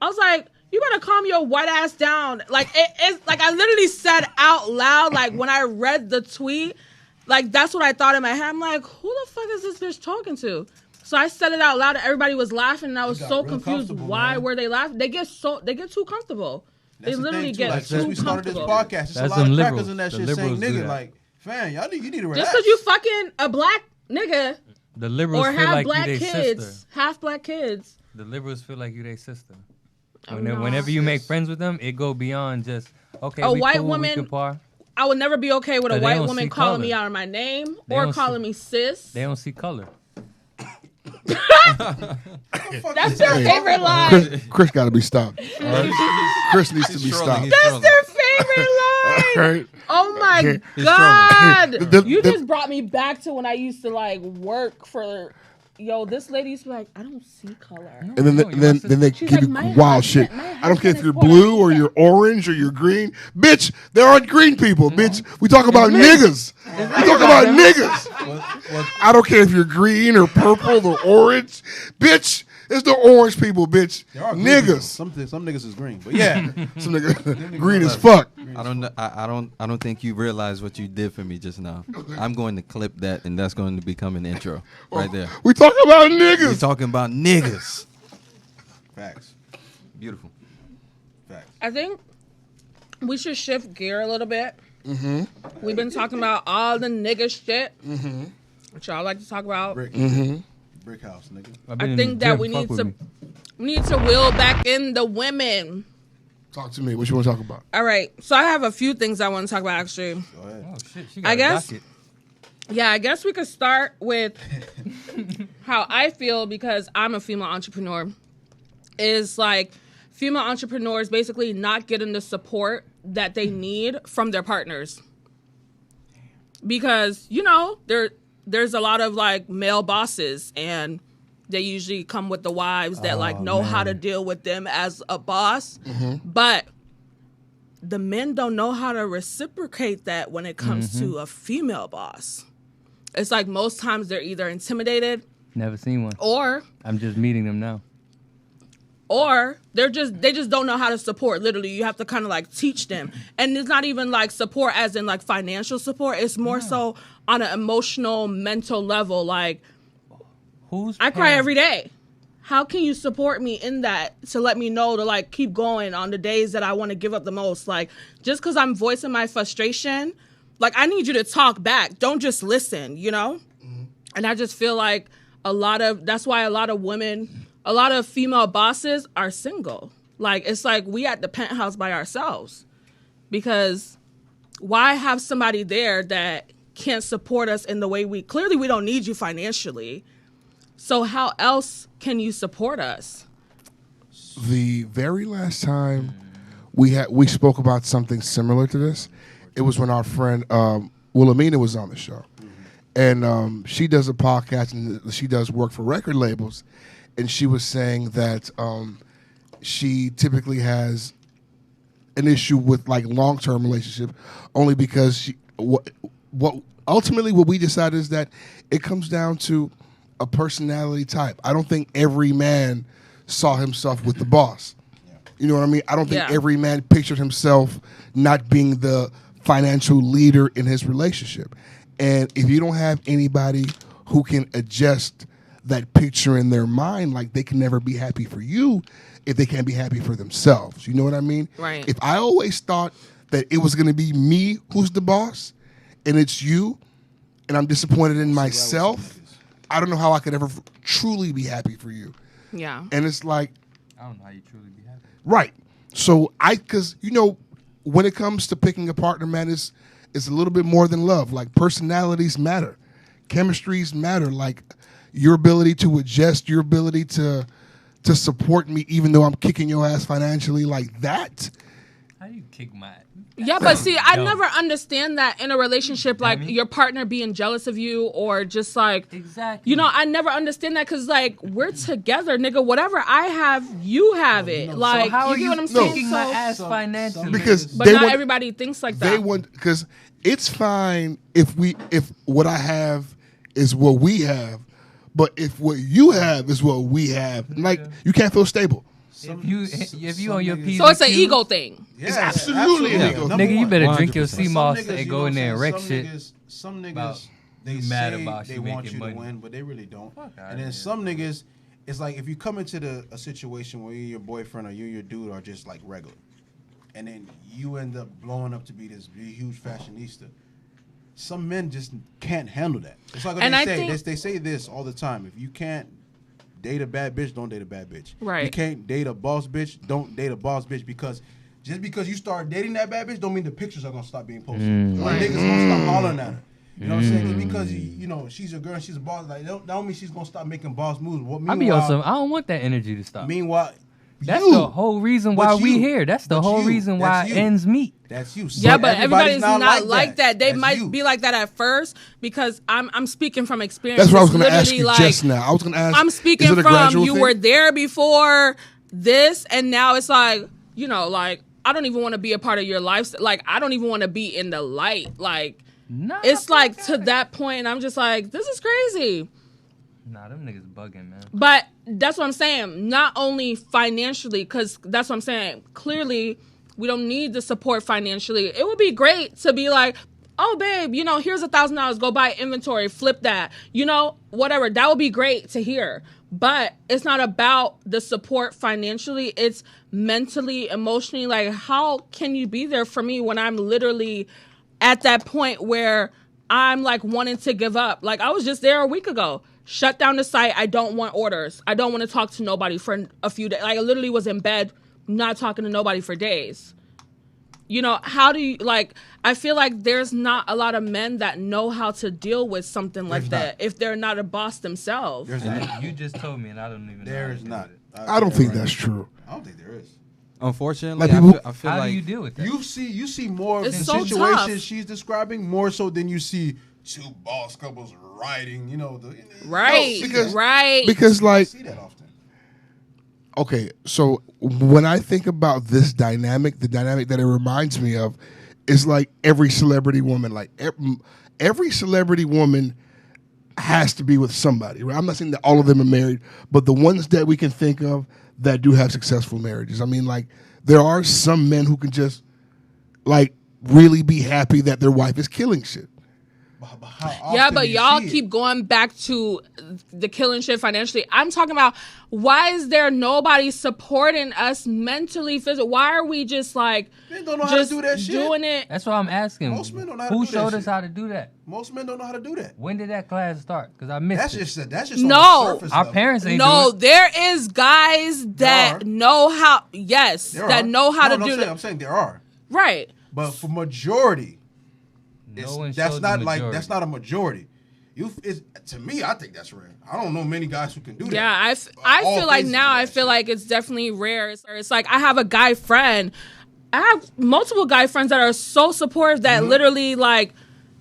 I was like, you better calm your white ass down. Like, it's like I literally said out loud, like when I read the tweet, like that's what I thought in my head. I'm like, who the fuck is this bitch talking to? So I said it out loud and everybody was laughing and I was so confused. Why were they laughing? They get too comfortable. That's they literally the thing, too. get Like, too since we started this comfortable. podcast, it's a lot of crackers in that shit saying nigga. Like, fam, you need to relax. Just because you fucking a black nigga The liberals or feel have like black you they kids, sister. half black kids. The liberals feel like you their sister. Oh, no. Whenever you make friends with them, it go beyond just okay. A we white cool, woman- we can par. I would never be okay with a But they white don't woman see calling color. me out of my name They or don't calling me sis. They don't see color. That's their favorite line. Chris got to be stopped. Chris needs to be stopped. That's their favorite line. Right. Oh my He's God. trolling. You just brought me back to when I used to like work for yo, this lady's like, I don't see color. And then they She's give like, you my wild husband- shit. my I don't care if husband you're is Puerto blue or Rican. you're orange or you're green. Bitch, there aren't green people, bitch. We talk about niggas. We talk about niggas. I don't care if you're green or purple or orange. Bitch, there's no orange people, bitch. There are green people. Niggas. Some niggas is green, but yeah, Some niggas green as fuck. I don't think you realize what you did for me just now. I'm going to clip that, and that's going to become an intro right there. We talk about niggas. We talking about niggas. Facts. Beautiful. Facts. I think we should shift gear a little bit. Mm-hmm. We've been talking about all the nigga shit, Mm-hmm. which y'all like to talk about. Brick. Mm-hmm. Brick house, nigga. I think that we need to wheel back in the women. Talk to me. What you want to talk about? All right, so I have a few things I want to talk about actually. Go ahead. Oh shit, she I got a guess- docket. Yeah, I guess we could start with how I feel because I'm a female entrepreneur. Is like female entrepreneurs basically not getting the support that they need from their partners. Because, you know, there's a lot of like male bosses and they usually come with the wives that like know how to deal with them as a boss. Mm-hmm. But the men don't know how to reciprocate that when it comes to a female boss. It's like most times they're either intimidated Never seen one. or I'm just meeting them now. they just don't know how to support. Literally, you have to kind of like teach them. And it's not even like support as in like financial support. It's more so on an emotional, mental level. Like, I cry every day. How can you support me in that to let me know to like keep going on the days that I want to give up the most? Like, just because I'm voicing my frustration, like I need you to talk back. Don't just listen, you know? Mm-hmm. And I just feel like that's why a lot of women, a lot of female bosses are single. Like, it's like we at the penthouse by ourselves. Because why have somebody there that can't support us in the way we don't need you financially. So how else can you support us? The very last time we spoke about something similar to this, it was when our friend Wilhelmina was on the show. And she does a podcast and she does work for record labels. And she was saying that she typically has an issue with like long-term relationship only because what ultimately what we decided is that it comes down to a personality type. I don't think every man saw himself with the boss. You know what I mean? I don't think every man pictured himself not being the financial leader in his relationship. And if you don't have anybody who can adjust that picture in their mind, like they can never be happy for you if they can't be happy for themselves. You know what I mean? Right. If I always thought that it was going to be me who's the boss and it's you and I'm disappointed in myself, I don't know how I could ever truly be happy for you. Yeah. And it's like, I don't know how you truly be happy. right. So because, you know, when it comes to picking a partner, man, it's a little bit more than love. Like personalities matter. Chemistries matter. Like your ability to adjust, your ability to support me even though I'm kicking your ass financially like that. How do you kick my ass? Yeah, but see, I never understand that in a relationship, like your partner being jealous of you or just like, exactly. You know, I never understand that because like we're together, nigga. Whatever I have, you have it. Like, so how you are get you what I'm saying? kicking my ass financially? Because but not everybody thinks like that. They want, because it's fine if what I have is what we have, but if what you have is what we have, like you can't feel stable. If you on your PDQ, so it's an ego thing. Yeah, it's absolutely an ego thing. Nigga, you better 100%. drink your sea moss Some niggas, and you go know in there and what I'm wreck saying? shit. Some about niggas, they you mad say about they you want making you money. to win, but they really don't. Fuck outta And then here. some niggas, it's like if you come into a situation where you and your boyfriend or you and your dude are just like regular, and then you end up blowing up to be this huge fashionista. Some men just can't handle that. It's like what And they I say. think- They say this all the time. If you can't date a bad bitch, don't date a bad bitch. Right. You can't date a boss bitch, don't date a boss bitch, because just because you start dating that bad bitch don't mean the pictures are gonna stop being posted. Or niggas gonna stop hollering at her. You know what I'm saying? Just because you know she's a girl and she's a boss, like that don't mean she's gonna stop making boss moves. I be on some. I don't want that energy to stop. Meanwhile, That's you. the whole reason why But we you. here. That's the But whole you. reason why That's you. ends meet. That's you. Yeah, but everybody's not like that. They That's might you. be like that at first because I'm speaking from experience. That's what I was going to Literally, ask you just now. I was going to ask. I'm speaking is it a from gradual you thing? were there before this, and now it's like, you know, like I don't even want to be a part of your life. Like I don't even want to be in the light. Like it's like to that point, and I'm just like, this is crazy. Nah, them niggas bugging, man. But that's what I'm saying. Not only financially, because that's what I'm saying. Clearly, we don't need the support financially. It would be great to be like, oh, babe, you know, here's $1,000. Go buy inventory. Flip that. You know, whatever. That would be great to hear. But it's not about the support financially. It's mentally, emotionally. Like, how can you be there for me when I'm literally at that point where I'm like wanting to give up? Like, I was just there a week ago. Shut down the site. I don't want orders. I don't want to talk to nobody for a few days. Like, I literally was in bed, not talking to nobody for days. You know, how do you, like, I feel like there's not a lot of men that know how to deal with something like that if they're not a boss themselves. You just told me, and I don't even know. There is not. I don't think that's true. I don't think there is. Unfortunately, Like I feel How like do you deal with that? You see more of the It's so situations tough. she's describing more so than you see two boss couples riding. You know, Right. Right. Because I like, see that often. okay, so when I think about this dynamic, the dynamic that it reminds me of is like every celebrity woman. Like every celebrity woman has to be with somebody. Right? I'm not saying that all of them are married, but the ones that we can think of that do have successful marriages. I mean, like there are some men who can just like really be happy that their wife is killing shit. Yeah, but y'all keep going back to the killing shit financially. I'm talking about, why is there nobody supporting us mentally, physically? Why are we just like Men don't know how to do that shit. doing it? That's what I'm asking. Most men don't know how to Who do that showed us shit. how to do that? Most men don't know how to do that. When did that class start? Because I missed it. That's just No. on the surface Our level. parents ain't No, do it. there is guys that know how. Yes, There that are. know how to No, do I'm that. I'm saying there are, Right. but for majority, No one that's showed not the like majority. that's not a majority. To me, I think that's rare. I don't know many guys who can do that. Yeah, I All feel like phases now of I that feel shit. like it's definitely rare. It's like I have a guy friend. I have multiple guy friends that are so supportive that literally like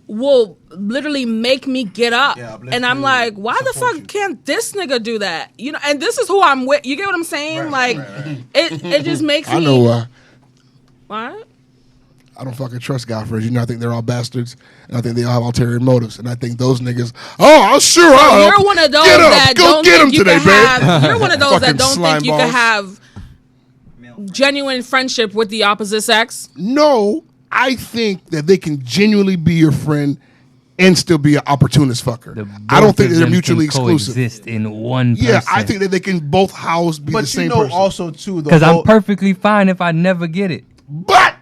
will literally make me get up. Yeah, uplift and I'm you, like, why the support fuck you. can't this nigga do that? You know, and this is who I'm with. You get what I'm saying? Right, like right. it just makes me I know why. What? I don't fucking trust guy friends. You know, I think they're all bastards, and I think they all have ulterior motives. And I think those niggas, I'll help. You're one of those Get 'em. that Go don't get 'em think you today, can babe. have. You're one of those that Fucking don't slime think you balls. can have genuine friendship with the opposite sex. No, I think that they can genuinely be your friend and still be an opportunist fucker. I don't think they're mutually exclusive. Exist in one person. Yeah, I think that they can both house be the But you same know person. also too, the Because I'm whole- perfectly fine if I never get it. But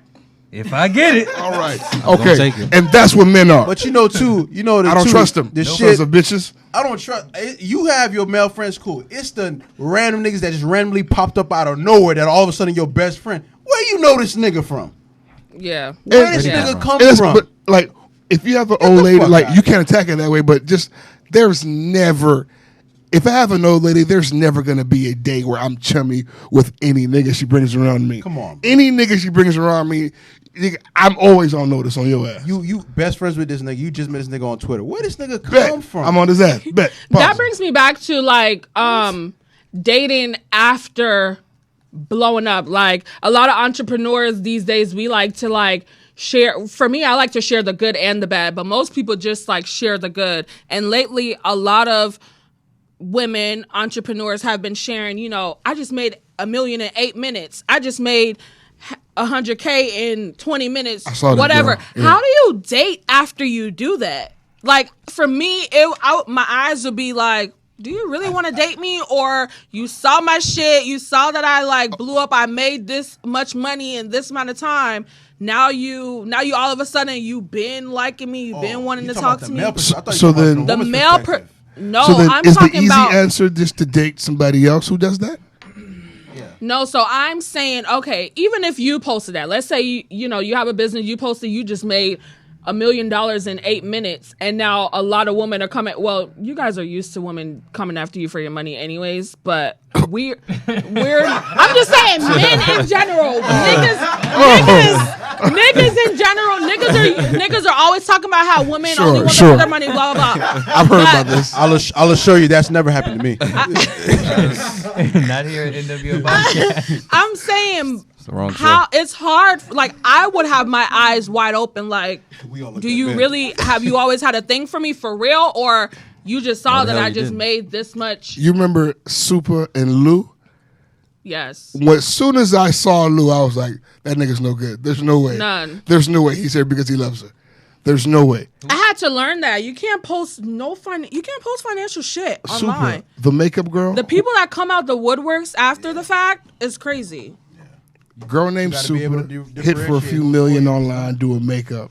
If I get it, all right, gonna okay, take it. and that's what men are. But you know too, you know I don't trust them. The Sons shit of bitches. I don't trust. You have your male friends, cool. It's the random niggas that just randomly popped up out of nowhere that all of a sudden your best friend. Where you know this nigga from? Yeah. Where this Yeah. nigga come And it's- from? But like, if you have an the old lady, fuck like out. you can't attack it that way. But just there's never. If I have an old lady, there's never gonna be a day where I'm chummy with any nigga she brings around me. Come on, bro. Any nigga she brings around me, nigga, I'm always on notice on your ass. You best friends with this nigga. You just met this nigga on Twitter. Where this nigga Bet. come from? I'm on his ass. Bet. That Pause. brings me back to like dating after blowing up. Like a lot of entrepreneurs these days, we like to like share. For me, I like to share the good and the bad, but most people just like share the good. And lately, a lot of women entrepreneurs have been sharing, you know, I just made $1 million in 8 minutes. I just made $100K in 20 minutes. I saw that, whatever. girl. Yeah. How do you date after you do that? Like for me, my eyes would be like, do you really want to date me? Or you saw my shit, you saw that I like blew up, I made this much money in this amount of time. Now you all of a sudden you been liking me, you been wanting to talk to me. So then, The male no, so then I'm is the talking easy about answer just to date somebody else who does that? no. So I'm saying, okay, even if you posted that, let's say you know you have a business, you posted, you just made $1 million in 8 minutes, and now a lot of women are coming. Well, you guys are used to women coming after you for your money, anyways. But we're. I'm just saying, men in general, niggas in general, niggas are always talking about how women only want them for their money. Blah blah blah. I've heard about this. I'll assure you that's never happened to me. Not here at NWO Podcast. I'm saying. How it's hard. Like, I would have my eyes wide open. Like, do you really have you always had a thing for me for real, or you just saw that I just made this much? You remember Super and Lou? Yes. As soon as I saw Lou, I was like, that nigga's no good. There's no way. None. There's no way he's here because he loves her. There's no way. I had to learn that you can't post you can't post financial shit online. Super. The makeup girl. The people that come out the woodworks after the fact is crazy. Girl named Super hit for a few million online doing makeup.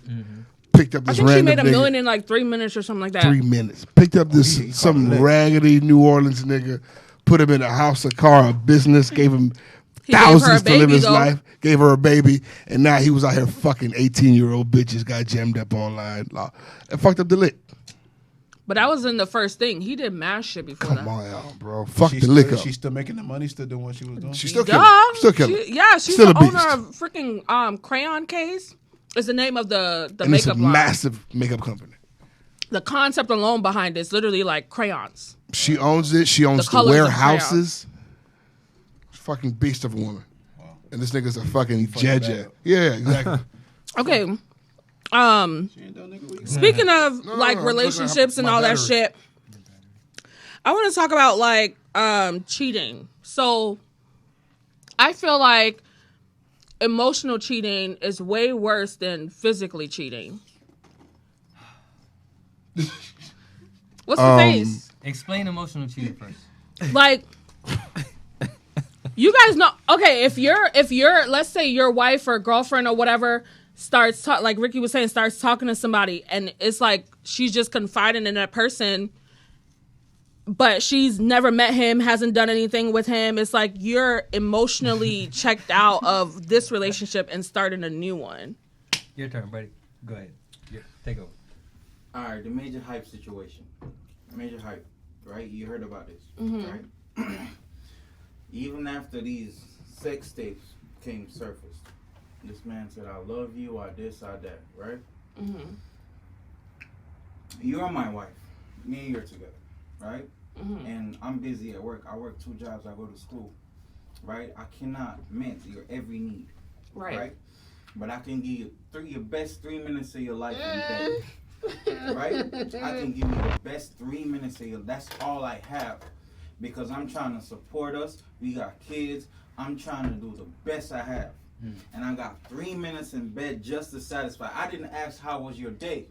Picked up this I think she made random $1 million in like 3 minutes or something like that. 3 minutes. Picked up this some raggedy New Orleans nigga, put him in a house, a car, a business, gave him thousands to live his life, gave her a baby, and now he was out here fucking 18-year-old bitches, got jammed up online, and fucked up the lick. But that wasn't the first thing. He did mad shit before that. Come on, bro. Fuck the lick up. She's still making the money, still doing what she was doing? She's still killing. Still killing. She's still the owner of freaking Crayon Case. Is the name of the and makeup it's a line. massive makeup company. The concept alone behind it is literally like crayons. She owns it. She owns the warehouses. Fucking beast of a woman. Wow. And this nigga's a fucking jeje. Yeah, exactly. Okay. Speaking of relationships and all that shit, I want to talk about like cheating. So I feel like emotional cheating is way worse than physically cheating. What's the face? Explain emotional cheating first. Like, you guys know. Okay, if you're let's say your wife or girlfriend or whatever starts like Ricky was saying, starts talking to somebody, and it's like she's just confiding in that person, but she's never met him, hasn't done anything with him. It's like you're emotionally checked out of this relationship and starting a new one. Your turn, buddy. Go ahead. Take over. All right, the Majah Hype situation. Majah Hype, right? You heard about this, right? Even after these sex tapes came surfaced, this man said, I love you, I this, I that, right? You're my wife. Me and you're together, right? And I'm busy at work. I work 2 jobs. I go to school, right? I cannot meet your every need, right? But I can give you your best 3 minutes of your life in bed, right? I can give you the best 3 minutes of your. That's all I have, because I'm trying to support us. We got kids. I'm trying to do the best I have, and I got 3 minutes in bed just to satisfy. I didn't ask how was your day.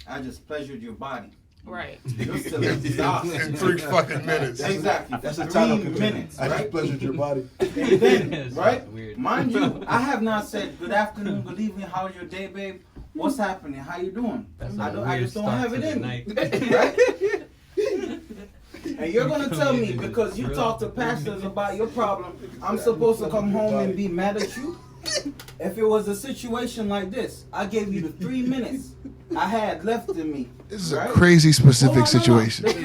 I just pleasured your body. Right. Just till it's exhausted. In 3 fucking minutes. Exactly. That's a title. 3 minutes. I Right? just pleasured your body. And then, right? Mind you, I have not said good afternoon, good evening, how's your day, babe? What's happening? How you doing? I just don't have it in me. Right? And you're gonna tell me because you talk to pastors about your problem, I'm supposed to come home and be mad at you? If it was a situation like this, I gave you the 3 minutes I had left in me. This is a crazy specific situation. Hold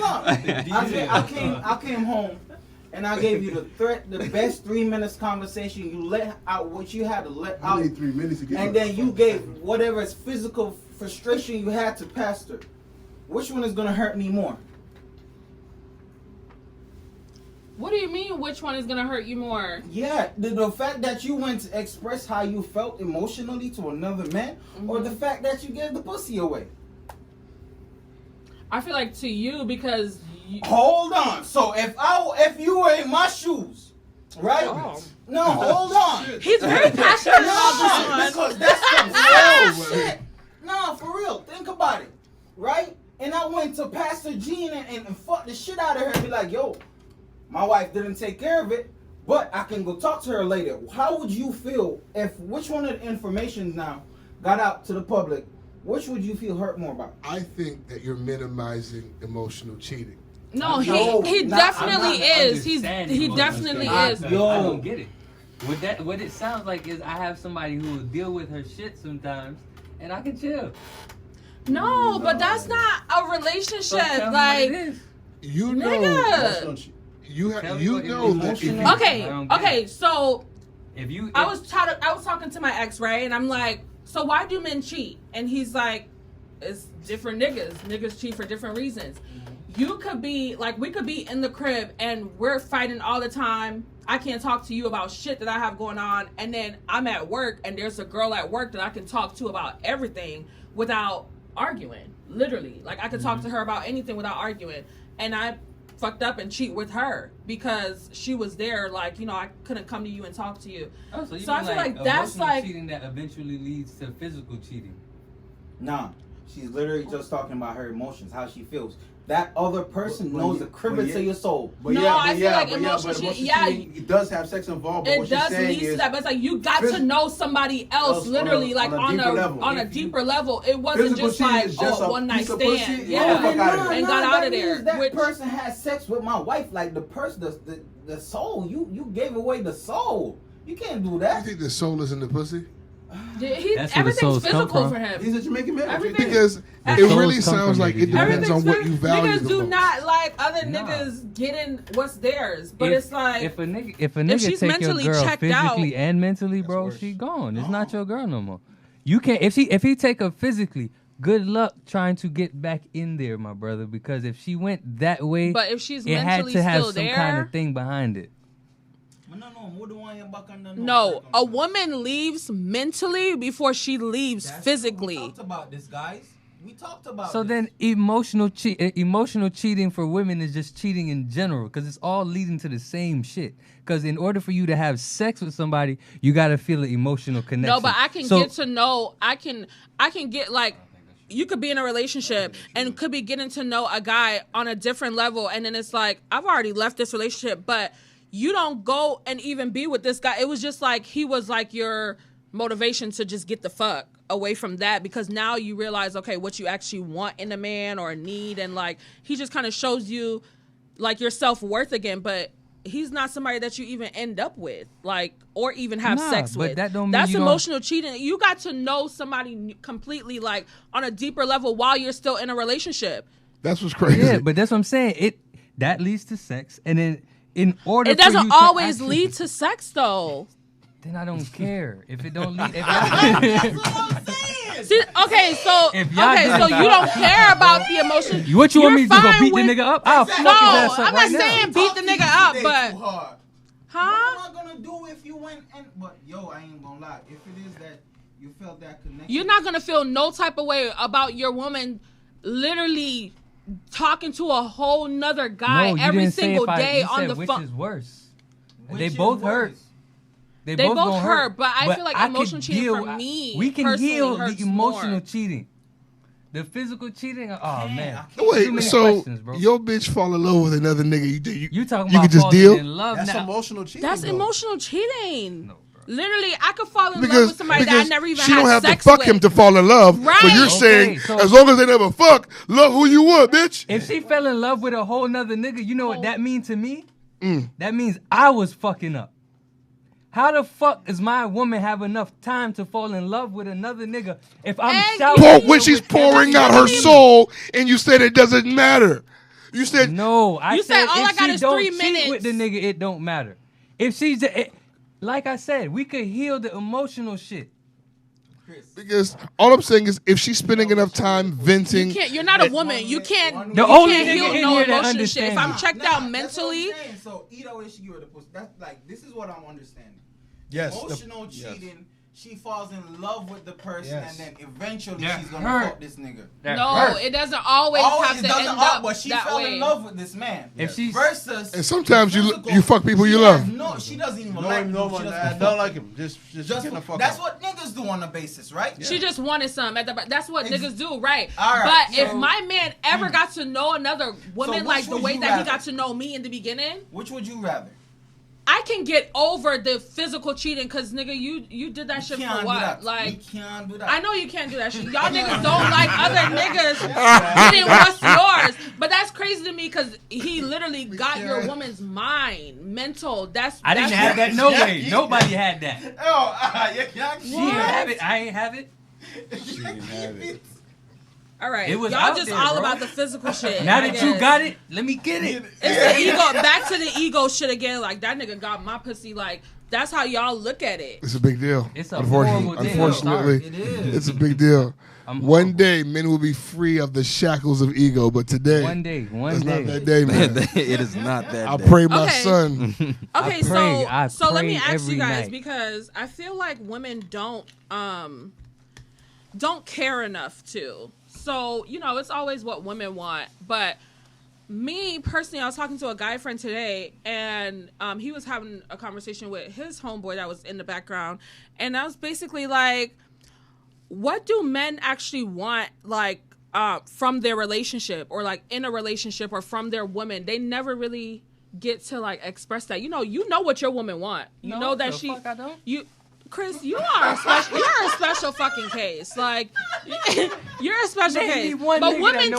on. I came home and I gave you the best 3 minutes conversation. You let out what you had to let out. 3 minutes to get and then you gave whatever is physical frustration you had to pastor. Which one is gonna hurt me more? What do you mean, which one is going to hurt you more? Yeah, the fact that you went to express how you felt emotionally to another man, or the fact that you gave the pussy away? I feel like to you because... Hold on. So if you were in my shoes, right? Oh. No, hold on. He's very passionate about this one. Because that's some real shit. No, for real. Think about it, right? And I went to Pastor Gene and fuck the shit out of her and be like, yo, my wife didn't take care of it, but I can go talk to her later. How would you feel if which one of the information now got out to the public? Which would you feel hurt more about? I think that you're minimizing emotional cheating. No, he definitely is. He definitely is. I don't get it. What it sounds like is I have somebody who will deal with her shit sometimes, and I can chill. No, but that's not a relationship. So tell me Like, what it is. You know, nigga. you Tell me you what know that if you, emotional- Okay, so If you, I was talking to my ex, right? And I'm like, so why do men cheat? And he's like, it's different niggas. Niggas cheat for different reasons. You could be like, we could be in the crib and we're fighting all the time. I can't talk to you about shit that I have going on. And then I'm at work and there's a girl at work that I can talk to about everything without arguing. Literally. Like I could talk to her about anything without arguing. And I fucked up and cheat with her because she was there. Like, you know, I couldn't come to you and talk to you. Oh, so you So I mean feel like that's emotional like cheating that eventually leads to physical cheating. Nah, she's literally just talking about her emotions, how she feels. That other person knows the crevice of your soul. But I feel like emotional cheating. Yeah, it does have sex involved. But it what she's does saying lead to is that, but it's like you got to know somebody else, literally, like on a deeper level. It wasn't just like one night stand, and got out of there. That person had sex with my wife, like the person, the soul. You gave away the soul. You can't do that. You think the soul is in the pussy? Everything's physical for him. He's a Jamaican man. Because it really sounds like it depends on what you value. Niggas the do most. not like other niggas getting what's theirs, but it's like if a nigga she's take your mentally girl checked physically out, and mentally, bro, she gone. It's not your girl no more. You can't if he take her physically. Good luck trying to get back in there, my brother, because if she went that way, but if she's it had mentally to have still some there, kind of thing behind it. No, a woman leaves mentally before she leaves physically. We talked about this, guys. We talked about So this. then emotional cheating for women is just cheating in general because it's all leading to the same shit. Because in order for you to have sex with somebody, you got to feel an emotional connection. No, but I can get to know, I can get like, you could be in a relationship and could be getting to know a guy on a different level. And then it's like, I've already left this relationship, but you don't go and even be with this guy. It was just like, he was like your motivation to just get the fuck away from that, because now you realize, okay, what you actually want in a man or need. And like, he just kind of shows you like your self-worth again, but he's not somebody that you even end up with, like, or even have sex with. That don't mean that's you emotional cheating. You got to know somebody completely, like, on a deeper level while you're still in a relationship. That's what's crazy. Yeah, but that's what I'm saying. That leads to sex, and then in order it doesn't always lead to sex, though. Then I don't care if it don't lead. See, okay, so you don't care about the emotion. What you want me to do? Go beat the nigga up? I'll fuck his ass up I'm right not saying beat the nigga up, but What am I gonna do if you went and? But yo, I ain't gonna lie. If it is that you felt that connection, you're not gonna feel no type of way about your woman literally talking to a whole nother guy every single day on the phone. Which is worse? They both hurt. They both hurt, but I feel like emotional cheating for me, we can heal the hurts emotional more. cheating. The physical cheating, oh man. Wait, so your bitch fall in love with another nigga? You talking you about can just falling deal? in love That's now. emotional cheating. That's emotional cheating. No, literally, I could fall in love Because with somebody that I never even she don't have had sex to fuck with. him to fall in love. Right. So you're saying so- as long as they never fuck, love who you want, bitch. If she fell in love with a whole nother nigga, you know what that means to me? That means I was fucking up. How the fuck does my woman have enough time to fall in love with another nigga if I'm shouting When she's pouring out her soul and you said it doesn't matter? You said no. I You said all if I got she is don't 3 cheat minutes. with the nigga, it don't matter. If she's like I said, we could heal the emotional shit. Because all I'm saying is if she's spending enough time venting, You're not a woman. You can't. The you only can't nigga heal in no here that emotional shit. If I'm understands. checked out mentally, So either way she give her the pussy. That's like this is what I'm understanding. Yes, Emotional cheating. She falls in love with the person, Yes. and then eventually That she's gonna hurt. fuck this nigga. no, it doesn't always have to end up but she that fell way. in love with this man. If she's Versus, and sometimes you physical, fuck people you she love. has No, she doesn't even No, like him. no She one. doesn't I fuck don't him. like him. Just Just get the fuck that's out. what niggas do on the basis, right? She just wanted some. That's what niggas do, right? All right, But if so- my man ever got to know another woman which like the would way you that he rather? got to know me in the beginning, Which would you rather? I can get over the physical cheating because nigga, you did that shit for what? Like, you can't do that. I know you can't do that shit. Y'all niggas don't like other niggas getting what's yours. But that's crazy to me because he literally got your woman's mind, mental. I didn't have that. No way. Nobody had that. She didn't have it. I ain't have it. She didn't have it. All right, it was y'all out just there, all bro. about the physical shit. Now that you got it, let me get it. It's the ego. Back to the ego shit again. Like that nigga got my pussy. Like that's how y'all look at it. It's a big deal. It's a horrible thing. Unfortunately, It is. it's a big deal. One day, men will be free of the shackles of ego, but today, one day, not that day, man. It is not that. I day. pray my son. Okay, I so let me pray ask you every guys night. because I feel like women don't care enough to. So, you know, it's always what women want. But me, personally, I was talking to a guy friend today, and he was having a conversation with his homeboy that was in the background. And I was basically like, what do men actually want, like, from their relationship or, like, in a relationship or from their woman? They never really get to, like, express that. You know what your woman want. You know that she... Fuck I don't? Chris, you are a special fucking case. Like, you're a special case. But women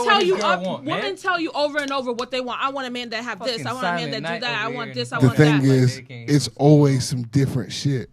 tell you over and over what they want. I want a man that have this. I want a man that do that. I want this. I The want that. thing is, it's always some different shit.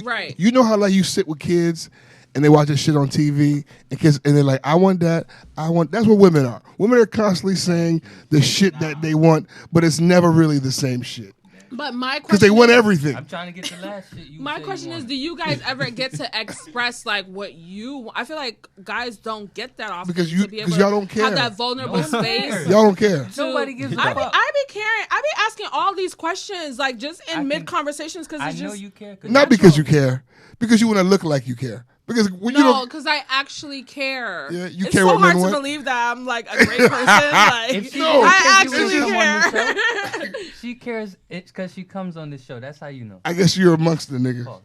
Right. You know how like you sit with kids and they watch this shit on TV and kids and they're like, I want that. That's what women are. Women are constantly saying the shit that they want, but it's never really the same shit. But my question, because they want everything. I'm trying to get the last shit. My question is, do you guys ever get to express like what you want? I feel like guys don't get that often Because to be able y'all don't to care. have that vulnerable space. Y'all don't care. Nobody gives a I fuck. be caring. I be asking all these questions like just in mid conversations because I it's know just you care. Not because you care, because you want to look like you care. Because when you no, don't, because I actually care. Yeah, you it's care so what men hard to want. believe that I'm like a great person. Like I actually care. She cares. It's because she comes on this show. That's how you know. I guess you're amongst the niggas.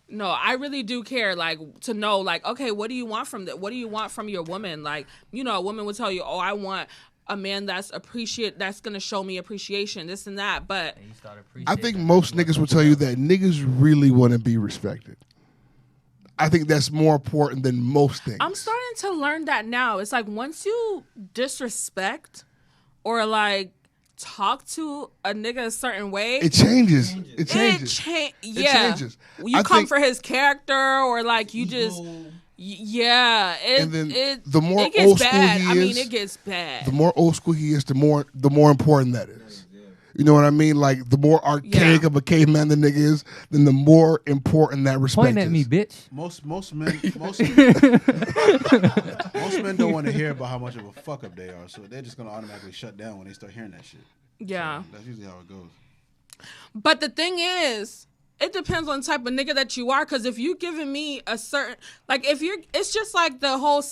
No, I really do care, like, to know, like, okay, what do you want from that? What do you want from your woman? Like, you know, a woman would tell you, oh, I want a man that's going to show me appreciation, this and that. But I think most niggas will tell you that niggas really want to be respected. I think that's more important than most things. I'm starting to learn that now. It's like once you disrespect or, like, talk to a nigga a certain way, it changes. It changes. It changes. You come for his character, or like you just, yeah. And then the more it gets old school bad. he I mean, is, it gets bad. The more old school he is, the more important that is. You know what I mean? Like the more archaic of a caveman the nigga is, then the more important that respect Point at is. me, bitch. Most men don't want to hear about how much of a fuck up they are, so they're just gonna automatically shut down when they start hearing that shit. Yeah, so that's usually how it goes. But the thing is, it depends on the type of nigga that you are. Because if you giving me a certain, like, if you're, it's just like the whole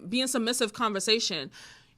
being submissive conversation.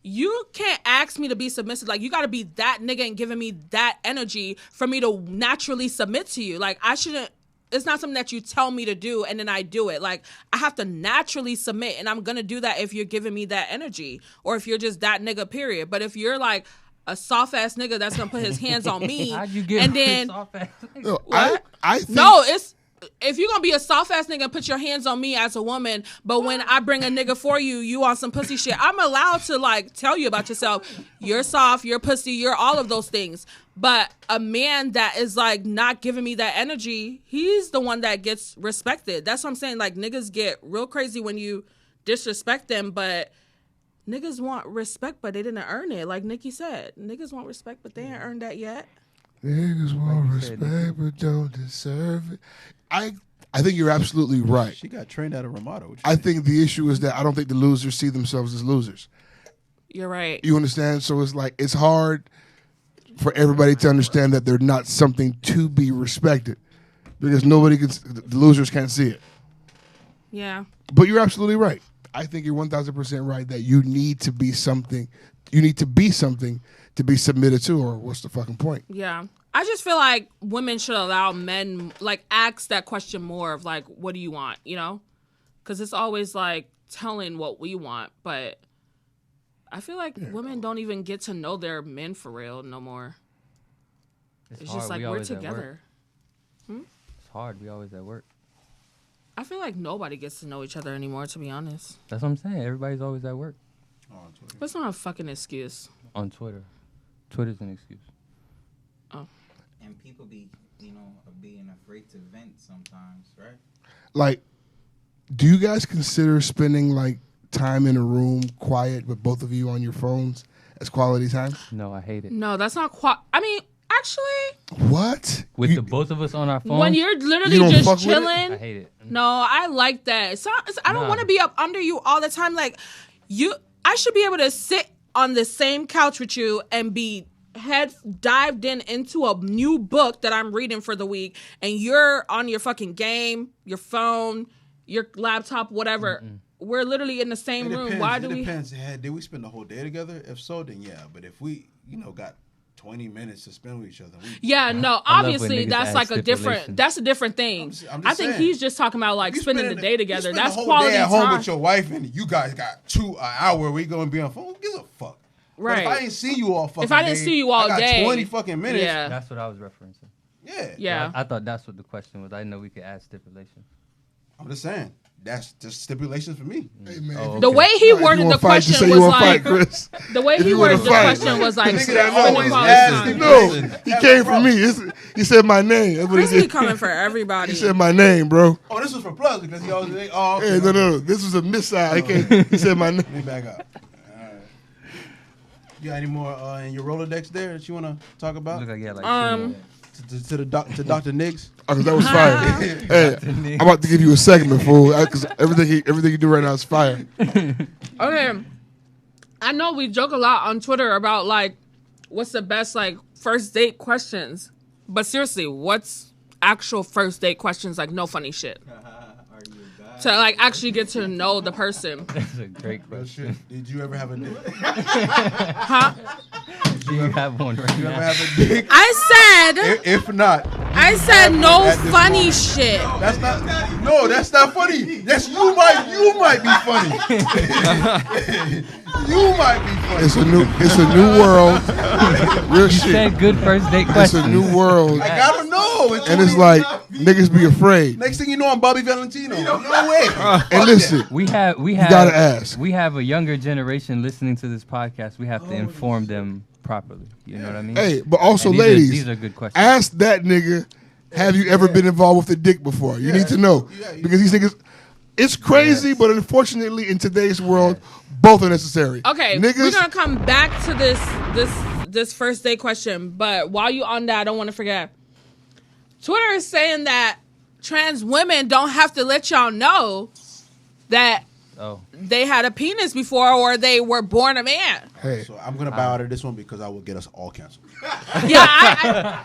You can't ask me to be submissive. Like, you got to be that nigga and giving me that energy for me to naturally submit to you. Like, I shouldn't. It's not something that you tell me to do and then I do it. Like, I have to naturally submit, and I'm gonna do that if you're giving me that energy, or if you're just that nigga. Period. But if you're like a soft ass nigga that's gonna put his hands on me, how'd you get and then soft ass? No, what? I think, No, it's. If you're going to be a soft ass nigga and put your hands on me as a woman, but when I bring a nigga for you, you on some pussy shit, I'm allowed to, like, tell you about yourself. You're soft, you're pussy, you're all of those things. But a man that is, like, not giving me that energy, he's the one that gets respected. That's what I'm saying. Like, niggas get real crazy when you disrespect them, but niggas want respect, but they didn't earn it. Like Nikki said, niggas want respect, but they ain't earned that yet. Niggas want respect but don't deserve it. I think you're absolutely right. She got trained out of Ramada. I think the issue is that I don't think the losers see themselves as losers. You're right. You understand? So it's like it's hard for everybody to understand that they're not something to be respected because the losers can't see it. Yeah. But you're absolutely right. I think you're 1,000% right that you need to be something. You need to be something to be submitted to, or what's the fucking point? Yeah. I just feel like women should allow men, like, ask that question more of, like, what do you want, you know? Because it's always, like, telling what we want. But I feel like women don't even get to know their men for real no more. It's just like we're together. It's hard. We always at work. I feel like nobody gets to know each other anymore, to be honest. That's what I'm saying. Everybody's always at work. That's not a fucking excuse. On Twitter. Twitter's an excuse. Oh. And people be, being afraid to vent sometimes, right? Like, do you guys consider spending like time in a room quiet with both of you on your phones as quality time? No, I hate it. No, that's not I mean, actually. What? With the both of us on our phones? When you're literally just chilling. I hate it. No, I like that. I don't want to be up under you all the time. Like, I should be able to sit on the same couch with you and be head dived into a new book that I'm reading for the week, and you're on your fucking game, your phone, your laptop, whatever. We're literally in the same room. Why do we? It depends. Did we spend the whole day together? If so, then yeah. But if we, got 20 minutes to spend with each other. No, obviously that's like a different thing. I think saying. he's just talking about like spending the day together. That's the whole quality day at time. home with your wife, and you guys got an hour where you gonna be on phone. Who gives a fuck? Right. But if I didn't see you all fucking If I didn't see you all I got day, 20 fucking minutes. Yeah. That's what I was referencing. Yeah. Yeah. I thought that's what the question was. I didn't know we could add stipulations. I'm just saying. That's just stipulations for me. Hey, man, Oh, The way he worded the question was like. The way he worded the question was like. No, he came for me. He said my name. That's what Chris he be did. coming for everybody. He said my name, bro. Oh, this was for Plus because he always. Oh, okay. Hey, no. This was a missile. He said my name. Let me back up. All right. You got any more in your Rolodex there that you want to talk about? Look like, yeah, like to Dr. Nigs. Oh, cause that was fire. Hey, I'm about to give you a segment, fool. Cause everything you do right now is fire. Okay. I know we joke a lot on Twitter about like what's the best like first date questions. But seriously, what's actual first date questions, like no funny shit? To like actually get to know the person. That's a great question. Did you ever have a dick? Huh? Do you have one right Did you now? ever have a dick? I said. If not. I said no funny shit. That's not. No, that's not funny. That's you might be funny. You might be funny. It's a new world. Real You shit. said good first date It's question. a new world. I gotta know. And it's like niggas be afraid. Next thing you know, I'm Bobby Valentino. No way. And listen, we have gotta ask. We have a younger generation listening to this podcast. We have to inform them properly. You know what I mean? hey, but also And ladies, these are good questions. ask that nigga, have you ever been involved with a dick before? You need to know. Because these niggas, it's crazy, but unfortunately in today's world, both are necessary. Okay, niggas, we're gonna come back to this first date question, but while you on that, I don't want to forget. Twitter is saying that trans women don't have to let y'all know that they had a penis before or they were born a man. Hey. So I'm gonna bow out of this one because I will get us all canceled. Yeah,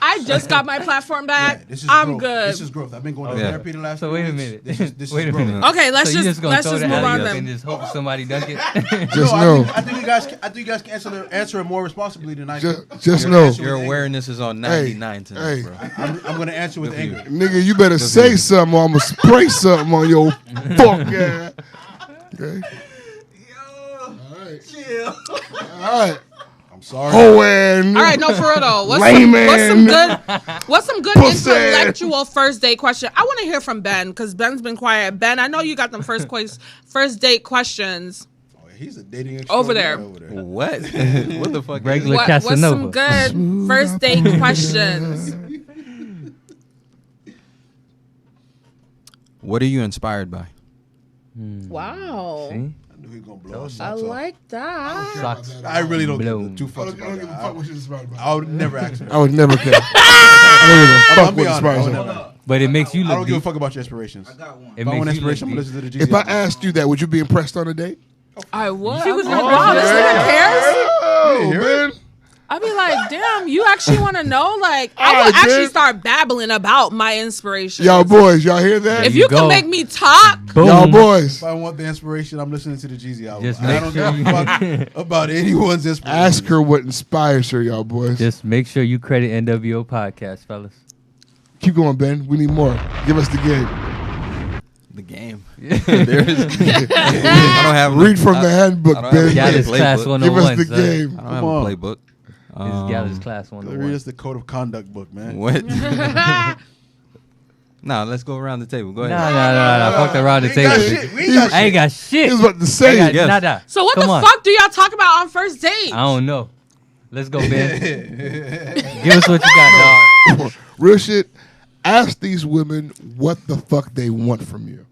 I just got my platform back. Yeah, this is I'm growth. good. This is growth. I've been going to therapy the last. So few wait a weeks. minute. This Wait is a growth. minute. Okay, let's so just gonna throw the move alley on up then. and just hope somebody dunk it. Just No, know. I think you guys can answer it more responsibly than I can. Just know. Your awareness is on 99 tonight, bro. I'm gonna answer with anger. Nigga, you better say something or I'm going to spray something on your fuck ass. Okay? Chill. All right. I'm sorry. Hoeing. All right, no, for real though. What's some good Pussy. intellectual first date question? I want to hear from Ben because Ben's been quiet. Ben, I know you got them first date questions. Oh, he's a dating over there. What? What the fuck? Regular What's Casanova. some good first date questions? What are you inspired by? Wow. See? He gonna blow us I like that. Socks. I really don't Blow. give a two fucks I don't give a about fuck that. what you're inspired by. I would never ask her. I would never care. I don't give a I'll fuck be what honest, I would inspires never. you. But it makes you I look don't give a deep. fuck about your inspirations. I got one. It If I want makes you look inspiration, I'm deep. gonna listen to the Jeezy If I album. asked you that, would you be impressed on a date? I would. She was was like, wow, this nigga cares. Oh, man. I'd be like, damn, you actually want to know? Like, I All would right, actually Ben. start babbling about my inspiration. Y'all boys, y'all hear that? If you can make me talk, Boom. Y'all boys, If I want the inspiration, I'm listening to the Jeezy album. Just I make don't sure give a fuck about anyone's inspiration. ask her what inspires her, y'all boys. Just make sure you credit NWO Podcast, fellas. Keep going, Ben. We need more. Give us the game. The game. There is. I don't have. Read from the handbook, I don't have Ben. a Got his playbook. class Give 101. us the son. game. I don't have Come on. a playbook. Galler's class 101. Read us the code of conduct book, man. What? Nah, let's go around the table. Go ahead. No. Fuck around the table. I ain't got shit. He was about to say it. Nada. So what Come the on. fuck do y'all talk about on first date? I don't know. Let's go, Ben. Give us what you got, dog. Real shit. Ask these women what the fuck they want from you.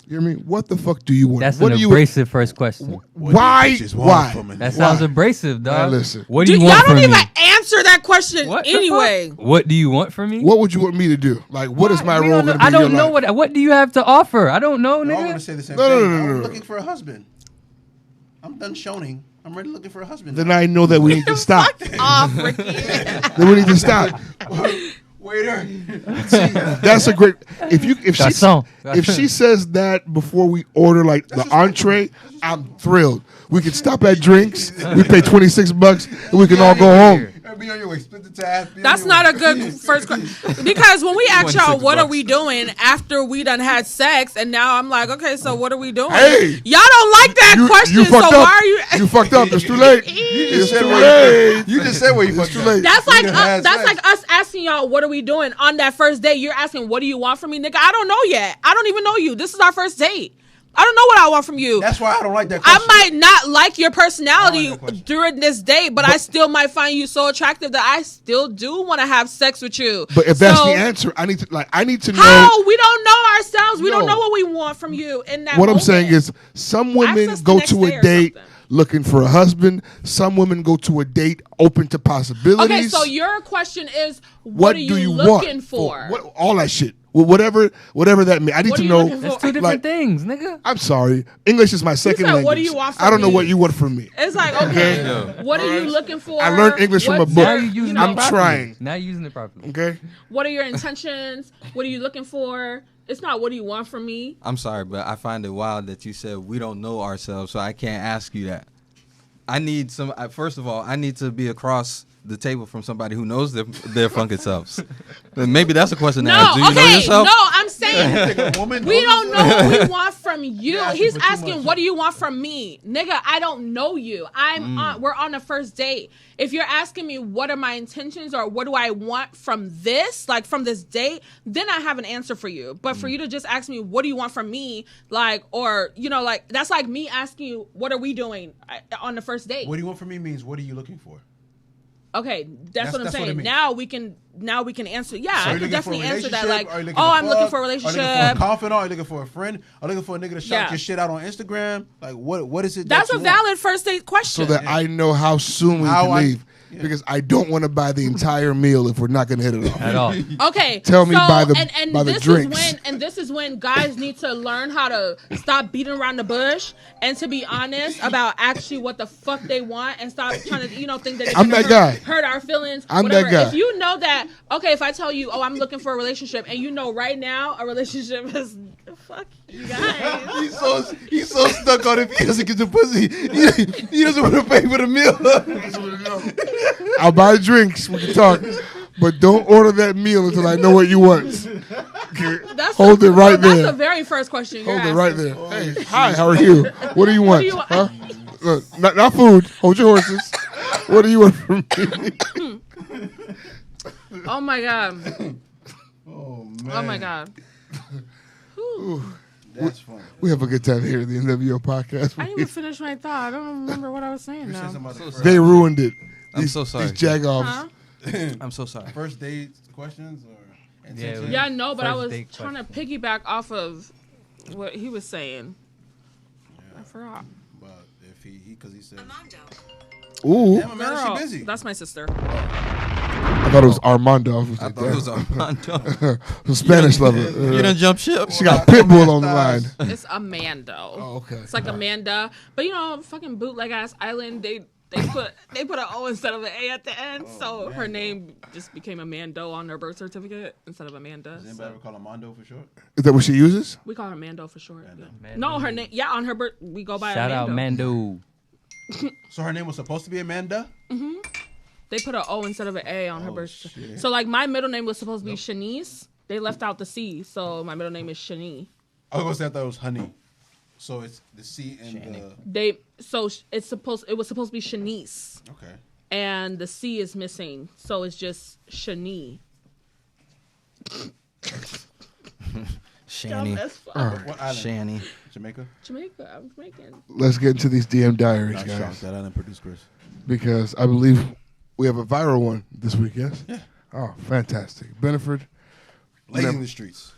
You hear me? What the fuck do you want? That's what an do abrasive first question. Why? Why? That sounds abrasive, dog. Now listen. What do you want y'all from don't me? even answer that question What the anyway. fuck? What do you want from me? What would you want me to do? Like, what is my We role don't going know- to be I in your don't know life? what do you have to offer? I don't know, They're all nigga. gonna say the same No, thing. no, no, no, I'm no. looking for a husband. I'm done shoning. I'm ready looking for a husband. Then I know that we need to stop. Off, Ricky. Then we need to stop. Waiter. That's a great. If Garçon. she says that before we order like the entree, I'm thrilled. We can stop at drinks. We pay $26 and we can all go home. Be on your way. Split the tab. That's not a good first question. Because when we ask y'all, what are we doing after we done had sex? And now I'm like, okay, so what are we doing? Hey! Y'all don't like that question, You so fucked up. why are you... You fucked up. It's too late. You It's just said too where late. you just said where you fucked too up. late. That's We like done had that's sex. like us asking y'all, what are we doing on that first date? You're asking, what do you want from me, nigga? I don't know yet. I don't even know you. This is our first date. I don't know what I want from you. That's why I don't like that question. I might not like your personality I don't like that question. during this date, but I still might find you so attractive that I still do want to have sex with you. But if that's So, the answer, I need to know. how? We don't know ourselves. We don't No. know what we want from you in that What I'm moment. saying is, some women us the go next to day a or date something. looking for a husband. Some women go to a date open to possibilities. Okay, so your question is, what are do you you looking want? for? What, all that shit. Whatever that means. I need What to are you know. looking for? That's two different things, nigga. I'm sorry. English is my second said, language. what do you want I don't from know me? what you want from me. It's like, okay, what are you looking for? I learned English from a What's book. your- Now you're using know, it properly. trying. Now you're using it properly. Okay. What are your intentions? What are you looking for? It's not what do you want from me. I'm sorry, but I find it wild that you said we don't know ourselves, so I can't ask you that. I need first of all, I need to be across the table from somebody who knows their funky selves. And maybe that's a question to No, ask. Do you know okay, yourself? no, I'm saying Woman we don't know what we want from you. asking He's for too asking, much. what do you want from me? Nigga, I don't know you. We're on a first date. If you're asking me what are my intentions or what do I want from this, like from this date, then I have an answer for you. But for you to just ask me, what do you want from me? Like, or, you know, like, that's like me asking you, what are we doing on the first date? What do you want from me means what are you looking for? Okay, that's what I'm that's what it saying. means. Now we can answer. Yeah, So I you can looking for a definitely answer that. relationship? Like, Are you oh, I'm looking fuck? for a Are you relationship. looking for a confidant? Are you looking for a friend? Are you looking for a nigga to shout Yeah. your shit out on Instagram? Like, what is it? That's that a you want? valid first date question. So that I know how soon we How can I- leave. Because I don't want to buy the entire meal if we're not going to hit it off. At all. Okay. Tell me so, by the- and by the this drinks. Is when guys need to learn how to stop beating around the bush and to be honest about actually what the fuck they want and stop trying to think that they I'm can that guy. hurt our feelings. I'm whatever. that guy. If you know that, okay, if I tell you, oh, I'm looking for a relationship, and you know right now a relationship is fuck you guys. He's so stuck on it if he doesn't get the pussy. He doesn't want to pay for the meal. I'll buy drinks. We can talk. But don't order that meal until I know what you want. Hold it right That's there. the very first question. You're Hold it asking. right there. Hey, hi, how are you? What do you want? do you want? Huh? Look, not food. Hold your horses. What do you want from me? Oh my god. Oh man. Oh my god. That's funny. We have a good time here at the NWO Podcast. I didn't even finish my thought. I don't remember what I was saying now. They ruined it. I'm so sorry. These jagoffs. Huh? I'm so sorry. First date questions or intentions? Yeah, no, but I First was date trying to piggyback off of what he was saying. I forgot. But if he because he said Ooh. Damn, Amanda, Girl, she busy. that's my sister. I thought it was Armando. I thought it was Armando. The Spanish lover. You done jump ship? She got Pitbull on the line. It's Amanda. Oh, okay. It's like Amanda, but fucking bootleg ass island. They put an O instead of an A at the end, so her name just became Amando on her birth certificate instead of Amanda. Does anybody ever call him Mondo for short? Is that what she uses? We call her Mando for short. Yeah. No, her name. Yeah, on her birth we go by Shout out Amando. Mando. So her name was supposed to be Amanda? They put an O instead of an A on her birth certificate. So like my middle name was supposed to be Shanice. They left out the C, so my middle name is Shani. I was gonna say I thought it was Honey. So it's the C and the It was supposed to be Shanice. okay. and the C is missing, so it's just Shani. Shani. Dumb as fuck. What island? Shani. Jamaica? Jamaica. I'm Jamaican. Let's get into these DM diaries, Not guys. shocked that island produced Chris. Because I believe we have a viral one this week, yes? Yeah. Oh, fantastic. Beneford. Blazing the streets.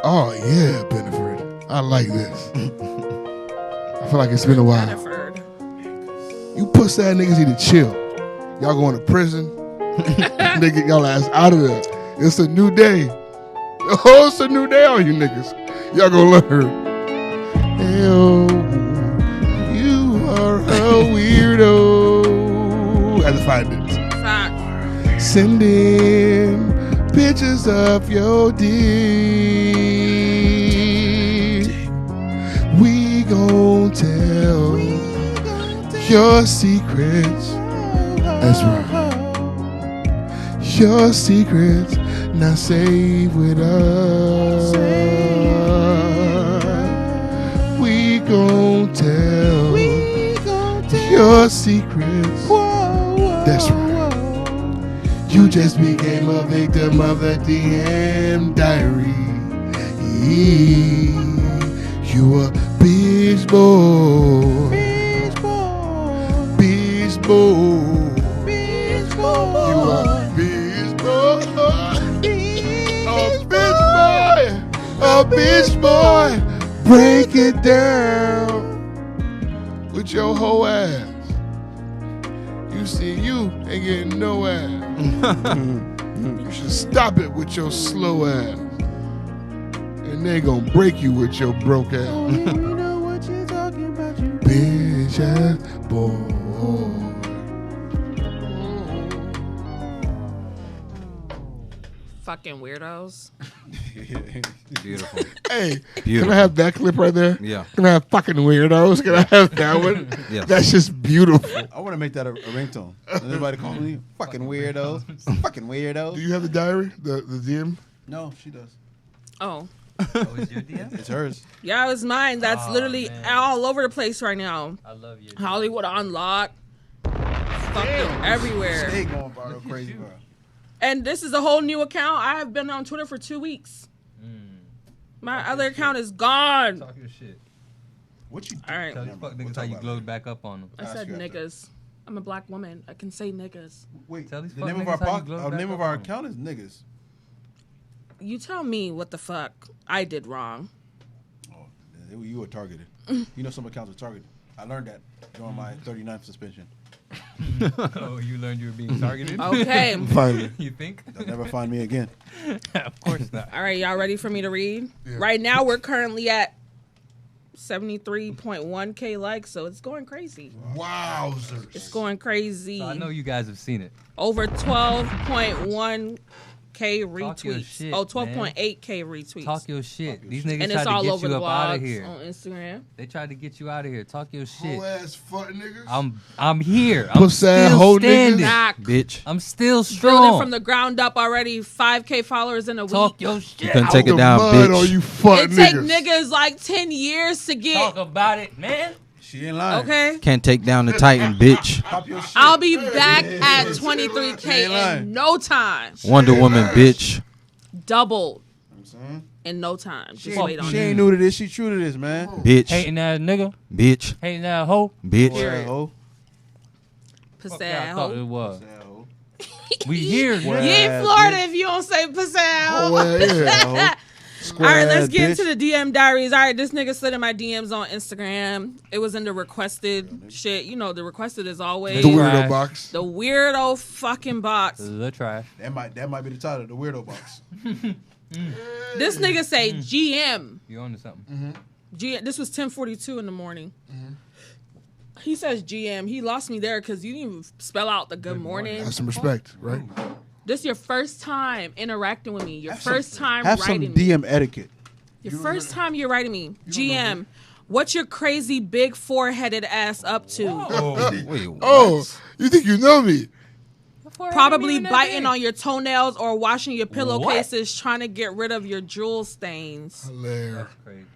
Oh, yeah, Beneford. I like this. I feel like it's been a while. Beneford. You pussy ass niggas need to chill. Y'all going to prison. They get y'all ass out of there. It's a new day. Oh, it's a new day on you niggas. Y'all gonna learn. Ew, you are a weirdo. I had to find it. Fact. Send in pictures of your dick. We gon' tell your secrets. That's right. Your secrets, now save with us. We gon' tell your secrets. That's right. You just became a victim of the DM diary. You a bitch boy. Bitch boy. You a bitch boy. A bitch boy. Break it down with your whole ass. You see, you ain't getting no ass. You should stop it with your slow ass. And they gonna break you with your broke ass. Bitch ass boy. Fucking weirdos. Beautiful. Hey, Beautiful. can I have that clip right there? Yeah. Can I have fucking weirdos? Can I have that one? Yes. That's just beautiful. I want to make that a ringtone. Everybody call me fucking weirdos. Fucking weirdos. Do you have the diary? The DM? No, she does. Oh. Oh, it's your DM? It's hers. Yeah, it was mine. That's literally all over the place right now. I love you. Hollywood Unlocked. Fucking everywhere. Stay going viral crazy, bro. And this is a whole new account. I have been on Twitter for 2 weeks. My other account is gone. Talk your shit. What you? All right. Tell these fuck niggas how you glowed back up on them. I said niggas. I'm a black woman. I can say niggas. Wait, Tell these the fuck name of niggas our how you glowed back name of up our on 'em. account is niggas. You tell me what the fuck I did wrong. Oh, you were targeted. You know some accounts are targeted. I learned that during my 39th suspension. Oh, you learned you were being targeted? Okay. Finally. You think? They'll never find me again. Of course not. All right, y'all ready for me to read? Yeah. Right now, we're currently at 73.1K likes, so it's going crazy. Wowzers. It's going crazy. So I know you guys have seen it. Over 12.1K Talk your retweets. shit, 12.8K retweets. Talk your shit. These niggas and tried it's to all get over you the up out of blogs here. on Instagram. They tried to get you out of here. Talk your shit. Whole ass fuck niggas. I'm here. I'm Puss ass still hoe standing. niggas. Back. Bitch. I'm still Building strong. from the ground up already. 5K followers in a Talk week. your You shit. couldn't take The it down, mud on bitch. you fuck It take niggas. niggas like 10 years to get. Talk about it, man. She ain't lying. Okay. Can't take down the Titan, bitch. Pop your shit. I'll be back at 23K lying. in no time. Wonder Woman, bitch. Doubled I'm saying? in no time. She Just wait on ain't it. new to this. She true to this, man. Bitch. Hating ass nigga. Bitch. Hating ass hoe. Bitch. Boy, hoe. Fuck Pussy yeah, I thought it was. Sad hoe. We here, You nigga. ain't Florida if you don't say pussy. Oh, yeah. All right, let's ass get bitch. into the DM diaries. All right, this nigga slid in my DMs on Instagram. It was in the requested shit. You know, the requested is always The weirdo box. the weirdo fucking box. The trash. That might be the title, the weirdo box. This nigga say GM. You on to something? This was 10:42 in the morning. He says GM. He lost me there because you didn't even spell out the good morning. Have some respect, right? This your first time interacting with me. Your Have some- first time Have some writing me. DM etiquette. Your first time you're writing me. GM. What's your crazy big four-headed ass up to? Wait, what? Oh, you think you know me? Probably biting on your toenails or washing your pillowcases, trying to get rid of your jewel stains. Hilarious. Crazy.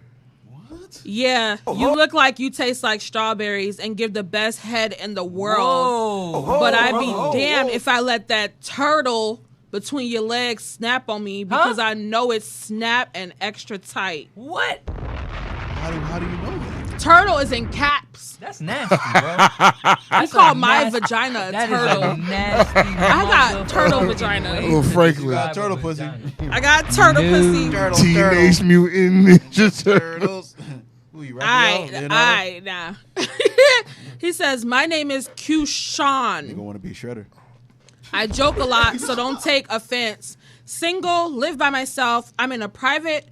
Yeah, you look like you taste like strawberries and give the best head in the world. But I'd be damned if I let that turtle between your legs snap on me because I know it's snap and extra tight. What? How do you know that? Turtle is in caps. That's nasty, bro. I call my vagina a turtle. I got turtle vagina. Well, frankly, got turtle pussy. I got turtle pussy. Teenage Mutant Ninja Turtles. Who you Nah. He says, my name is Q-Sean. You gonna want to be Shredder. I joke a lot, so don't take offense. Single, live by myself. I'm a private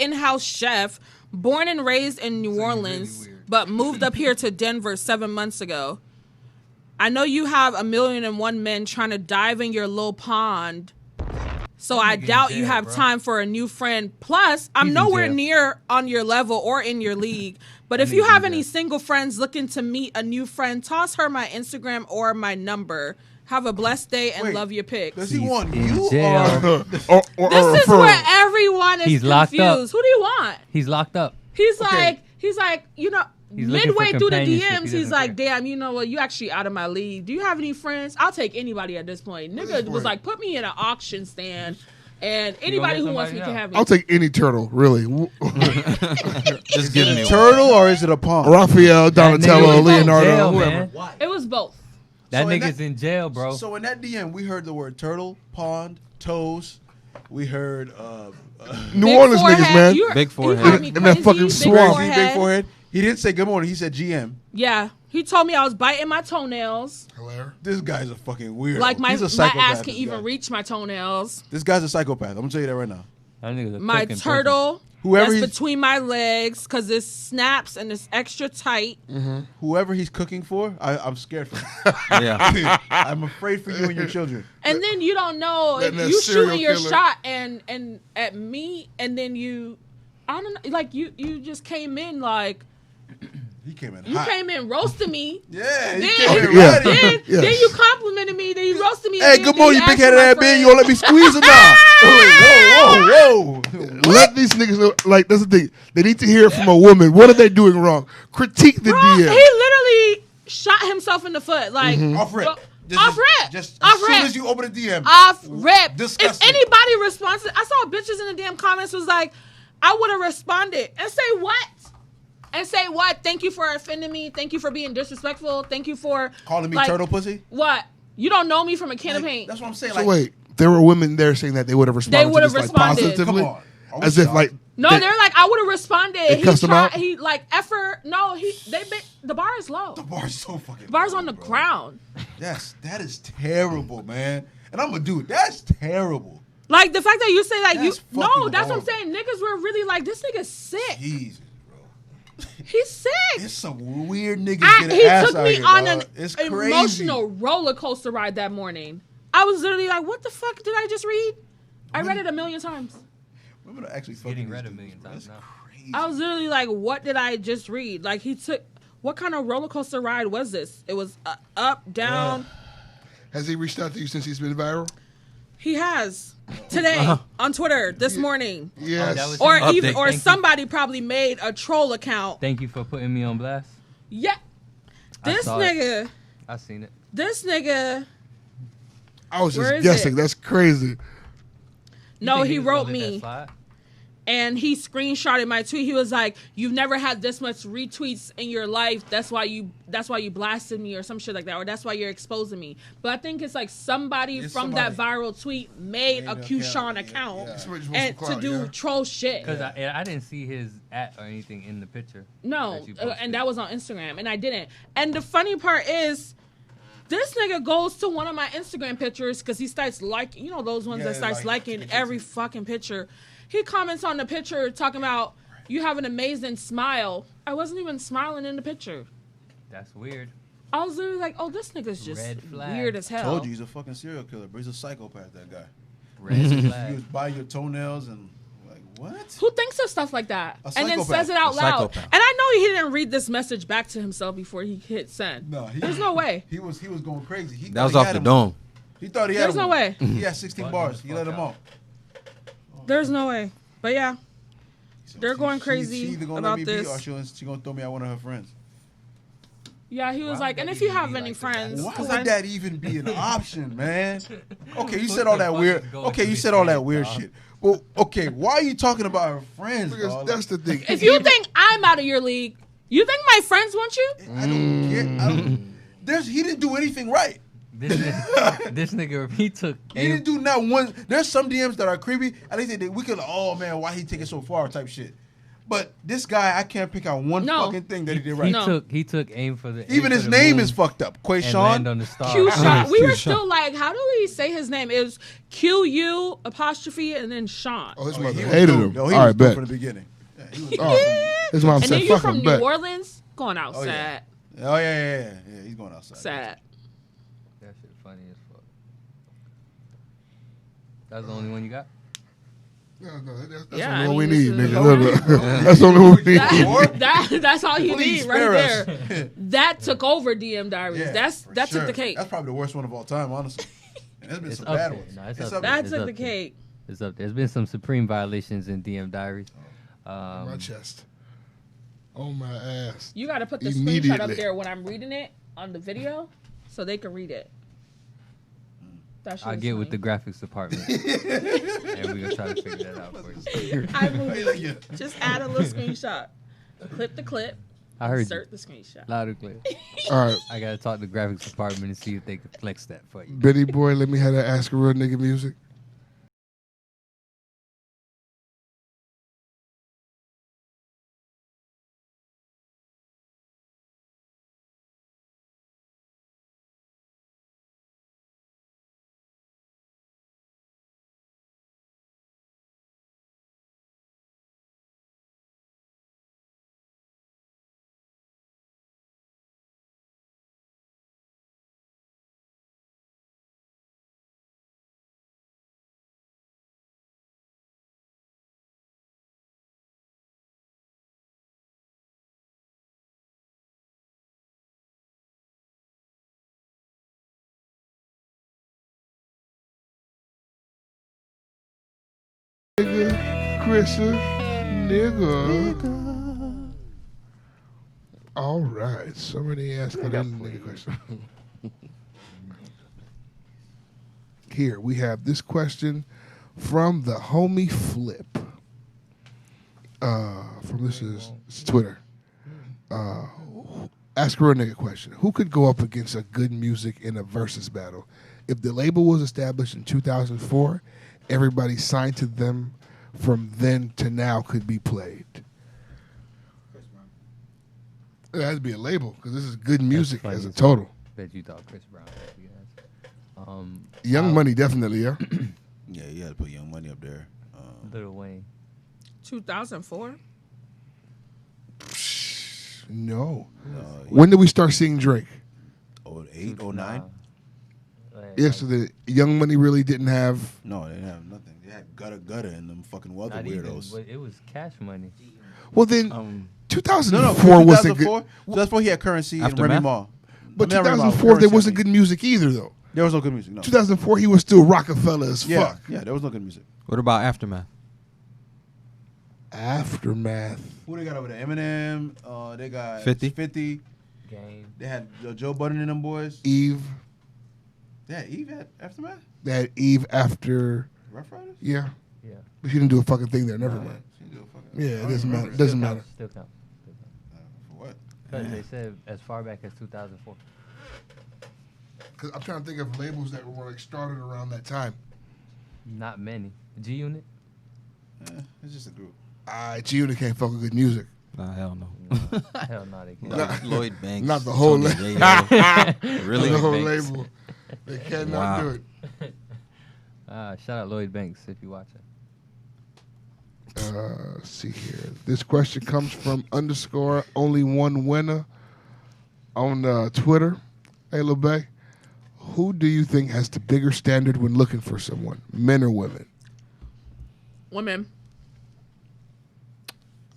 in-house chef, born and raised in New Orleans, but moved up here to Denver 7 months ago. I know you have 1,000,001 men trying to dive in your little pond, so I doubt you have time for a new friend. Plus, I'm nowhere near on your level or in your league. But if you have any single friends looking to meet a new friend, toss her my Instagram or my number. Have a blessed day and love your pics. Does he want you or this is where everyone is He's confused. locked up. Who do you want? He's locked up. He's like, you know, He's looking for midway through the companionship. DMs, he's like, damn, you know what? You actually out of my league. Do you have any friends? I'll take anybody at this point. Nigga was like, put me in an auction stand. And anybody who wants me can have me. I'll take any turtle, really. Just give me turtle or is it a pond? Raphael, Donatello, Leonardo, whoever. It was both. That nigga's in jail, bro. So in that DM, we heard the word turtle, pond, toes. We heard New Orleans niggas, man. Big forehead. In that fucking swamp. Big forehead. He didn't say good morning. He said GM. Yeah. He told me I was biting my toenails. Hilarious. This guy's a fucking weirdo. Like my He's a psychopath, ass can even reach my toenails. This guy's a psychopath. I'm gonna tell you that right now. That nigga's a My cooking turtle Whoever that's he's- between my legs because it snaps and it's extra tight. Whoever he's cooking for, I'm scared for him. Yeah. I'm afraid for you and your children. And then you don't know if That you serial shooting your killer. shot and at me, and then I don't know, like you just came in like He came in you hot. came in roasting me. Yeah, he Then, came in Yeah. ready. then you complimented me. Then you roasted me. Hey, again, good then morning, you asked big headed for my ass bitch. friend. You gonna let me squeeze or not? Whoa. Let these niggas know, like, that's the thing. They need to hear it from a woman. What are they doing wrong? Critique the Bro, DM. he literally shot himself in the foot. Like Off rip. Off rip. Just Off as soon rip. as you open the DM. Off rip. Disgusting. If anybody responds, I saw bitches in the damn comments was like, I would have responded and say what? And say what? Thank you for offending me. Thank you for being disrespectful. Thank you for Calling me like, turtle pussy? What? You don't know me from a can of paint. That's what I'm saying. So Like, wait, there were women there saying that they would have responded. They would have to this, responded. Like, positively, Come on. Are we as if shocked? like No, they're like, I would have responded. They cussed him out? He like effort. No, the bar is low. The bar's so fucking The bar's low, on the bro. ground. Yes, that is terrible, man. And I'm a dude. That's terrible. Like the fact that you say that That's that's what fucking I'm horrible. saying. Niggas were really like, this nigga's sick. Jesus, bro. He's sick. It's some weird niggas He getting ass took out me here, on dog. an It's crazy. emotional roller coaster ride that morning. I was literally like, what the fuck did I just read? I read it 1,000,000 times. Women are actually fucking Getting read these 1,000,000 dudes, times bro. now. It's crazy. I was literally like, what did I just read? Like he took, what kind of roller coaster ride was this? It was up, down. has he reached out to you since he's been viral? He has today on Twitter this morning. Yes. that was- Or Update. even, or Thank you. somebody probably made a troll account. Thank you for putting me on blast. Yeah, I this saw it. nigga, I seen it. this nigga. I was Where just is guessing. it? That's crazy. You No, think he was gonna wrote let that me. slide? And he screenshotted my tweet. He was like, "You've never had this much retweets in your life. That's why you blasted me or some shit like that, or that's why you're exposing me." But I think it's like somebody It's from that viral tweet made a an Q-Sean account, account Somebody just wants and some to clout, do yeah. troll shit. Because I didn't see his @ or anything in the picture. No, that you posted. and that was on Instagram, and I didn't. And the funny part is, this nigga goes to one of my Instagram pictures because he starts liking, you know, those ones that starts liking every fucking picture. He comments on the picture talking about, you have an amazing smile. I wasn't even smiling in the picture. That's weird. I was literally like, oh, this nigga's just Red flag. weird as hell. Told you he's a fucking serial killer, but he's a psychopath, that guy. Red He flag. was biting your toenails and like, what? Who thinks of stuff like that? A And then psychopath. says it out A loud. psychopath. And I know he didn't read this message back to himself before he hit send. No, There's no way. He was going crazy. He That thought was he off had the him. dome. He thought he had There's him. no way. He had 16 bars. He let him off. There's no way. But yeah. They're going crazy She either gonna about let me this. be or she gonna throw me at one of her friends. Yeah, he was like, and if you have any friends, Why 'cause would that even be an option, man? Okay, you said all that weird. Okay, you said all that weird shit. Well, okay, why are you talking about her friends? Because dog? that's the thing. If you think I'm out of your league, you think my friends want you? I don't get. He didn't do anything right. This nigga, he took. He didn't do not one. There's some DMs that are creepy. At least we could. Oh man, why he take it so far? Type shit. But this guy, I can't pick out one fucking thing that he did right. He took aim for the. Even his name is fucked up. Quayshawn. Q-Shawn. We were still like, how do we say his name? It was Q-U apostrophe and then Sean. Oh, his mother hated him. No, he All was right, dope bet. from the beginning. Yeah, he was His mom And said, then you "Fuck from him." New Bet. Orleans, going outside. Oh yeah. He's going outside. Sad. That shit funny as fuck. That's the only one you got? No, that's Yeah, only I one we mean, need, this is- nigga. That's only what we need. That's all you Please need right spare there. us. That took over DM Diaries. Yeah, that sure. took the cake. That's probably the worst one of all time, honestly. And there's been It's some up bad there. ones. No, it's It's up up there. That It's took up the there. cake. It's up there. There's been some supreme violations in DM Diaries. My chest. On my ass. You got to put the screenshot Immediately. up there when I'm reading it on the video so they can read it. That shit I'll is get with funny. the graphics department. And we're going to try to figure that out for you. I moved. Just add a little screenshot. Clip the clip. I heard Insert you. the screenshot. Loud and clear. All right. I got to talk to the graphics department and see if they can flex that for you. Benny boy, let me have that Ask a Real Nigga music. Nigga, Chrissy, nigga. All right, somebody ask a real nigga question. Here we have this question from the homie Flip. It's Twitter. Ask a real nigga question. Who could go up against a good music in a versus battle? If the label was established in 2004, everybody signed to them from then to now could be played. It has to be a label because this is good music as a total. Bet you thought Chris Brown. Young Money, definitely, yeah. Yeah, you had to put Young Money up there. Lil Wayne. 2004? No. When did we start seeing Drake? 08, 09? Yeah, so the Young Money really didn't have. No, they didn't have nothing. They had Gutter and them fucking other Not weirdos. even, but it was Cash Money. Well, then 2004 No, wasn't good. 2004 he had Currency and Aftermath? Remy Ma. But I mean, not Remy Ma, 2004 there Currency, wasn't I mean. good music either, though. There was no good music. No. 2004 he was still Rockefeller as Yeah, fuck. yeah, there was no good music. What about Aftermath? Aftermath. Who they got over there? Eminem. They got 50. 50. Game. They had Joe Budden and them boys. Eve. They had Eve at Aftermath. They had Eve after. Rough Riders. Yeah. Yeah. But she didn't do a fucking thing there. Never mind. She did a fucking- Yeah, I it don't doesn't matter. remember. Doesn't matter. Still count. For what? Because they said as far back as 2004. Because I'm trying to think of labels that were like started around that time. Not many. G Unit? It's just a group. G-Unit can't fuck with good music. Nah, hell no. Hell no, they can't. Not- Lloyd Banks. Not the whole Tony label. J.O. Really? The whole Banks. label. They cannot Wow. do it. Shout out Lloyd Banks if you watching. Let's see here. This question comes from _ only one winner on Twitter. Hey, Lil Bay, who do you think has the bigger standard when looking for someone, men or women? Women.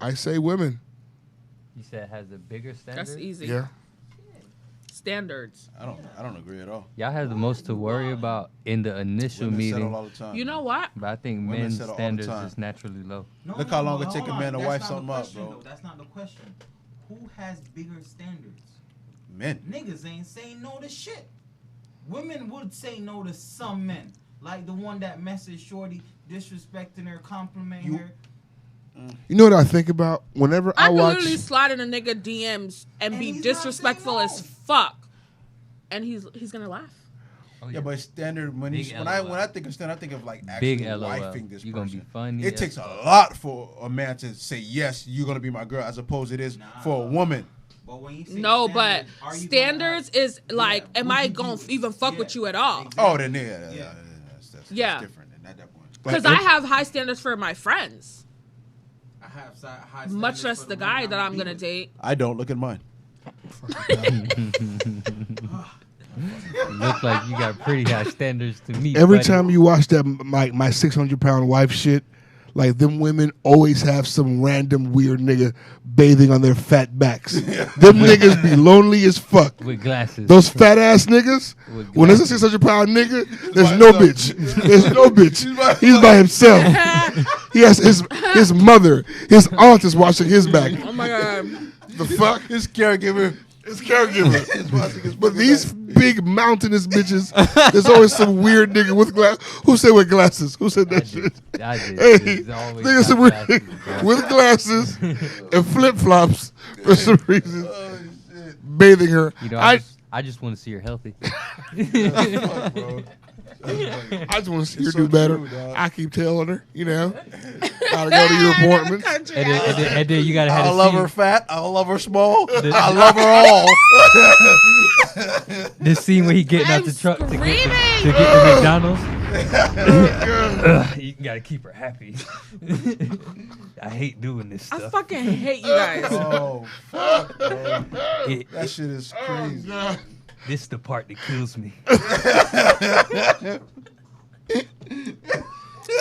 I say women. You said has a bigger standard? That's easy. Yeah. standards. I don't agree at all. Y'all have the most to worry about in the initial Women settle meeting. all the time. You know what? But I think Women men's settle all the standards time. is naturally low. Look how long it take a hold man to on. wife That's not the something up, question, bro. though. That's not the question. Who has bigger standards? Men. Niggas ain't saying no to shit. Women would say no to some men. Like the one that messaged Shorty, disrespecting her, complimenting her. You know what I think about? Whenever I could watch, literally slide in a nigga DMs and be disrespectful as fuck, and he's gonna laugh. Yeah, but standard when Big when I think of standard, I think of like Big actually LOL. wifing this You person. gonna be funny It as takes a fuck. lot for a man to say yes, you're gonna be my girl, as opposed it is for a woman. But when you say No, but standards, are you standards is like, am would I you gonna do- even fuck with you at all? Oh, then that's Yeah. different at that point. Because I have high standards for my friends, I have high much standards less for the women guy that I'm be gonna with. date. I don't look at mine. Look like you got pretty high standards to meet. every buddy. time you watch that, my 600-pound wife shit, like them women always have some random weird nigga bathing on their fat backs. Them niggas be lonely as fuck. With glasses. Those fat ass niggas. With When there's a 600-pound nigga, there's no bitch. There's no bitch. He's by himself. He has his mother, his aunt is watching his back. Oh my god. The fuck? His caregiver. His caregiver. But these big mountainous bitches, there's always some weird nigga with glasses. Who said with glasses? Who said that shit? I did. Hey, There's always niggas got with, glasses, bro. with glasses and flip flops for some reason, bathing her. You know, I just want to see her healthy. I just want to see her It's do so better. true, dog. I keep telling her, you know, gotta go to your appointments. And then you gotta have I a love scene. her fat. I love her small. I love her all. This scene where he getting out the truck to get screaming. the McDonald's. You gotta keep her happy. I hate doing this I stuff. fucking hate you guys. Oh, fuck, bro. It- That shit is crazy. This the part that kills me.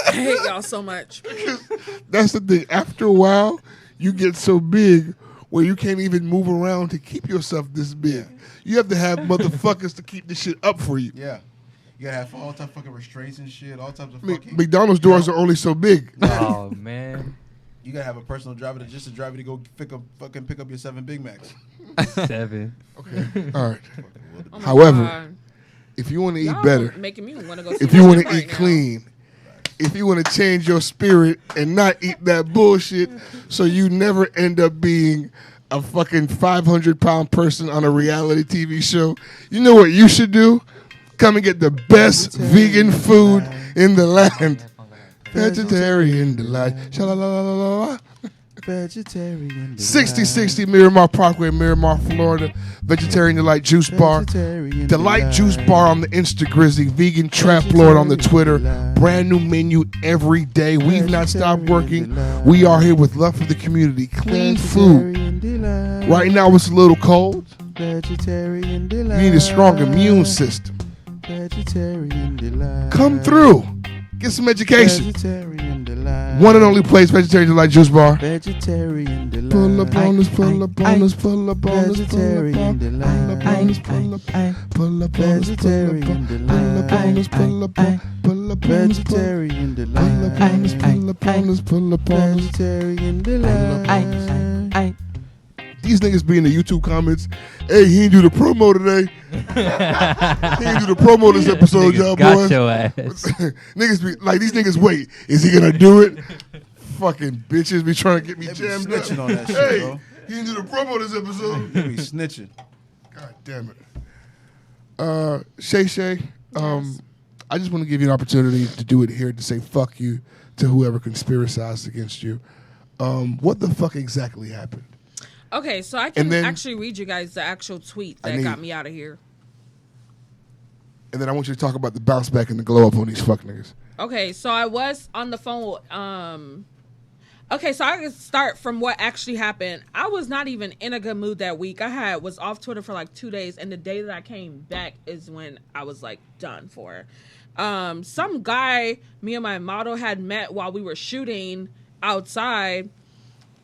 I hate y'all so much. That's the thing. After a while, you get so big where you can't even move around to keep yourself this big. You have to have motherfuckers to keep this shit up for you. Yeah. You gotta have all types of fucking restraints and shit. All types of fucking. McDonald's doors are only so big. Oh man. You gotta have a personal driver to just a driver to go pick up your 7 Big Macs. 7. Okay. All right. Oh my However, God. if you want to eat Y'all better, making me want to go. if you want to eat clean, if you want to change your spirit and not eat that bullshit, so you never end up being a fucking 500-pound person on a reality TV show, you know what you should do? Come and get the best vegan food in the land. Vegetarian delight. Sha-la-la-la-la-la. Vegetarian. 6060 Miramar Parkway, Miramar, Florida. Vegetarian Delight Juice Bar. Delight Juice Bar on the Insta Grizzly. Vegan Trap Lord on the Twitter. Brand new menu every day. We've not stopped working. We are here with love for the community. Clean food. Right now it's a little cold. Vegetarian You need a strong immune system. Vegetarian delight. Come through. Get some education. Vegetarian delight. One and only place, Vegetarian Delight Juice Bar. Vegetarian delight. Pull up on us, pull up on us, pull up on us, pull up Vegetarian on us, pull up on us, pull up on us, Vegetarian delight. pull up on us, pull up on us, Vegetarian pull up on us, pull up on us, pull up on us. Vegetarian delight. These niggas be in the YouTube comments. Hey, he didn't do the promo today. He didn't do the promo this episode, y'all Got boys. your ass. Niggas be like, these niggas wait. Is he gonna do it? Fucking bitches be trying to get me They be jammed up. snitching on that shit, Hey, bro. he didn't do the promo this episode. They be snitching. God damn it. Shay, I just want to give you an opportunity to do it here to say fuck you to whoever conspiracized against you. What the fuck exactly happened? Okay, so I can And then- actually read you guys the actual tweet I that need- got me out of here. And then I want you to talk about the bounce back and the glow up on these fuck niggas. Okay, so I was on the phone. Okay, so I can start from what actually happened. I was not even in a good mood that week. Was off Twitter for like 2 days, and the day that I came back is when I was like done for. Some guy me and my model had met while we were shooting outside.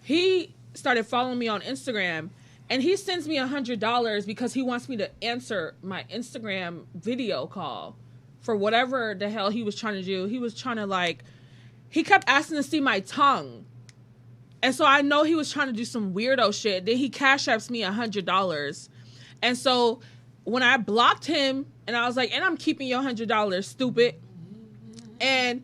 He started following me on Instagram, And he sends me $100 because he wants me to answer my Instagram video call for whatever the hell he was trying to do. He was trying to like, he kept asking to see my tongue. And so I know he was trying to do some weirdo shit. Then he cash apps me $100. And so when I blocked him and I was like, and I'm keeping your $100, stupid. And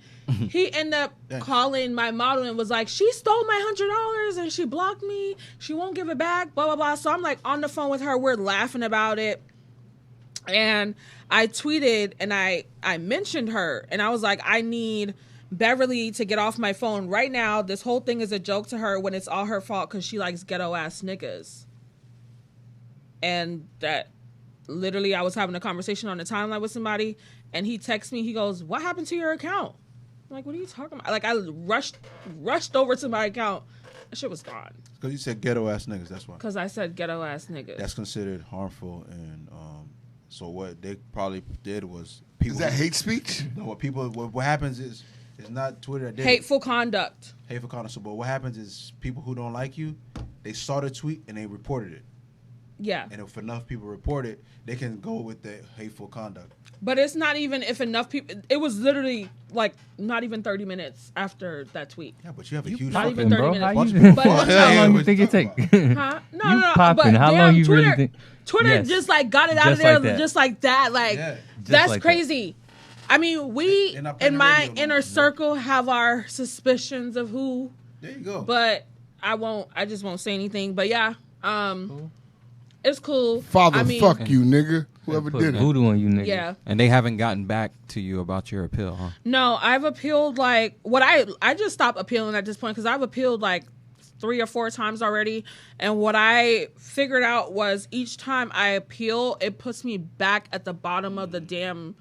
he ended up calling my model and was like, she stole my $100 and she blocked me. She won't give it back, blah, blah, blah. So I'm like on the phone with her. We're laughing about it. And I tweeted and I mentioned her. And I was like, I need Beverly to get off my phone right now. This whole thing is a joke to her when it's all her fault because she likes ghetto-ass niggas. And that literally I was having a conversation on the timeline with somebody. And he texts me. He goes, what happened to your account? I'm like, what are you talking about? Like, I rushed over to my account. That shit was gone. Because you said ghetto ass niggas, that's why. Because I said ghetto ass niggas. That's considered harmful, and so what they probably did was people. Is that hate speech? No, what happens is it's not Twitter that did hateful conduct. Hateful conduct. So, but what happens is people who don't like you, they saw the tweet and they reported it. Yeah. And if enough people report it, they can go with the hateful conduct. But it's not even if enough people. It was literally like not even 30 minutes after that tweet. Yeah, but you have a huge. Not even 30 minutes. How long you think it take? Huh? No, no. Popping. How long you really think? Twitter just like got it out of there just like that. Like that's crazy. I mean, we in my inner circle have our suspicions of who. There you go. But I just won't say anything. But yeah, it's cool. Father, fuck you, nigga. Whoever did it. Voodoo on you, nigga. Yeah. And they haven't gotten back to you about your appeal, huh? No, I've appealed like I just stopped appealing at this point because I've appealed like 3 or 4 times already. And what I figured out was each time I appeal, it puts me back at the bottom of the damn,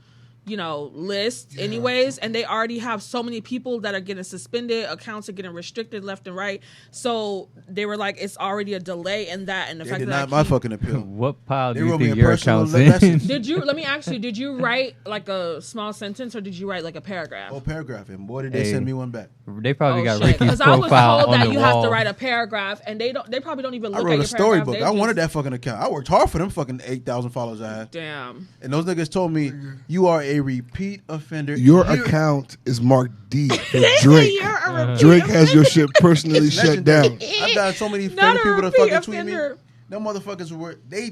list anyways. And they already have so many people that are getting suspended. Accounts are getting restricted left and right. So they were like, it's already a delay in that. And the fact that my fucking appeal. What pile do you think your account's in? Let me ask you, did you write like a small sentence or did you write like a paragraph? Oh, paragraph. And boy, did they send me one back. They probably got Ricky's Because profile I was told on that the you wall. have to write a paragraph and they probably don't even look at your I wrote a storybook. paragraph. I wanted that fucking account. I worked hard for them fucking 8,000 followers I had. Damn. And those niggas told me, you are a repeat offender. Your account is marked D for Drake. Drake has your shit personally shut down. I've got so many famous people that fucking tweet me. Them motherfuckers were they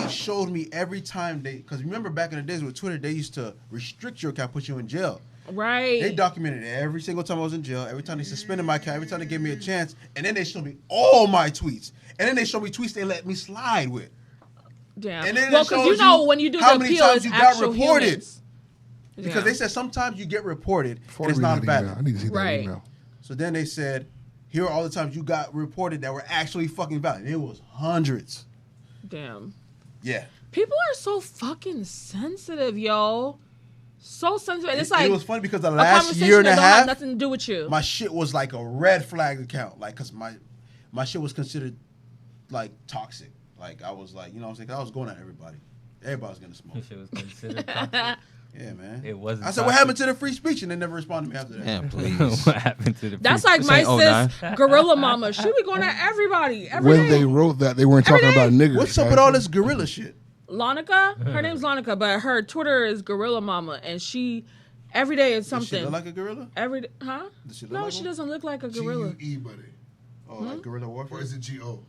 showed me every time because remember back in the days with Twitter they used to restrict your account, put you in jail. Right. They documented every single time I was in jail, every time they suspended my account, every time they gave me a chance, and then they showed me all my tweets, and then they showed me tweets they let me slide with. Damn. And then well, because when you do the appeal, it's actual humans. Because they said sometimes you get reported and it's not valid. I need to see that email. So then they said, here are all the times you got reported that were actually fucking valid. And it was hundreds. Damn. Yeah. People are so fucking sensitive, yo. So sensitive. It's like it was funny because the last year and a half have nothing to do with you. My shit was like a red flag account. Like, cause my shit was considered like toxic. Like I was like, you know what I'm saying? I was going at everybody. Everybody was gonna smoke. Shit was considered toxic. Yeah, man. It wasn't. I said, what happened to the free speech? And they never responded to me after that. Yeah, please. What happened to the That's like my sis, Gorilla Mama. She be going at everybody. When they wrote that, they weren't talking about niggers. What's up with all this gorilla shit? Lonica? Her name's Lonica, but her Twitter is Gorilla Mama. And she, every day is something. Does she look like a gorilla? Huh? Does she look no, like she one? doesn't look like a gorilla. G-U-E, buddy. Oh, like guerrilla warfare? Or is it G-O?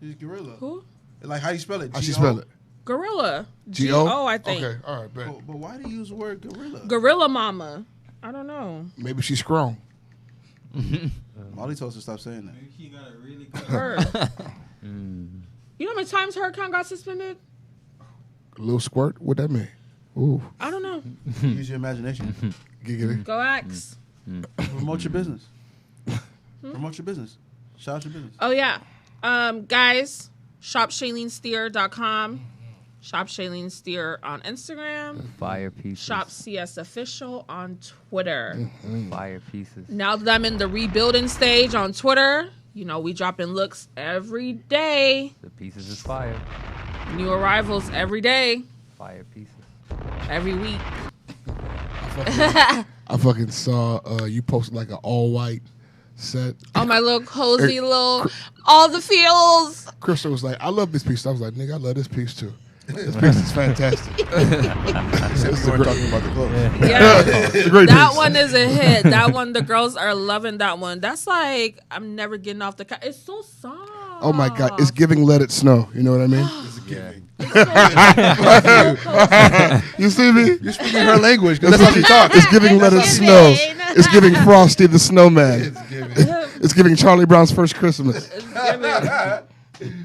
She's gorilla. Who? Like, how do you spell it? How she spell it? Gorilla. G-O? I think. Okay, all right, bet. But why do you use the word gorilla? Gorilla Mama. I don't know. Maybe she's strong. Molly told us to stop saying that. Maybe he got it really good. Her. You know how many times her account got suspended? A little squirt? What that mean? Ooh. I don't know. Use your imagination. Giggity. Go ask. Promote your business. Promote your business. Shout out your business. Oh, yeah. Guys, shopshailensteer.com. Shop Shailene Steer on Instagram. Fire pieces. Shop CS Official on Twitter. Fire pieces. Now that I'm in the rebuilding stage on Twitter, we dropping looks every day. The pieces is fire. New arrivals every day. Fire pieces. Every week. I fucking saw you posted like an all white said. Oh, my little cozy little, all the feels. Crystal was like, I love this piece. I was like, nigga, I love this piece too. This piece is fantastic. We were talking about the clothes. Yeah, It's a great that piece. one is a hit. That one, the girls are loving that one. That's like, I'm never getting off the couch. It's so soft. Oh my God, it's giving Let It Snow. You know what I mean? It's giving. You see me? You're speaking her language because that's how she talks. It's giving Let It Snow. It's giving Frosty the Snowman. It's giving Charlie Brown's First Christmas. It's giving.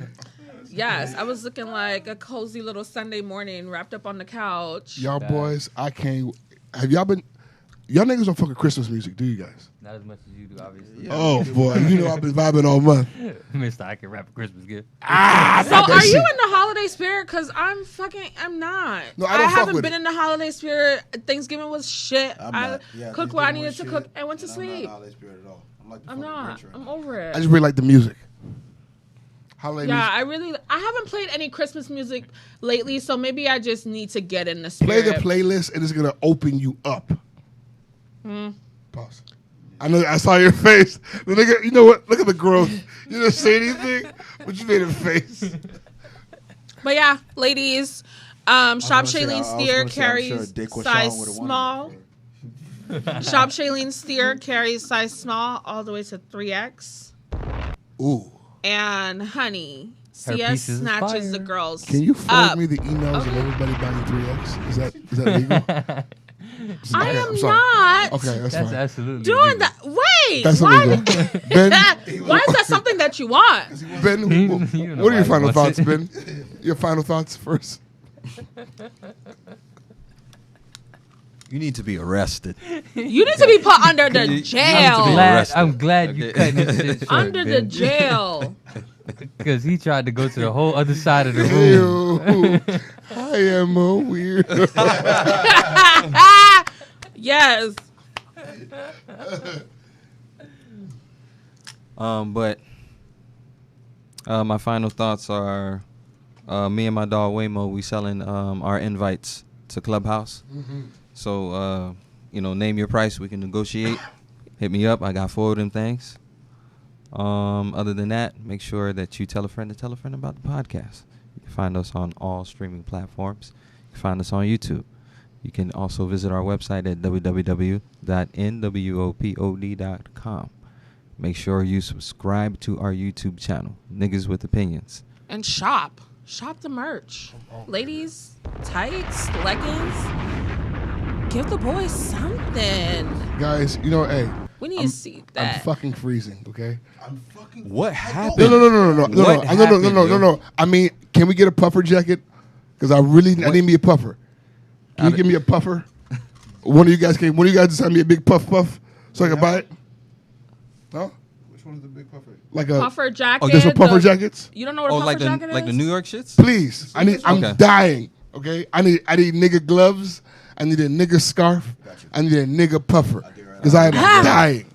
Yes, I was looking like a cozy little Sunday morning wrapped up on the couch. Y'all boys, I can't. Have y'all been? Y'all niggas don't fuck with Christmas music, do you guys? Not as much as you do, obviously. Oh boy, you know I've been vibing all month. Mister, I can rap a Christmas gift. So are you in the holiday spirit? Because I'm not. No, I don't fuck haven't with been it. in the holiday spirit. Thanksgiving was shit. I'm I not. Yeah, cooked what I Thanksgiving needed was to shit, cook and went to and sleep. I'm not holiday spirit at all. I'm like the I'm fucking not. Grinch right I'm now. over it. I just really like the music. Holiday Yeah, music. I haven't played any Christmas music lately, so maybe I just need to get in the Play spirit. the playlist and it's gonna open you up. Pause. I know. I saw your face. The nigga, you know what? Look at the growth. You didn't say anything, but you made a face. But yeah, ladies, Shop gonna say, Shailene I was Steer gonna say, I'm carries sure Dick Washawn size would've wanted small. Shop Shailene Steer carries size small all the way to 3X. Ooh. And honey, Her CS piece is snatches fire. the girls. Can you forward up. me the emails of everybody buying 3X? Is that legal? I Okay, am I'm sorry. not Okay, that's That's fine. absolutely doing illegal. that. Wait, That's why? illegal. Ben, Why is that something that you want? Ben, You know what are your why final he thoughts, wants Ben? Your final thoughts first. You need to be arrested. You need to be put under the jail. I'm glad you cut his shit short, Under the Ben. jail. Because he tried to go to the whole other side of the room. Ew. I am a weird. Yes. But my final thoughts are, me and my dog Waymo, we selling our invites to Clubhouse. Mm-hmm. So name your price, we can negotiate. Hit me up. I got 4 of them things. Other than that, make sure that you tell a friend about the podcast. You can find us on all streaming platforms. You can find us on YouTube. You can also visit our website at www.nwopod.com. Make sure you subscribe to our YouTube channel, Niggas with Opinions. And shop the merch. Ladies, tights, leggings. Give the boys something. Guys, hey. We need to see that. I'm fucking freezing, okay? What happened? No. I mean, can we get a puffer jacket? Because I need me a puffer. Can you give me a puffer? One of you guys just send me a big puff so I can buy it? No? Which one is the big puffer? Like a puffer jacket. Oh, there's some puffer jackets? You don't know what a puffer jacket is? Like the New York shits? Please. I'm Okay. dying, okay? I need nigga gloves. I need a nigga scarf. I need a nigga puffer. Because I am dying.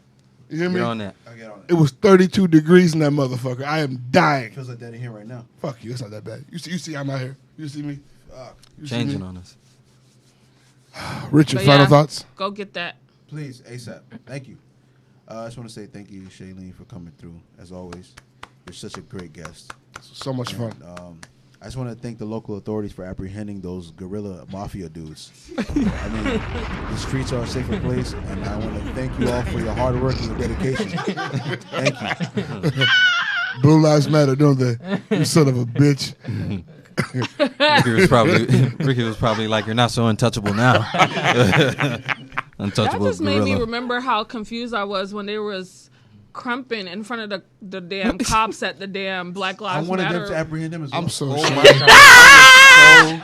You hear me? Get on that. I get on it. It was 32 degrees in that motherfucker. I am dying. Feels like that in here right now. Fuck you. It's not that bad. You see I'm out here. You see me? You see Changing me? on us. Richard, But final yeah, thoughts? Go get that. Please, ASAP. Thank you. I just want to say thank you, Shailene, for coming through. As always, you're such a great guest. So much fun. I just want to thank the local authorities for apprehending those guerrilla mafia dudes. I mean, the streets are a safer place, and I want to thank you all for your hard work and your dedication. Thank you. Blue Lives Matter, don't they? You son of a bitch. Ricky was probably like, you're not so untouchable now. Untouchable That just made me gorilla. remember how confused I was when there was crumping in front of the damn cops at the damn Black I Lives wanted Matter. them to apprehend him as well. I'm so Oh sorry. my God.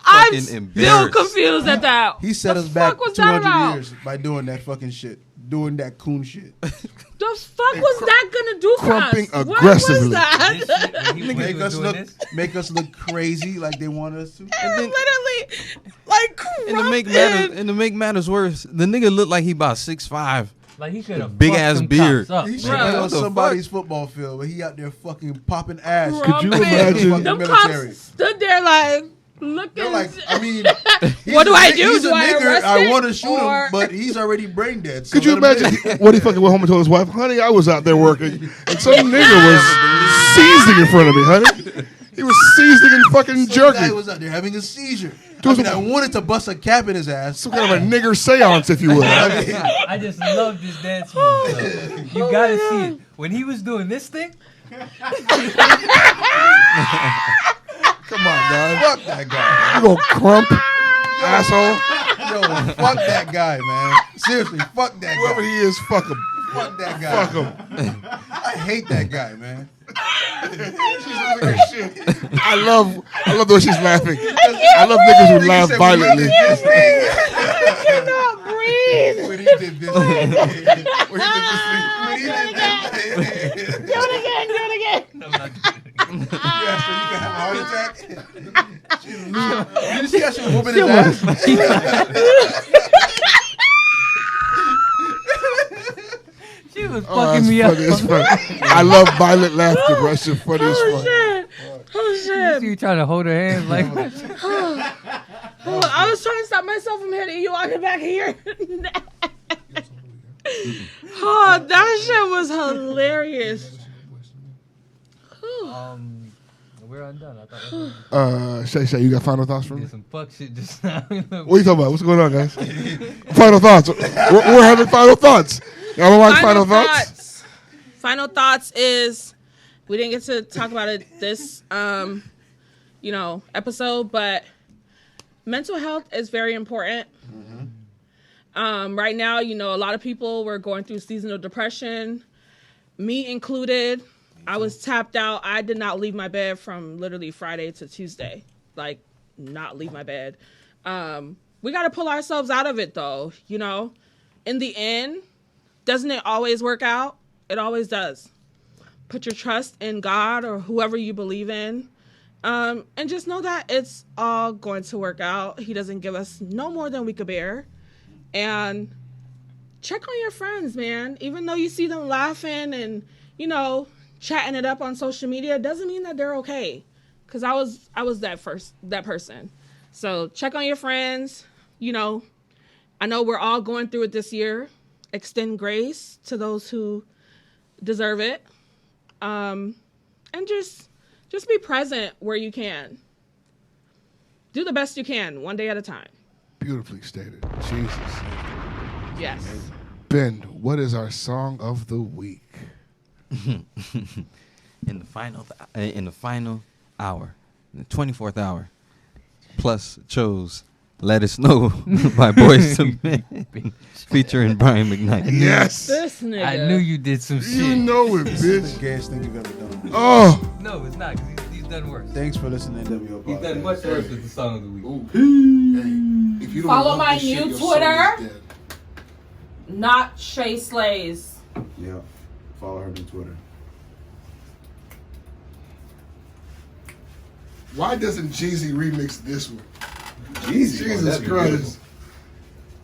I'm fucking still embarrassed. confused at that. He set The us back fuck was that 200 about? years by doing that fucking shit. Doing that coon shit. The fuck was that gonna do for us? Crumping What was aggressively. that? Make us look crazy like they want us to. Literally, like And to make matters worse, the nigga looked like he about 6'5". Like he could have Big ass beard. He should Bro. be on What the somebody's football field, but he out there fucking popping ass. Could you imagine? Fucking Them military. cops stood there like, They're like, I mean, what do I do? He's Do a I nigger. arrest I him? want to shoot Or- him, but he's already brain dead. So Could you let him imagine live. what he fucking went home and told his wife, honey, I was out there working, and some nigger was seizing in front of me, honey. He was seizing and fucking Some guy jerking. was out there having a seizure. Dude, I wanted to bust a cap in his ass. Some kind of a nigger seance, if you will. I just love this dance move. Though. You gotta see it. When he was doing this thing, Come on, guys. Fuck that guy. You gonna crump, asshole. Yo, fuck that guy, man. Seriously, fuck that Whoever guy. he is, fuck him. Fuck that guy. Fuck him. I hate that guy, man. She's losing her shit. I love the way she's laughing. I love niggas who laugh violently. I cannot breathe. When he did this thing. When he did this thing. Do it again. no, I'm not doing it. Yeah, so you can have a heart attack. Did you see how she was whooping his ass? She was Oh, fucking that's me funny. It's up. funny. I love violent laughter, bro. It's just funny as Oh fuck. shit. Oh You shit. see you trying to hold her hands like I was trying to stop myself from hitting you on the back of your neck. Oh, that shit was hilarious. we're undone. I thought Shay, you got final thoughts for we me? did some fuck shit just now. What are you talking about? What's going on, guys? Final thoughts. We're having final thoughts. Y'all don't like final thoughts? Final thoughts is we didn't get to talk about it this episode, but mental health is very important. Right now, a lot of people were going through seasonal depression, me included. I was tapped out. I did not leave my bed from literally Friday to Tuesday. Like, not leave my bed. We got to pull ourselves out of it, though. In the end, doesn't it always work out? It always does. Put your trust in God or whoever you believe in. And just know that it's all going to work out. He doesn't give us no more than we could bear. And check on your friends, man. Even though you see them laughing and, chatting it up on social media, doesn't mean that they're okay. Because I was that person. So check on your friends. I know we're all going through it this year. Extend grace to those who deserve it. And just be present where you can. Do the best you can, one day at a time. Beautifully stated. Jesus. Yes. Ben, what is our song of the week? In the final hour, the 24th hour, Plus chose "Let Us Know" by Boyz II Men, featuring Brian McKnight. Yes. This nigga. I knew you did some shit. You know it, This is the bitch. gayest thing you've ever done. Oh. No, it's not. Cause he's done worse. Thanks for listening to NWO Podcast. He's done much worse with the song of the week. If you don't Follow love my this shit, new your soul Twitter. is dead. Not Chay Slays. Yeah. Follow her on Twitter. Why doesn't Jeezy remix this one? Jeezy. Jesus Christ.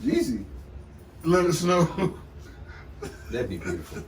Jeezy. Let us know. That'd be beautiful.